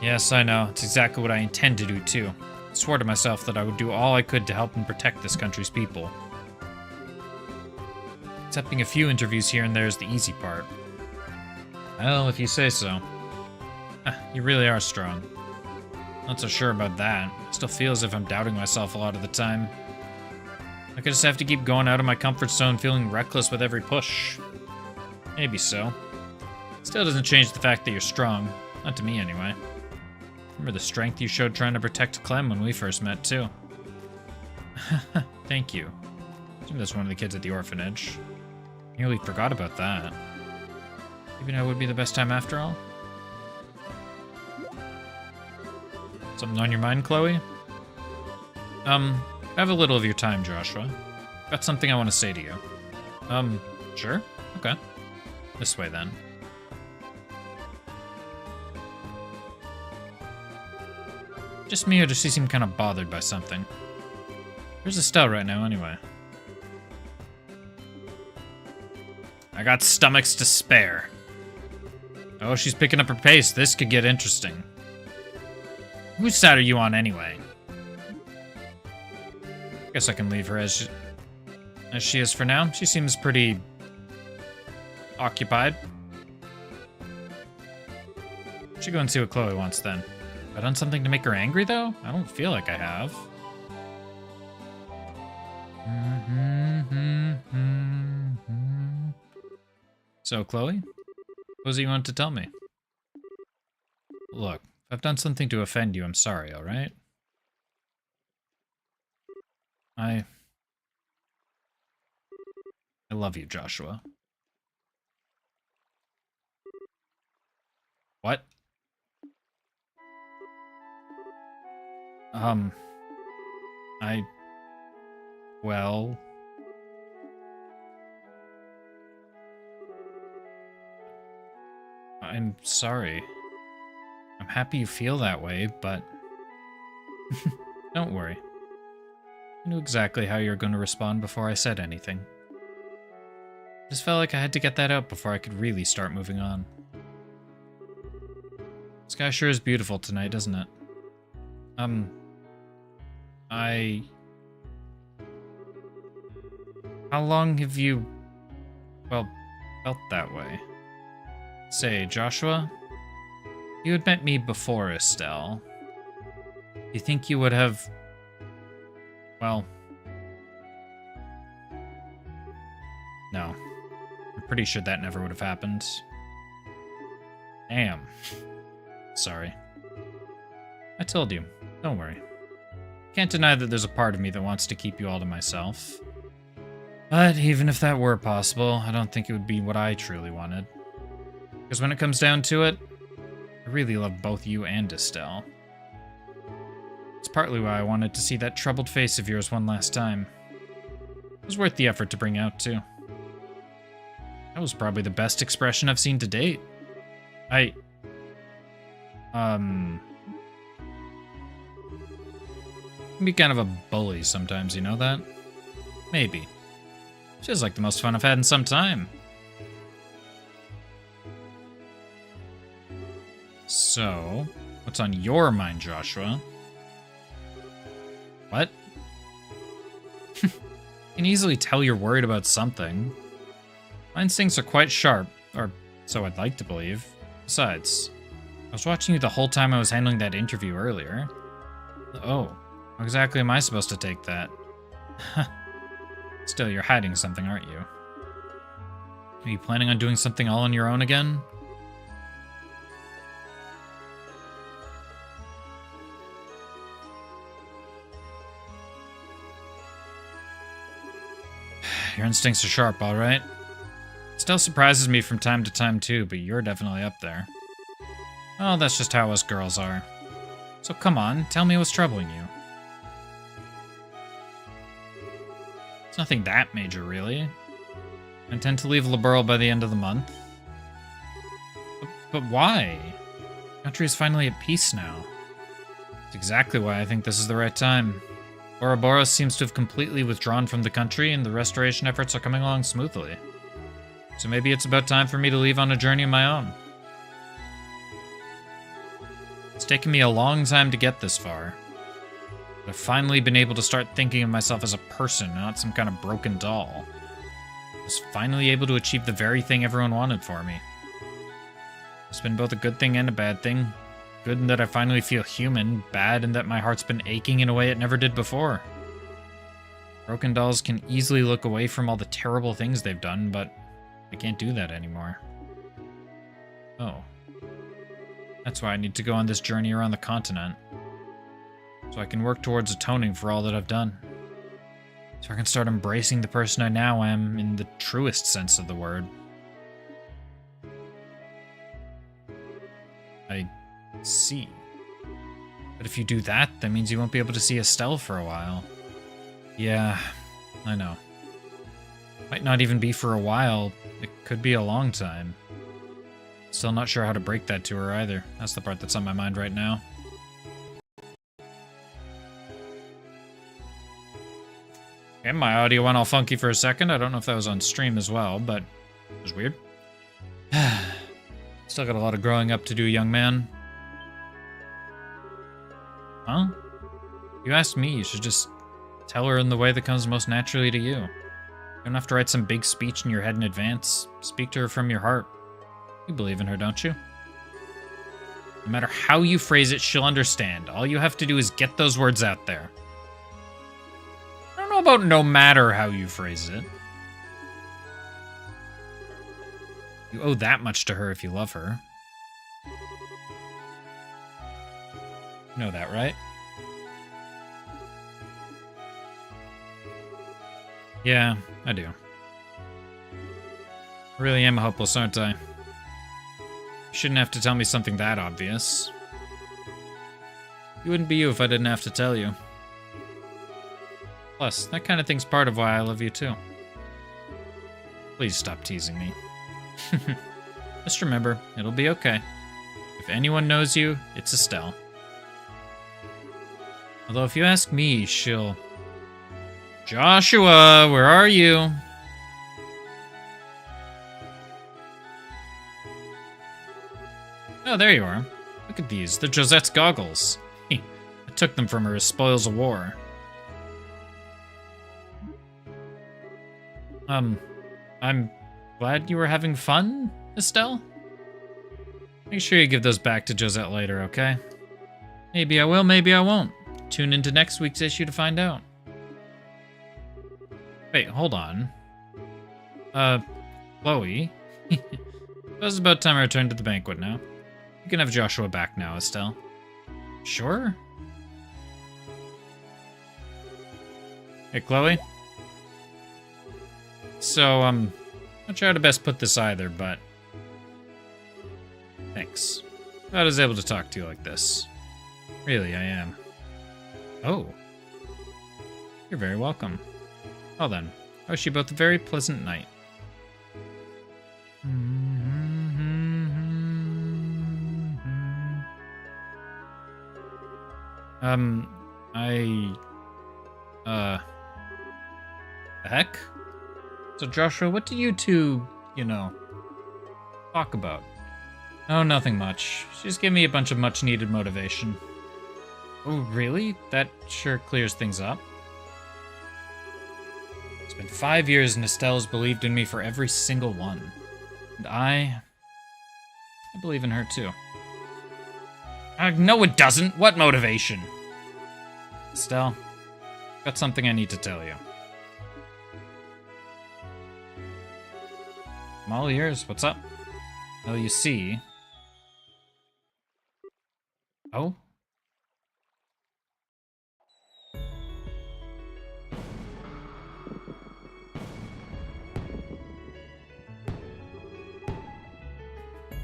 Yes, I know. It's exactly what I intend to do, too. I swore to myself that I would do all I could to help and protect this country's people. Accepting a few interviews here and there is the easy part. Well, if you say so. You really are strong. Not so sure about that. I still feel as if I'm doubting myself a lot of the time. I just have to keep going out of my comfort zone, feeling reckless with every push. Maybe so. Still doesn't change the fact that you're strong. Not to me, anyway. Remember the strength you showed trying to protect Clem when we first met, too. Thank you. I assume that's one of the kids at the orphanage. Nearly forgot about that. Maybe now would be the best time after all? Something on your mind, Chloe? I have a little of your time, Joshua. Got something I want to say to you. Sure? Okay. This way, then. Just me, or does she seem kind of bothered by something? Where's Estelle right now, anyway? I got stomachs to spare. Oh, she's picking up her pace. This could get interesting. Whose side are you on, anyway? Guess I can leave her as she is for now. She seems pretty occupied. Should go and see what Chloe wants then. Have I done something to make her angry, though? I don't feel like I have. So, Chloe? What was it you wanted to tell me? Look, if I've done something to offend you, I'm sorry, alright? I love you, Joshua. What? Well... I'm sorry. I'm happy you feel that way, but... Don't worry. I knew exactly how you were going to respond before I said anything. Just felt like I had to get that out before I could really start moving on. The sky sure is beautiful tonight, isn't it? How long have you, well, felt that way? Say, Joshua, you had met me before Estelle. You think you would have, well, no. I'm pretty sure that never would have happened. Damn. Sorry. I told you. Don't worry. Can't deny that there's a part of me that wants to keep you all to myself. But even if that were possible, I don't think it would be what I truly wanted. Because when it comes down to it, I really love both you and Estelle. It's partly why I wanted to see that troubled face of yours one last time. It was worth the effort to bring out, too. That was probably the best expression I've seen to date. I can be kind of a bully sometimes, you know that? Maybe. Feels like the most fun I've had in some time. So, what's on your mind, Joshua? What? You can easily tell you're worried about something. My instincts are quite sharp, or so I'd like to believe. Besides, I was watching you the whole time I was handling that interview earlier. Oh, how exactly am I supposed to take that? Still, you're hiding something, aren't you? Are you planning on doing something all on your own again? Your instincts are sharp, all right. Still surprises me from time to time, too, but you're definitely up there. Oh, that's just how us girls are. So come on, tell me what's troubling you. It's nothing that major, really. I intend to leave Liberl by the end of the month. But why? The country is finally at peace now. It's exactly why I think this is the right time. Ouroboros seems to have completely withdrawn from the country, and the restoration efforts are coming along smoothly. So maybe it's about time for me to leave on a journey of my own. It's taken me a long time to get this far. But I've finally been able to start thinking of myself as a person, not some kind of broken doll. I was finally able to achieve the very thing everyone wanted for me. It's been both a good thing and a bad thing. Good in that I finally feel human, bad in that my heart's been aching in a way it never did before. Broken dolls can easily look away from all the terrible things they've done, but I can't do that anymore. Oh. That's why I need to go on this journey around the continent. So I can work towards atoning for all that I've done. So I can start embracing the person I now am in the truest sense of the word. I see. But if you do that, that means you won't be able to see Estelle for a while. Yeah, I know. Might not even be for a while. It could be a long time. Still not sure how to break that to her either. That's the part that's on my mind right now. Okay, my audio went all funky for a second. I don't know if that was on stream as well, but it was weird. Still got a lot of growing up to do, young man. Huh? You asked me, you should just tell her in the way that comes most naturally to you. You don't have to write some big speech in your head in advance. Speak to her from your heart. You believe in her, don't you? No matter how you phrase it, she'll understand. All you have to do is get those words out there. I don't know about no matter how you phrase it. You owe that much to her if you love her. You know that, right? Yeah, I do. I really am hopeless, aren't I? You shouldn't have to tell me something that obvious. You wouldn't be you if I didn't have to tell you. Plus, that kind of thing's part of why I love you too. Please stop teasing me. Just remember, it'll be okay. If anyone knows you, it's Estelle. Although if you ask me, she'll... Joshua, where are you? Oh, there you are. Look at these. They're Josette's goggles. I took them from her as spoils of war. I'm glad you were having fun, Estelle? Make sure you give those back to Josette later, okay? Maybe I will, maybe I won't. Tune into next week's issue to find out. Wait, hold on. Chloe? It's about time I returned to the banquet now. You can have Joshua back now, Estelle. Sure? Hey, Chloe? So, not sure how to best put this either, but... Thanks. Glad I was able to talk to you like this. Really, I am. Oh. You're very welcome. Well then, I wish you both a very pleasant night. The heck? So Joshua, what do you two, talk about? Oh, nothing much. She just gave me a bunch of much-needed motivation. Oh, really? That sure clears things up. It's been 5 years and Estelle's believed in me for every single one. And I believe in her too. No, it doesn't. What motivation? Estelle, got something I need to tell you. I'm all ears. What's up? Well, you see... Oh?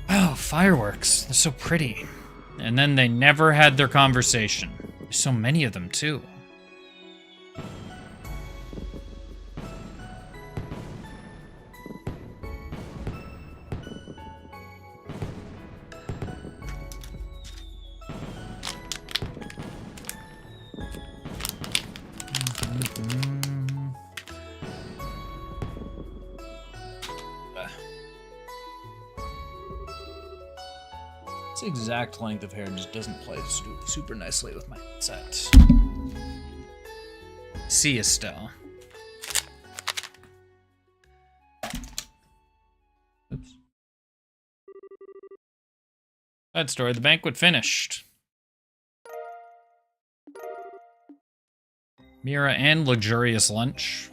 Oh, fireworks. They're so pretty. And then they never had their conversation. There's so many of them, too. This exact length of hair just doesn't play super nicely with my headset. See Estelle. Oops. Side story, the banquet finished. Mira and luxurious lunch.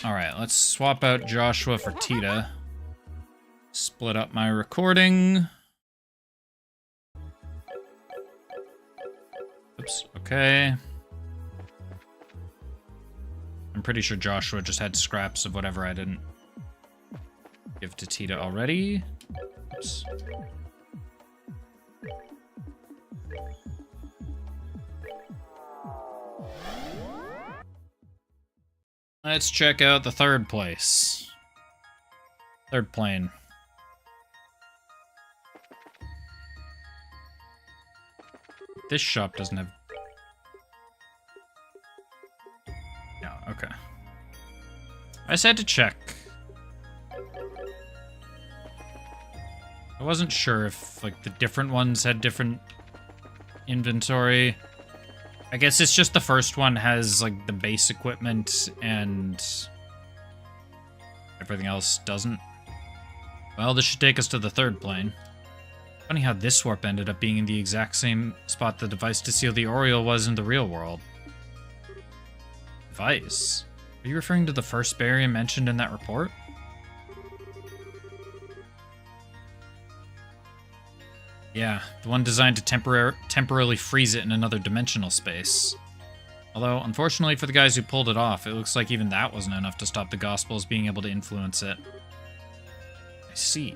Alright, let's swap out Joshua for Tita. Split up my recording. Oops, okay. I'm pretty sure Joshua just had scraps of whatever I didn't give to Tita already. Oops. Let's check out the third place. Third plane. This shop doesn't have... No, okay. I just had to check. I wasn't sure if, like, the different ones had different inventory. I guess it's just the first one has, like, the base equipment and everything else doesn't. Well, this should take us to the third plane. Funny how this warp ended up being in the exact same spot the device to seal the Oriole was in the real world. Device? Are you referring to the first barrier mentioned in that report? Yeah, the one designed to temporarily freeze it in another dimensional space. Although, unfortunately for the guys who pulled it off, it looks like even that wasn't enough to stop the Gospels being able to influence it. I see.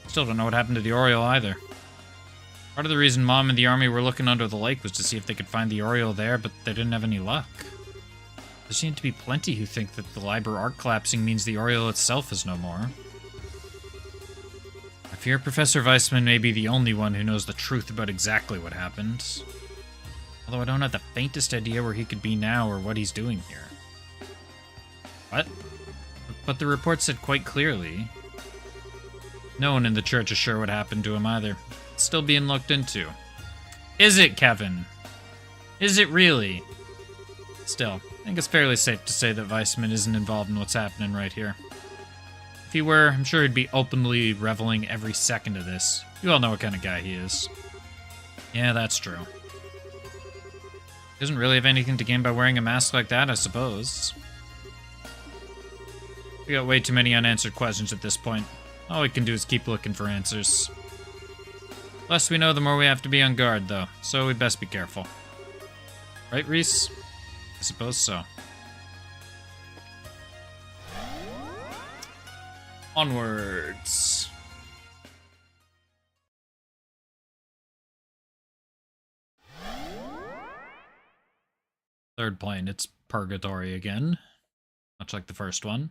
Still don't know what happened to the Oriole either. Part of the reason Mom and the army were looking under the lake was to see if they could find the Oriole there, but they didn't have any luck. There seem to be plenty who think that the Liber arc collapsing means the Oriole itself is no more. I fear Professor Weissman may be the only one who knows the truth about exactly what happened. Although I don't have the faintest idea where he could be now or what he's doing here. What? But the report said quite clearly. No one in the church is sure what happened to him either. It's still being looked into. Is it, Kevin? Is it really? Still, I think it's fairly safe to say that Weissman isn't involved in what's happening right here. If he were, I'm sure he'd be openly reveling every second of this. You all know what kind of guy he is. Yeah, that's true. He doesn't really have anything to gain by wearing a mask like that, I suppose. We got way too many unanswered questions at this point. All we can do is keep looking for answers. The less we know, the more we have to be on guard, though, so we best be careful. Right, Reese? I suppose so. Onwards. Third plane, it's purgatory again. Much like the first one.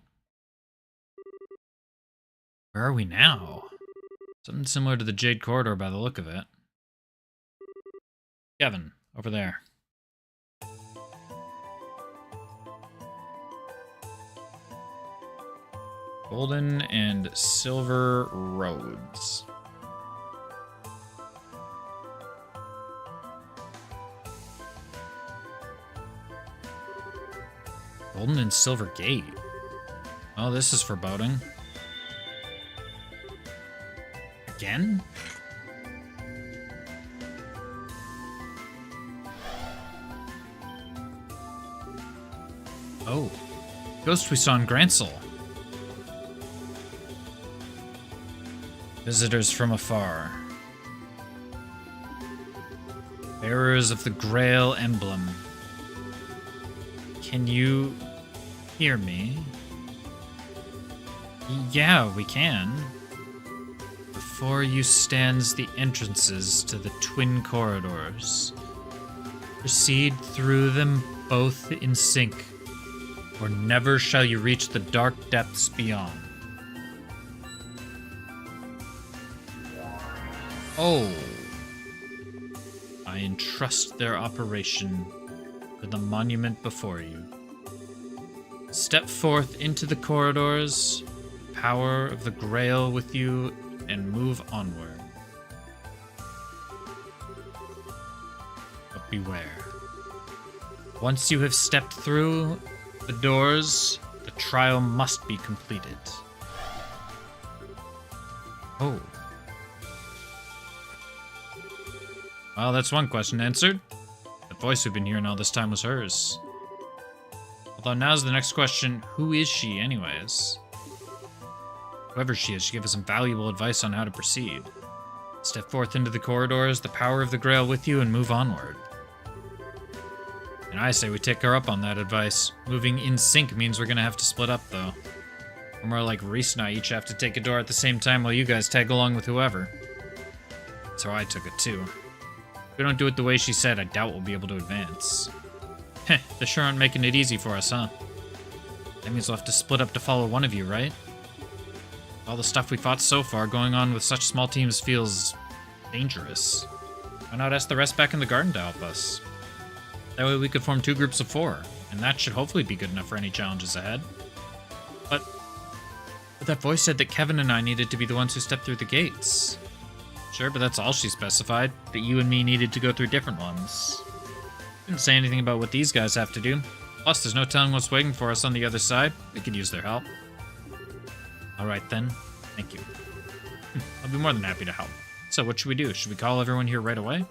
Where are we now? Something similar to the Jade Corridor by the look of it. Kevin, over there. Golden and silver roads. Golden and silver gate. Oh, this is foreboding. Again? Oh. Ghost we saw in Grancel. Visitors from afar. Bearers of the Grail emblem. Can you hear me? Yeah, we can. Before you stands the entrances to the twin corridors. Proceed through them both in sync, or never shall you reach the dark depths beyond. Oh. I entrust their operation to the monument before you. Step forth into the corridors, power of the Grail with you, and move onward. But beware. Once you have stepped through the doors, the trial must be completed. Oh. Well, that's one question answered. The voice we've been hearing all this time was hers. Although now's the next question, who is she anyways? Whoever she is, she gave us some valuable advice on how to proceed. Step forth into the corridors, the power of the Grail with you, and move onward. And I say we take her up on that advice. Moving in sync means we're gonna have to split up, though. Or more like Reese and I each have to take a door at the same time while you guys tag along with whoever. That's how I took it, too. If we don't do it the way she said, I doubt we'll be able to advance. Heh, they sure aren't making it easy for us, huh? That means we'll have to split up to follow one of you, right? All the stuff we fought so far, going on with such small teams feels dangerous. Why not ask the rest back in the garden to help us? That way we could form 2 groups of 4, and that should hopefully be good enough for any challenges ahead. But that voice said that Kevin and I needed to be the ones who stepped through the gates. Sure, but that's all she specified, that you and me needed to go through different ones. Didn't say anything about what these guys have to do. Plus, there's no telling what's waiting for us on the other side. We could use their help. Alright then, thank you. I'll be more than happy to help. So what should we do? Should we call everyone here right away?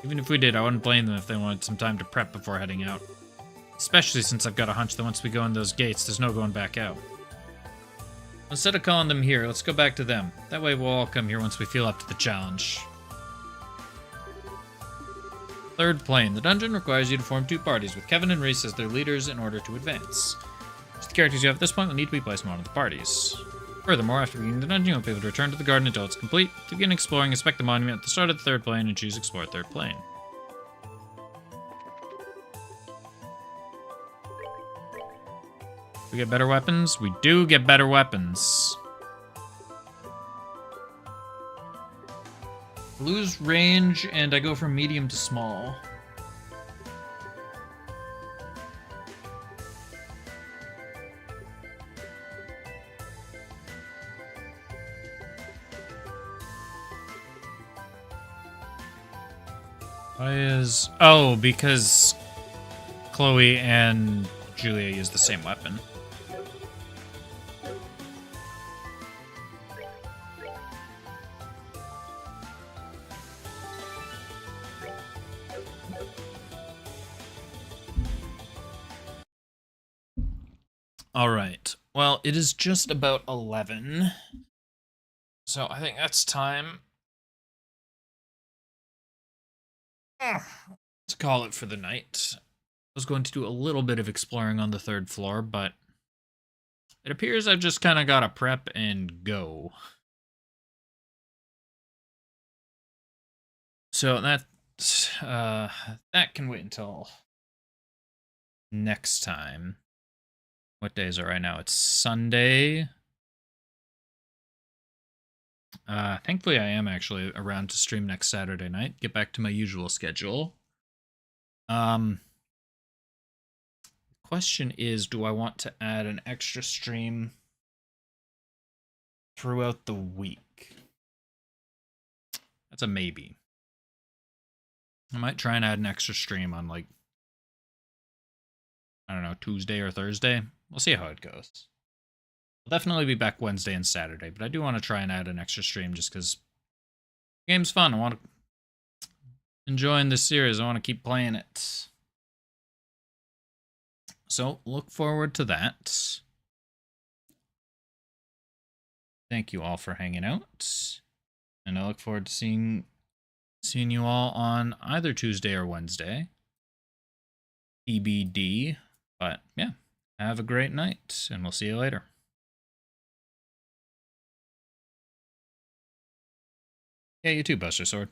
Even if we did, I wouldn't blame them if they wanted some time to prep before heading out. Especially since I've got a hunch that once we go in those gates, there's no going back out. Instead of calling them here, let's go back to them. That way we'll all come here once we feel up to the challenge. Third plane. The dungeon requires you to form 2 parties, with Kevin and Reese as their leaders in order to advance. The characters you have at this point will need to be placed in one of the parties. Furthermore, after beginning the dungeon, you'll be able to return to the garden until it's complete. To begin exploring, inspect the monument at the start of the 3rd plane and choose Explore 3rd plane. We get better weapons? We do get better weapons. Lose range, and I go from medium to small. Why is... Oh, because Chloe and Julia use the same weapon. All right. Well, it is just about 11. So I think that's time to call it for the night. I was going to do a little bit of exploring on the 3rd floor, but it appears I've just kind of got to prep and go. So that can wait until next time. What day is it right now? It's Sunday. Thankfully, I am actually around to stream next Saturday night. Get back to my usual schedule. Question is, do I want to add an extra stream throughout the week? That's a maybe. I might try and add an extra stream on, like, I don't know, Tuesday or Thursday. We'll see how it goes. I'll definitely be back Wednesday and Saturday, but I do want to try and add an extra stream just because the game's fun. I want to enjoy this series. I want to keep playing it. So, look forward to that. Thank you all for hanging out. And I look forward to seeing you all on either Tuesday or Wednesday. TBD. But, yeah. Have a great night, and we'll see you later. Yeah, you too, Buster Sword.